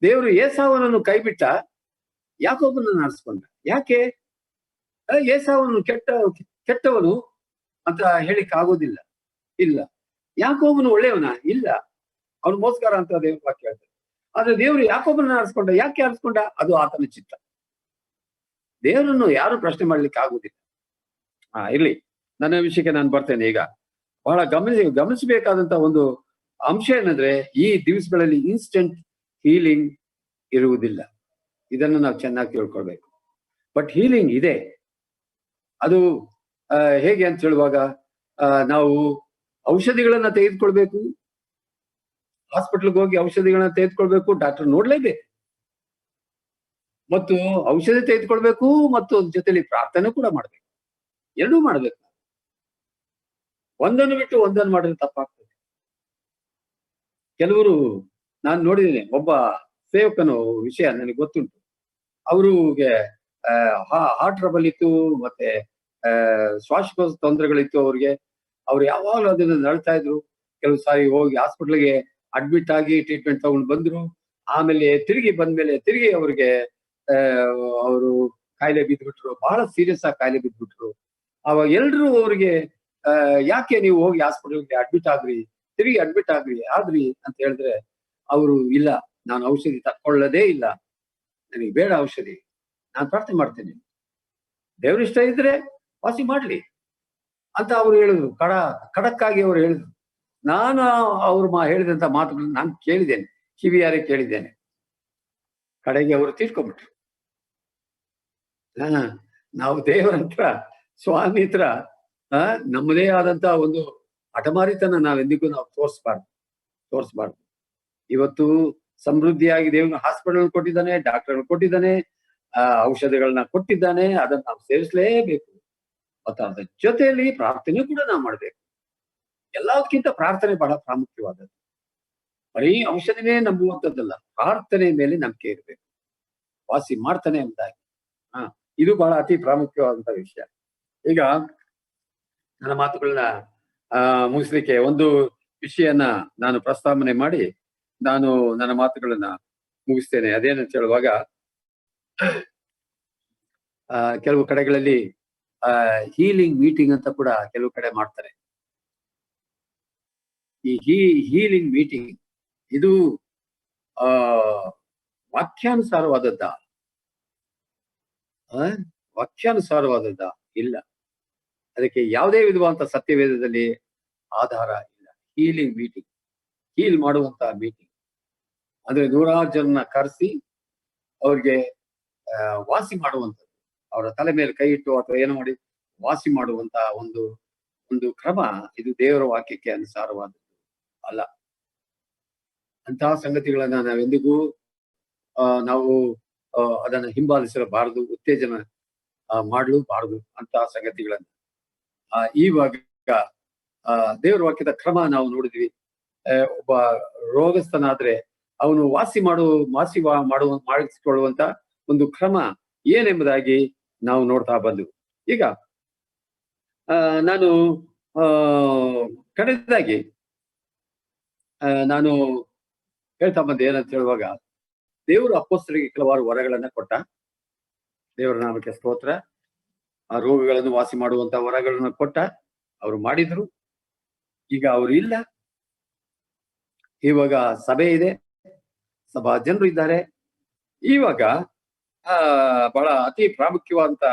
ದೇವರು ಏಸಾವನನ್ನು ಕೈ ಬಿಟ್ಟ, ಯಾಕೋಬನನ್ನು ಆರಿಸ್ಕೊಂಡ. ಯಾಕೆ? ಏಸಾವನು ಕೆಟ್ಟವನು ಅಂತ ಹೇಳಿಕ್ ಆಗೋದಿಲ್ಲ, ಇಲ್ಲ. ಯಾಕೋಬನು ಒಳ್ಳೆಯವನ? ಇಲ್ಲ, ಅವನು ಮೋಸಗಾರ ಅಂತ ದೇವ್ರ ವಾಕ್ಯ ಹೇಳ್ತಾರೆ. ಆದ್ರೆ ದೇವರು ಯಾಕೋಬನನ್ನು ಆರಿಸ್ಕೊಂಡ. ಯಾಕೆ ಆರಿಸ್ಕೊಂಡ? ಅದು ಆತನ ಚಿತ್ತ. ದೇವರನ್ನು ಯಾರು ಪ್ರಶ್ನೆ ಮಾಡ್ಲಿಕ್ಕೆ ಆಗುದಿಲ್ಲ. ಇರ್ಲಿ, ನನ್ನ ವಿಷಯಕ್ಕೆ ನಾನು ಬರ್ತೇನೆ. ಈಗ ಬಹಳ ಗಮನಿಸಬೇಕಾದಂತ ಒಂದು ಅಂಶ ಏನಂದ್ರೆ, ಈ ದಿವಸಗಳಲ್ಲಿ ಇನ್ಸ್ಟೆಂಟ್ ಹೀಲಿಂಗ್ ಇರುವುದಿಲ್ಲ. ಇದನ್ನು ನಾವು ಚೆನ್ನಾಗಿ ತಿಳ್ಕೊಳ್ಬೇಕು. ಬಟ್ ಹೀಲಿಂಗ್ ಇದೆ. ಅದು ಹೇಗೆ ಅಂತ ಹೇಳುವಾಗ, ನಾವು ಔಷಧಿಗಳನ್ನ ತೆಗೆದುಕೊಳ್ಬೇಕು, ಹಾಸ್ಪಿಟಲ್ಗೆ ಹೋಗಿ ಔಷಧಿಗಳನ್ನ ತೆಗೆದುಕೊಳ್ಬೇಕು, ಡಾಕ್ಟರ್ ನೋಡ್ಲೇಬೇಕು, ಮತ್ತು ಔಷಧಿ ತೆಗೆದುಕೊಳ್ಬೇಕು, ಮತ್ತು ಜೊತೆಲಿ ಪ್ರಾರ್ಥನೆ ಕೂಡ ಮಾಡ್ಬೇಕು. ಎರಡೂ ಮಾಡ್ಬೇಕು. ಒಂದನ್ನು ಬಿಟ್ಟು ಒಂದನ್ನು ಮಾಡಿದ್ರೆ ತಪ್ಪಾಗ್ತದೆ. ಕೆಲವರು, ನಾನು ನೋಡಿದ್ದೇನೆ, ಒಬ್ಬ ಸೇವಕನು ವಿಷಯ ನನಗೆ ಗೊತ್ತುಂಟು. ಅವ್ರಿಗೆ ಹಾರ್ಟ್ ಟ್ರಬಲ್ ಇತ್ತು, ಮತ್ತೆ ಶ್ವಾಸಕೋಶ ತೊಂದರೆಗಳಿತ್ತು ಅವ್ರಿಗೆ. ಅವ್ರು ಯಾವಾಗಲೂ ಅದನ್ನ ನಳ್ತಾ ಇದ್ರು. ಕೆಲವು ಸಾರಿ ಹೋಗಿ ಹಾಸ್ಪಿಟ್ಲಿಗೆ ಅಡ್ಮಿಟ್ ಆಗಿ ಟ್ರೀಟ್ಮೆಂಟ್ ತಗೊಂಡು ಬಂದ್ರು. ಆಮೇಲೆ ತಿರುಗಿ ಬಂದ್ಮೇಲೆ ತಿರುಗಿ ಅವ್ರಿಗೆ ಅವರು ಕಾಯಿಲೆ ಬಿದ್ದುಬಿಟ್ರು, ಬಹಳ ಸೀರಿಯಸ್ ಆಗಿ ಕಾಯಿಲೆ ಬಿದ್ದುಬಿಟ್ರು. ಅವಾಗ ಎಲ್ರು ಅವ್ರಿಗೆ ಯಾಕೆ ನೀವು ಹೋಗಿ ಹಾಸ್ಪಿಟಲ್ಗೆ ಅಡ್ಮಿಟ್ ಆದ್ರಿ ಅಂತ ಹೇಳಿದ್ರೆ, ಅವರು ಇಲ್ಲ, ನಾನು ಔಷಧಿ ತಕ್ಕೊಳ್ಳೋದೇ ಇಲ್ಲ, ನನಗೆ ಬೇಡ ಔಷಧಿ, ನಾನು ಪ್ರಾರ್ಥನೆ ಮಾಡ್ತೇನೆ, ದೇವ್ರ ಇಷ್ಟ ಇದ್ರೆ ವಾಸಿ ಮಾಡ್ಲಿ ಅಂತ ಅವ್ರು ಹೇಳಿದ್ರು. ಖಡಕ್ಕಾಗಿ ಅವ್ರು ಹೇಳಿದ್ರು. ನಾನು ಅವ್ರು ಹೇಳಿದಂತ ಮಾತುಗಳನ್ನ ನಾನು ಕೇಳಿದ್ದೇನೆ, ಕಿವಿಯಾರೆ ಕೇಳಿದ್ದೇನೆ. ಕಡೆಗೆ ಅವರು ತೀರ್ಕೊಂಡ್ಬಿಟ್ರು. ನಾವು ದೇವರ ಹತ್ರ, ಸ್ವಾಮಿ ಹತ್ರ ನಮ್ಮದೇ ಆದಂತ ಒಂದು ಹಠಮಾರಿತನ ನಾವೆಂದಿಗೂ ನಾವು ತೋರಿಸ್ಬಾರ್ದು. ಇವತ್ತು ಸಮೃದ್ಧಿಯಾಗಿ ದೇವ್ರ ಹಾಸ್ಪಿಟಲ್ ಕೊಟ್ಟಿದ್ದಾನೆ, ಡಾಕ್ಟರ್ ಕೊಟ್ಟಿದ್ದಾನೆ, ಔಷಧಿಗಳನ್ನ ಕೊಟ್ಟಿದ್ದಾನೆ. ಅದನ್ನ ನಾವು ಸೇವಿಸಲೇಬೇಕು. ಮತ್ತು ಅದ್ರ ಜೊತೆಯಲ್ಲಿ ಪ್ರಾರ್ಥನೆ ಕೂಡ ನಾವು ಮಾಡ್ಬೇಕು. ಎಲ್ಲದಕ್ಕಿಂತ ಪ್ರಾರ್ಥನೆ ಬಹಳ ಪ್ರಾಮುಖ್ಯವಾದದ್ದು. ಬರೀ ಔಷಧಿನೇ ನಂಬುವಂಥದ್ದಲ್ಲ, ಪ್ರಾರ್ಥನೆ ಮೇಲೆ ನಂಬಿಕೆ ಇರಬೇಕು. ವಾಸಿ ಮಾಡ್ತಾನೆ ಎಂಬುದಾಗಿ. ಇದು ಬಹಳ ಅತಿ ಪ್ರಾಮುಖ್ಯವಾದಂತ ವಿಷಯ. ಈಗ ನನ್ನ ಮಾತುಗಳನ್ನ ಮುಗಿಸ್ಲಿಕ್ಕೆ ಒಂದು ವಿಷಯನ ನಾನು ಪ್ರಸ್ತಾವನೆ ಮಾಡಿ ನಾನು ನನ್ನ ಮಾತುಗಳನ್ನ ಮುಗಿಸ್ತೇನೆ. ಅದೇನಂತ ಹೇಳುವಾಗ, ಕೆಲವು ಕಡೆಗಳಲ್ಲಿ ಹೀಲಿಂಗ್ ಮೀಟಿಂಗ್ ಅಂತ ಕೂಡ ಕೆಲವು ಕಡೆ ಮಾಡ್ತಾರೆ. ಈ ಹೀಲಿಂಗ್ ಮೀಟಿಂಗ್ ಇದು ವಾಕ್ಯಾನುಸಾರವಾದದ್ದ ಇಲ್ಲ. ಅದಕ್ಕೆ ಯಾವುದೇ ವಿಧವಾದಂತ ಸತ್ಯವೇದದಲ್ಲಿ ಆಧಾರ ಇಲ್ಲ. ಹೀಲಿಂಗ್ ಮೀಟಿಂಗ್, ಹೀಲ್ ಮಾಡುವಂತ ಮೀಟಿಂಗ್ ಅಂದ್ರೆ ನೂರಾರು ಜನನ ಕರೆಸಿ ಅವ್ರಿಗೆ ವಾಸಿ ಮಾಡುವಂಥದ್ದು, ಅವರ ತಲೆ ಮೇಲೆ ಕೈ ಇಟ್ಟು ಅಥವಾ ಏನೋ ಮಾಡಿ ವಾಸಿ ಮಾಡುವಂತ ಒಂದು ಕ್ರಮ ಇದು ದೇವರ ವಾಕ್ಯಕ್ಕೆ ಅನುಸಾರವಾದದ್ದು ಅಲ್ಲ. ಅಂತಹ ಸಂಗತಿಗಳನ್ನ ನಾವೆಂದಿಗೂ ನಾವು ಅದನ್ನ ಹಿಂಬಾಲಿಸಬಾರದು, ಉತ್ತೇಜನ ಮಾಡಲೂಬಾರದು ಅಂತಹ ಸಂಗತಿಗಳನ್ನ. ಇವಾಗ ದೇವರ ವಾಕ್ಯದ ಕ್ರಮ ನಾವು ನೋಡಿದ್ವಿ. ಒಬ್ಬ ರೋಗಸ್ಥನಾದ್ರೆ ಅವನು ಮಾಡಿಸಿಕೊಳ್ಳುವಂತ ಒಂದು ಕ್ರಮ ಏನೆಂಬುದಾಗಿ ನಾವು ನೋಡ್ತಾ ಬಂದು. ಈಗ ನಾನು ಕಡೆದಾಗಿ ನಾನು ಹೇಳ್ತಾ ಬಂದೆ ಏನಂತ ಹೇಳುವಾಗ, ದೇವರು ಅಪೊಸ್ತಲರಿಗೆ ಕೆಲವಾರು ವರಗಳನ್ನ ಕೊಟ್ಟ. ದೇವರ ನಾಮಕ್ಕೆ ಸ್ತೋತ್ರ. ಆ ರೋಗಗಳನ್ನು ವಾಸಿ ಮಾಡುವಂತ ವರಗಳನ್ನ ಕೊಟ್ಟ. ಅವರು ಮಾಡಿದ್ರು. ಈಗ ಅವರು ಇಲ್ಲ. ಇವಾಗ ಸಭೆ ಇದೆ, ಸಭಾ ಜನರು ಇದ್ದಾರೆ. ಇವಾಗ ಬಹಳ ಅತಿ ಪ್ರಾಮುಖ್ಯವಾದಂತ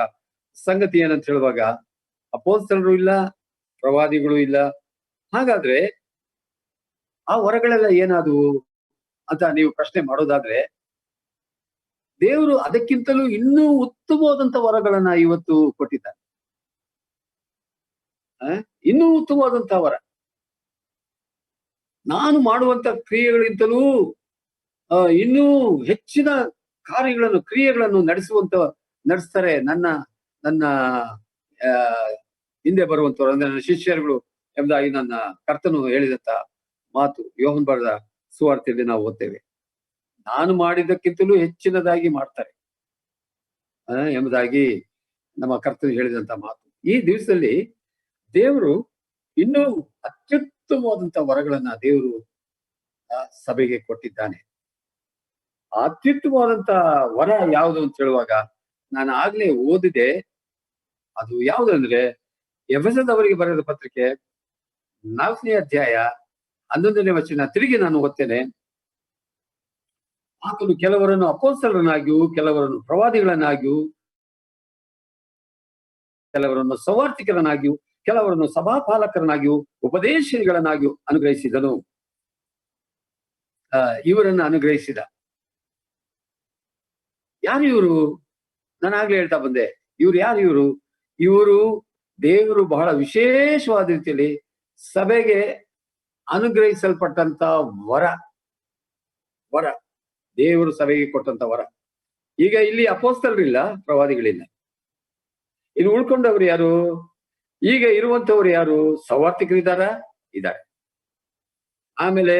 ಸಂಗತಿ ಏನಂತ ಹೇಳುವಾಗ, ಅಪೊಸ್ತಲರು ಇಲ್ಲ, ಪ್ರವಾದಿಗಳು ಇಲ್ಲ. ಹಾಗಾದ್ರೆ ಆ ವರಗಳೆಲ್ಲ ಏನಾದವು ಅಂತ ನೀವು ಪ್ರಶ್ನೆ ಮಾಡೋದಾದ್ರೆ, ದೇವರು ಅದಕ್ಕಿಂತಲೂ ಇನ್ನೂ ಉತ್ತಮವಾದಂತ ವರಗಳನ್ನ ಇವತ್ತು ಕೊಟ್ಟಿದ್ದಾನೆ. ಇನ್ನೂ ಉತ್ತಮವಾದಂತಹ ವರ. ನಾನು ಮಾಡುವಂತ ಕ್ರಿಯೆಗಳಿಂತಲೂ ಇನ್ನೂ ಹೆಚ್ಚಿನ ಕ್ರಿಯೆಗಳನ್ನು ನಡೆಸ್ತಾರೆ ನನ್ನ ಆ ಹಿಂದೆ ಬರುವಂತವ್ರು, ಅಂದ್ರೆ ನನ್ನ ಶಿಷ್ಯರುಗಳು ಎಂಬುದಾಗಿ ನನ್ನ ಕರ್ತನು ಹೇಳಿದಂತ ಮಾತು ಯೋಹನ್ ಬರೆದ ಸುವಾರ್ತೆಯಲ್ಲಿ ನಾವು ಓದ್ತೇವೆ. ನಾನು ಮಾಡಿದ್ದಕ್ಕಿಂತಲೂ ಹೆಚ್ಚಿನದಾಗಿ ಮಾಡ್ತಾರೆ ಎಂಬುದಾಗಿ ನಮ್ಮ ಕರ್ತನು ಹೇಳಿದಂತ ಮಾತು. ಈ ದಿವಸದಲ್ಲಿ ದೇವರು ಇನ್ನೂ ಅತ್ಯುತ್ತಮವಾದಂತ ವರಗಳನ್ನ ದೇವರು ಸಭೆಗೆ ಕೊಟ್ಟಿದ್ದಾನೆ. ಅತ್ಯುತ್ತಮವಾದಂತ ವರ ಯಾವುದು ಅಂತ ಹೇಳುವಾಗ ನಾನು ಆಗ್ಲೇ ಓದಿದೆ. ಅದು ಯಾವುದಂದ್ರೆ ಎಫೆಸದವರಿಗೆ ಬರೆದ ಪತ್ರಿಕೆ 4ನೇ ಅಧ್ಯಾಯ 11ನೇ ವಚನ. ತಿರುಗಿ ನಾನು ಓದ್ತೇನೆ. ಆತನು ಕೆಲವರನ್ನು ಅಪೊಸ್ತಲರನ್ನಾಗಿಯೂ, ಕೆಲವರನ್ನು ಪ್ರವಾದಿಗಳನ್ನಾಗಿಯೂ, ಕೆಲವರನ್ನು ಸವಾರ್ಥಿಕರನ್ನಾಗಿಯೂ, ಕೆಲವರನ್ನು ಸಭಾಪಾಲಕರನ್ನಾಗಿಯೂ, ಉಪದೇಶಗಳನ್ನಾಗಿಯೂ ಅನುಗ್ರಹಿಸಿದನು. ಇವರನ್ನು ಅನುಗ್ರಹಿಸಿದ. ಯಾರು ಇವರು? ನಾನು ಆಗ್ಲೇ ಹೇಳ್ತಾ ಬಂದೆ. ಇವರು ದೇವರು ಬಹಳ ವಿಶೇಷವಾದ ರೀತಿಯಲ್ಲಿ ಸಭೆಗೆ ಅನುಗ್ರಹಿಸಲ್ಪಟ್ಟಂತ ವರ ದೇವರು ಸಭೆಗೆ ಕೊಟ್ಟಂತ ವರ. ಈಗ ಇಲ್ಲಿ ಅಪೊಸ್ತಲರಿಲ್ಲ, ಪ್ರವಾದಿಗಳಿಲ್ಲ. ಇಲ್ಲಿ ಉಳ್ಕೊಂಡವ್ರು ಯಾರು? ಈಗ ಇರುವಂತವ್ರು ಯಾರು? ಸವಾರ್ಥಿಕರಿದ್ದಾರ? ಇದ್ದಾರೆ. ಆಮೇಲೆ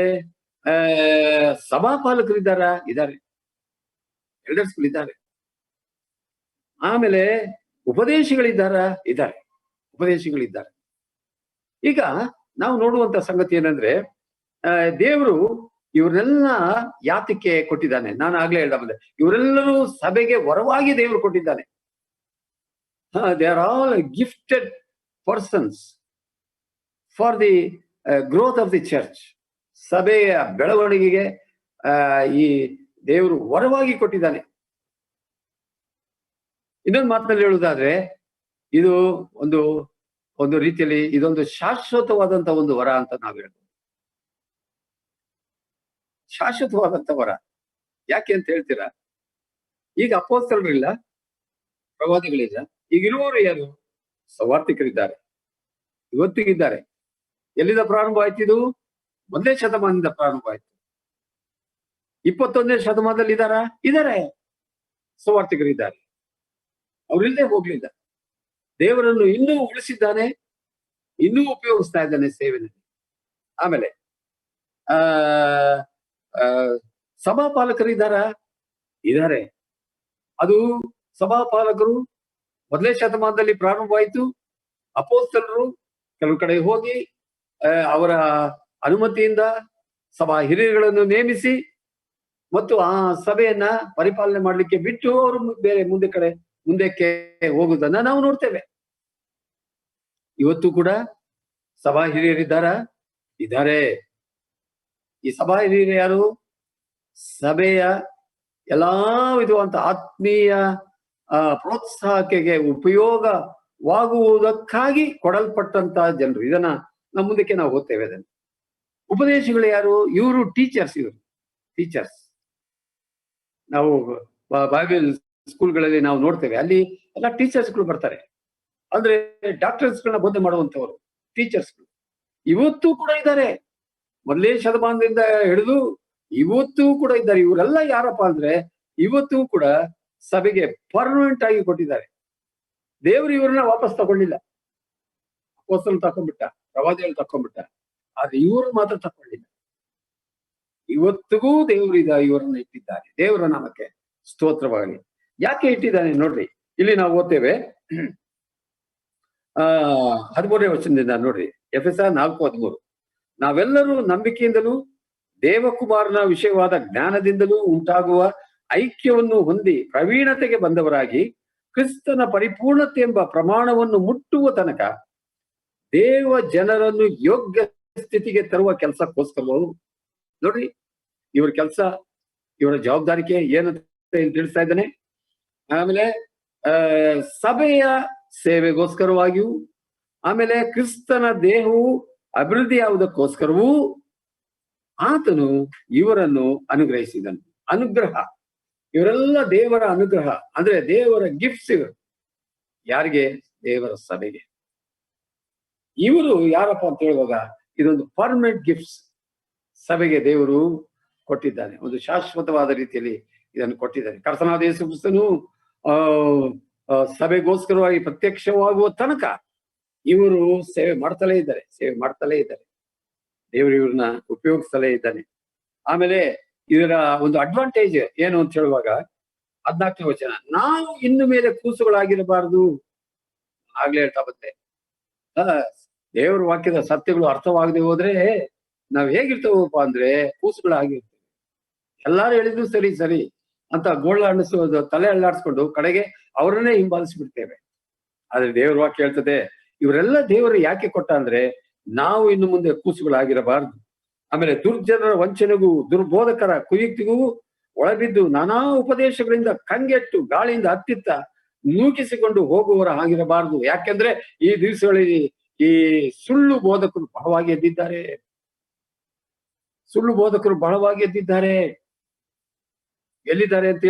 ಸಭಾಪಾಲಕರಿದ್ದಾರ? ಇದ್ದಾರೆ. ಎಲ್ಡರ್ಸ್ಗಳಿದ್ದಾರೆ. ಆಮೇಲೆ ಉಪದೇಶಗಳಿದ್ದಾರೆ. ಈಗ ನಾವು ನೋಡುವಂತ ಸಂಗತಿ ಏನಂದ್ರೆ, ದೇವರು ಇವರೆಲ್ಲ ಯಾತಕ್ಕೆ ಕೊಟ್ಟಿದ್ದಾನೆ? ನಾನು ಆಗ್ಲೇ ಹೇಳ್ದ ಬಂದೆ, ಇವರೆಲ್ಲರೂ ಸಭೆಗೆ ವರವಾಗಿ ದೇವರು ಕೊಟ್ಟಿದ್ದಾನೆ. They are all gifted persons for the growth of the church. ಸಭೆಯ ಬೆಳವಣಿಗೆಗೆ ಈ ದೇವರು ವರವಾಗಿ ಕೊಟ್ಟಿದ್ದಾನೆ. ಇನ್ನೊಂದು ಮಾತಿನಲ್ಲಿ ಹೇಳುವುದಾದ್ರೆ, ಇದು ಒಂದು ರೀತಿಯಲ್ಲಿ ಇದೊಂದು ಶಾಶ್ವತವಾದಂತ ಒಂದು ವರ ಅಂತ ನಾವು ಹೇಳ್ಬೋದು. ಶಾಶ್ವತವಾದಂತ ವರ. ಯಾಕೆ ಅಂತ ಹೇಳ್ತೀರಾ? ಈಗ ಅಪೊಸ್ತಲರಿಲ್ಲ, ಪ್ರವಾದಿಗಳಿಲ್ಲ. ಈಗ ಇರುವವರು ಯಾರು? ಸವಾರ್ಥಿಕರಿದ್ದಾರೆ. ಇವತ್ತಿಗಿದ್ದಾರೆ. ಎಲ್ಲಿಂದ ಪ್ರಾರಂಭ ಆಯ್ತು? ಇದು 1ನೇ ಶತಮಾನದಿಂದ ಪ್ರಾರಂಭ ಆಯ್ತು. 21ನೇ ಶತಮಾನದಲ್ಲಿ ಇದ್ದಾರೆ ಸವಾರ್ಥಿಕರಿದ್ದಾರೆ. ಅವರಿಲ್ಲದೆ ಹೋಗ್ಲಿಲ್ಲ. ದೇವರನ್ನು ಇನ್ನೂ ಉಳಿಸಿದ್ದಾನೆ, ಇನ್ನೂ ಉಪಯೋಗಿಸ್ತಾ ಇದ್ದಾನೆ ಸೇವೆಯಲ್ಲಿ. ಆಮೇಲೆ ಸಭಾಪಾಲಕರಿದ್ದಾರೆ. ಅದು ಸಭಾಪಾಲಕರು 1ನೇ ಶತಮಾನದಲ್ಲಿ ಪ್ರಾರಂಭವಾಯಿತು. ಅಪೊಸ್ತಲರು ಕೆಲವು ಕಡೆ ಹೋಗಿ ಅವರ ಅನುಮತಿಯಿಂದ ಸಭಾ ಹಿರಿಯರುಗಳನ್ನು ನೇಮಿಸಿ ಮತ್ತು ಆ ಸಭೆಯನ್ನ ಪರಿಪಾಲನೆ ಮಾಡ್ಲಿಕ್ಕೆ ಬಿಟ್ಟು ಅವರು ಬೇರೆ ಮುಂದಕ್ಕೆ ಹೋಗುವುದನ್ನ ನಾವು ನೋಡ್ತೇವೆ. ಇವತ್ತು ಕೂಡ ಸಭಾ ಹಿರಿಯರಿದ್ದಾರೆ. ಈ ಸಭಾ ಹಿರಿಯರು ಯಾರು? ಸಭೆಯ ಎಲ್ಲಾ ವಿಧವಾದಂತ ಆತ್ಮೀಯ ಪ್ರೋತ್ಸಾಹಕ್ಕೆ ಉಪಯೋಗವಾಗುವುದಕ್ಕಾಗಿ ಕೊಡಲ್ಪಟ್ಟಂತ ಜನರು. ಇದನ್ನ ನಮ್ಮ ಮುಂದಕ್ಕೆ ನಾವು ಓದ್ತೇವೆ. ಅದನ್ನು ಉಪದೇಶಗಳು ಯಾರು? ಇವರು ಟೀಚರ್ಸ್. ನಾವು ಬೈಬಲ್ ಸ್ಕೂಲ್ಗಳಲ್ಲಿ ನಾವು ನೋಡ್ತೇವೆ, ಅಲ್ಲಿ ಎಲ್ಲ ಟೀಚರ್ಸ್ಗಳು ಬರ್ತಾರೆ. ಅಂದ್ರೆ ಡಾಕ್ಟರ್ಸ್ಗಳನ್ನ ಬೋಧನೆ ಮಾಡುವಂತವರು ಟೀಚರ್ಸ್ಗಳು ಇವತ್ತು ಕೂಡ ಇದ್ದಾರೆ. 1ನೇ ಶತಮಾನದಿಂದ ಹಿಡಿದು ಇವತ್ತು ಕೂಡ ಇದ್ದಾರೆ. ಇವರೆಲ್ಲ ಯಾರಪ್ಪ ಅಂದ್ರೆ ಇವತ್ತು ಕೂಡ ಸಭೆಗೆ ಪರ್ಮನೆಂಟ್ ಆಗಿ ಕೊಟ್ಟಿದ್ದಾರೆ. ದೇವರು ಇವ್ರನ್ನ ವಾಪಸ್ ತಗೊಂಡಿಲ್ಲ. ಅಪೊಸ್ತಲರು ತಕೊಂಡ್ಬಿಟ್ಟ, ಪ್ರವಾದಿಗಳು ತಕೊಂಡ್ಬಿಟ್ಟ, ಆದ್ರೆ ಇವರು ಮಾತ್ರ ತಕೊಳ್ಳಿಲ್ಲ. ಇವತ್ತಿಗೂ ದೇವರು ಇವರನ್ನ ಇಟ್ಟಿದ್ದಾರೆ. ದೇವರ ನಾಮಕ್ಕೆ ಸ್ತೋತ್ರವಾಗಲಿ. ಯಾಕೆ ಇಟ್ಟಿದ್ದಾನೆ ನೋಡ್ರಿ, ಇಲ್ಲಿ ನಾವು ಓದ್ತೇವೆ 13ನೇ ವಚನದಿಂದ ನೋಡ್ರಿ. ಎಫೆಸ 4:13. ನಾವೆಲ್ಲರೂ ನಂಬಿಕೆಯಿಂದಲೂ ದೇವಕುಮಾರನ ವಿಷಯವಾದ ಜ್ಞಾನದಿಂದಲೂ ಉಂಟಾಗುವ ಐಕ್ಯವನ್ನು ಹೊಂದಿ ಪ್ರವೀಣತೆಗೆ ಬಂದವರಾಗಿ ಕ್ರಿಸ್ತನ ಪರಿಪೂರ್ಣತೆ ಎಂಬ ಪ್ರಮಾಣವನ್ನು ಮುಟ್ಟುವ ತನಕ ದೇವ ಜನರನ್ನು ಯೋಗ್ಯ ಸ್ಥಿತಿಗೆ ತರುವ ಕೆಲಸಕ್ಕೋಸ್ಕರವು. ನೋಡ್ರಿ, ಇವರ ಕೆಲಸ, ಇವರ ಜವಾಬ್ದಾರಿಕೆ ಏನಂತ ತಿಳಿಸ್ತಾ ಇದ್ದಾನೆ. ಆಮೇಲೆ ಸಭೆಯ ಸೇವೆಗೋಸ್ಕರವಾಗಿಯೂ, ಆಮೇಲೆ ಕ್ರಿಸ್ತನ ದೇಹವು ಅಭಿವೃದ್ಧಿ ಆಗುವುದಕ್ಕೋಸ್ಕರವೂ ಆತನು ಇವರನ್ನು ಅನುಗ್ರಹಿಸಿದನು. ಅನುಗ್ರಹ, ಇವರೆಲ್ಲ ದೇವರ ಅನುಗ್ರಹ, ಅಂದ್ರೆ ದೇವರ ಗಿಫ್ಟ್ಸ್ ಇವರು. ಯಾರಿಗೆ? ದೇವರ ಸಭೆಗೆ. ಇವರು ಯಾರಪ್ಪ ಅಂತ ಹೇಳುವಾಗ ಇದೊಂದು ಪರ್ಮನೆಂಟ್ ಗಿಫ್ಟ್ಸ್ ಸಭೆಗೆ ದೇವರು ಕೊಟ್ಟಿದ್ದಾನೆ. ಒಂದು ಶಾಶ್ವತವಾದ ರೀತಿಯಲ್ಲಿ ಇದನ್ನು ಕೊಟ್ಟಿದ್ದಾನೆ. ಕರ್ತನಾದ ಯೇಸು ಕ್ರಿಸ್ತನು ಸಭೆಗೋಸ್ಕರವಾಗಿ ಪ್ರತ್ಯಕ್ಷವಾಗುವ ತನಕ ಇವರು ಸೇವೆ ಮಾಡ್ತಲೇ ಇದ್ದಾರೆ. ದೇವರು ಇವ್ರನ್ನ ಉಪಯೋಗಿಸ್ತಲೇ ಇದ್ದಾನೆ. ಆಮೇಲೆ ಇದರ ಒಂದು ಅಡ್ವಾಂಟೇಜ್ ಏನು ಅಂತ ಹೇಳುವಾಗ 14ನೇ ವಚನ, ನಾವು ಇನ್ನು ಮೇಲೆ ಕೂಸುಗಳಾಗಿರಬಾರದು. ಆಗ್ಲೇ ಹೇಳ್ತಾ ಬಂದೆ, ದೇವರ ವಾಕ್ಯದ ಸತ್ಯಗಳು ಅರ್ಥವಾಗದೆ ಹೋದ್ರೆ ನಾವ್ ಹೇಗಿರ್ತೇವಪ್ಪ ಅಂದ್ರೆ ಕೂಸುಗಳಾಗಿರ್ತೇವೆ. ಎಲ್ಲಾರು ಹೇಳಿದ್ರು ಸರಿ ಅಂತ ಗೋಳ ಅಣಿಸೋದು, ತಲೆ ಅಳ್ಳಾಡ್ಸ್ಕೊಂಡು ಕಡೆಗೆ ಅವರನ್ನೇ ಹಿಂಬಾಲಿಸ್ಬಿಡ್ತೇವೆ. ಆದ್ರೆ ದೇವ್ರ ವಾಕ್ಯ ಹೇಳ್ತದೆ, ಇವರೆಲ್ಲ ದೇವರು ಯಾಕೆ ಕೊಟ್ಟ ಅಂದ್ರೆ ನಾವು ಇನ್ನು ಮುಂದೆ ಕೂಸುಗಳಾಗಿರಬಾರದು. ಆಮೇಲೆ ದುರ್ಜನರ ವಂಚನೆಗೂ ದುರ್ಬೋಧಕರ ಕುಯುಕ್ತಿಗೂ ಒಳಬಿದ್ದು ನಾನಾ ಉಪದೇಶಗಳಿಂದ ಕಂಗೆಟ್ಟು ಗಾಳಿಯಿಂದ ಹತ್ತಿತ್ತ ನೂಕಿಸಿಕೊಂಡು ಹೋಗುವವರ ಆಗಿರಬಾರದು. ಯಾಕೆಂದ್ರೆ ಈ ದಿವಸಗಳಲ್ಲಿ ಈ ಸುಳ್ಳು ಬೋಧಕರು ಬಹಳವಾಗಿ ಎದ್ದಿದ್ದಾರೆ. ಎಲ್ಲಿದ್ದಾರೆ ಅಂತ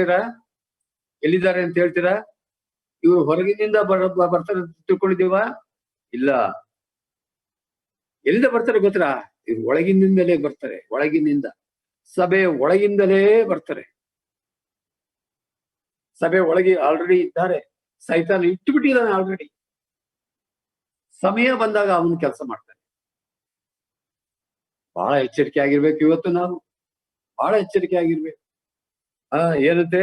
ಹೇಳ್ತೀರಾ? ಇವರು ಹೊರಗಿನಿಂದ ಬರ್ತಾರೆ ತಿಳ್ಕೊಂಡಿದ್ದೀವ? ಇಲ್ಲ. ಎಲ್ಲಿಂದ ಬರ್ತಾರೆ ಗೊತ್ತಾ? ಇವ್ರು ಒಳಗಿನಿಂದಲೇ ಬರ್ತಾರೆ. ಸಭೆಯ ಒಳಗಿಂದಲೇ ಬರ್ತಾರೆ. ಸಭೆ ಒಳಗೆ ಆಲ್ರೆಡಿ ಇದ್ದಾರೆ. ಸೈತಾನ ಇಟ್ಟುಬಿಟ್ಟಿದ್ದಾನೆ ಆಲ್ರೆಡಿ. ಸಮಯ ಬಂದಾಗ ಅವನು ಕೆಲಸ ಮಾಡ್ತಾನೆ. ಬಹಳ ಎಚ್ಚರಿಕೆ ಆಗಿರ್ಬೇಕು. ಇವತ್ತು ನಾವು ಬಹಳ ಎಚ್ಚರಿಕೆ ಆಗಿರ್ಬೇಕು. ಏನಂತೆ?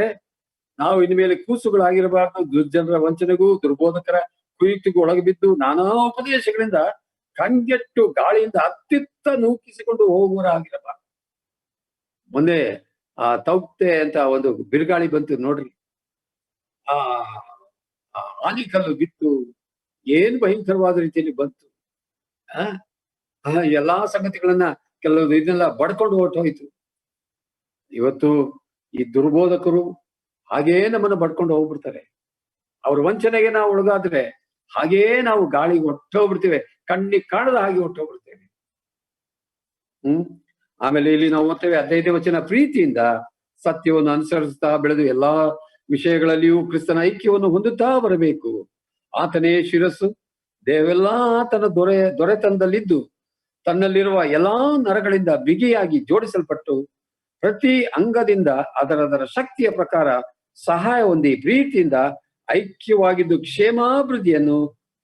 ನಾವು ಇನ್ಮೇಲೆ ಕೂಸುಗಳಾಗಿರಬಾರ್ದು, ದುರ್ಜನರ ವಂಚನೆಗೂ ದುರ್ಬೋಧಕರ ಕುಯುಕ್ತಿಗೂ ಒಳಗೆ ಬಿದ್ದು ನಾನಾ ಉಪದೇಶಗಳಿಂದ ಕಂಗೆಟ್ಟು ಗಾಳಿಯಿಂದ ಹತ್ತಿತ್ತ ನೂಕಿಸಿಕೊಂಡು ಹೋಗುವರಾಗಿರಬಾರ್ದು. ಮೊನ್ನೆ ತೌಕ್ತೆ ಅಂತ ಒಂದು ಬಿರುಗಾಳಿ ಬಂತು ನೋಡ್ರಿ. ಆಲಿಕಲ್ಲು ಬಿತ್ತು, ಏನ್ ಭಯಂಕರವಾದ ರೀತಿಯಲ್ಲಿ ಬಂತು. ಎಲ್ಲಾ ಸಂಗತಿಗಳನ್ನ ಕೆಲವು ಇದನ್ನೆಲ್ಲ ಬಡ್ಕೊಂಡು ಹೊರಟೋಯ್ತು. ಇವತ್ತು ಈ ದುರ್ಬೋಧಕರು ಹಾಗೇ ನಮ್ಮನ್ನ ಬಡ್ಕೊಂಡು ಹೋಗ್ಬಿಡ್ತಾರೆ. ಅವ್ರ ವಂಚನೆಗೆ ನಾವು ಒಳಗಾದ್ರೆ ಹಾಗೇ ನಾವು ಗಾಳಿಗೆ ಹೊಟ್ಟೋಗ್ಬಿಡ್ತೇವೆ, ಕಣ್ಣಿಗೆ ಕಾಣದ ಹಾಗೆ ಹೊಟ್ಟೋಗ್ಬಿಡ್ತೇವೆ. ಆಮೇಲೆ ಇಲ್ಲಿ ನಾವು ಓದ್ತೇವೆ 15ನೇ ವಚನ, ಪ್ರೀತಿಯಿಂದ ಸತ್ಯವನ್ನು ಅನುಸರಿಸ್ತಾ ಬೆಳೆದು ಎಲ್ಲಾ ವಿಷಯಗಳಲ್ಲಿಯೂ ಕ್ರಿಸ್ತನ ಐಕ್ಯವನ್ನು ಹೊಂದುತ್ತಾ ಬರಬೇಕು. ಆತನೇ ಶಿರಸ್ಸು, ದೇವೆಲ್ಲಾ ಆತನ ದೊರೆತನದಲ್ಲಿದ್ದು ತನ್ನಲ್ಲಿರುವ ಎಲ್ಲಾ ನರಗಳಿಂದ ಬಿಗಿಯಾಗಿ ಜೋಡಿಸಲ್ಪಟ್ಟು ಪ್ರತಿ ಅಂಗದಿಂದ ಅದರದರ ಶಕ್ತಿಯ ಪ್ರಕಾರ ಸಹಾಯ ಹೊಂದಿ ಪ್ರೀತಿಯಿಂದ ಐಕ್ಯವಾಗಿದ್ದು ಕ್ಷೇಮಾಭಿವೃದ್ಧಿಯನ್ನು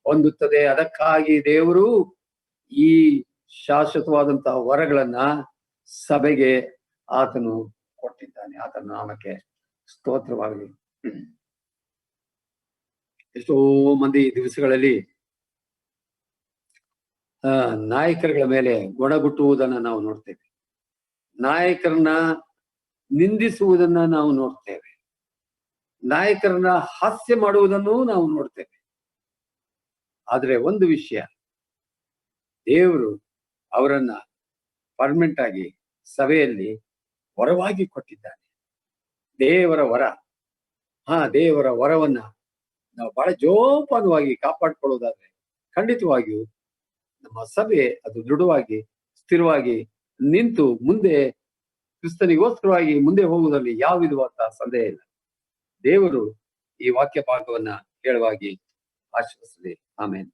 ಹೊಂದುತ್ತದೆ. ಅದಕ್ಕಾಗಿ ದೇವರು ಈ ಶಾಶ್ವತವಾದಂತಹ ವರಗಳನ್ನ ಸಭೆಗೆ ಆತನು ಕೊಟ್ಟಿದ್ದಾನೆ. ಆತನ ನಾಮಕ್ಕೆ ಸ್ತೋತ್ರವಾಗಲಿ. ಎಷ್ಟೋ ಮಂದಿ ದಿವಸಗಳಲ್ಲಿ ನಾಯಕರುಗಳ ಮೇಲೆ ಗೊಣಗುಟ್ಟುವುದನ್ನ ನಾವು ನೋಡ್ತೇವೆ. ನಾಯಕರನ್ನ ನಿಂದಿಸುವುದನ್ನ ನಾವು ನೋಡ್ತೇವೆ. ನಾಯಕರನ್ನ ಹಾಸ್ಯ ಮಾಡುವುದನ್ನು ನಾವು ನೋಡ್ತೇವೆ. ಆದ್ರೆ ಒಂದು ವಿಷಯ, ದೇವರು ಅವರನ್ನ ಪರ್ಮನೆಂಟ್ ಆಗಿ ಸಭೆಯಲ್ಲಿ ವರವಾಗಿ ಕೊಟ್ಟಿದ್ದಾನೆ. ದೇವರ ವರ. ದೇವರ ವರವನ್ನ ನಾವು ಬಹಳ ಜೋಪಾನವಾಗಿ ಕಾಪಾಡಿಕೊಳ್ಳೋದಾದ್ರೆ ಖಂಡಿತವಾಗಿಯೂ ನಮ್ಮ ಸಭೆ ಅದು ದೃಢವಾಗಿ ಸ್ಥಿರವಾಗಿ ನಿಂತು ಮುಂದೆ ಕ್ರಿಸ್ತನಿಗೋಸ್ಕರವಾಗಿ ಮುಂದೆ ಹೋಗುವುದರಲ್ಲಿ ಯಾವ ವಿಧವಾದ ಸಂದೇಹ ಇಲ್ಲ. ದೇವರು ಈ ವಾಕ್ಯ ಭಾಗವನ್ನ ಹೇಳುವಾಗಿ ಆಶೀರ್ವದಿಸಲಿ. ಆಮೇಲೆ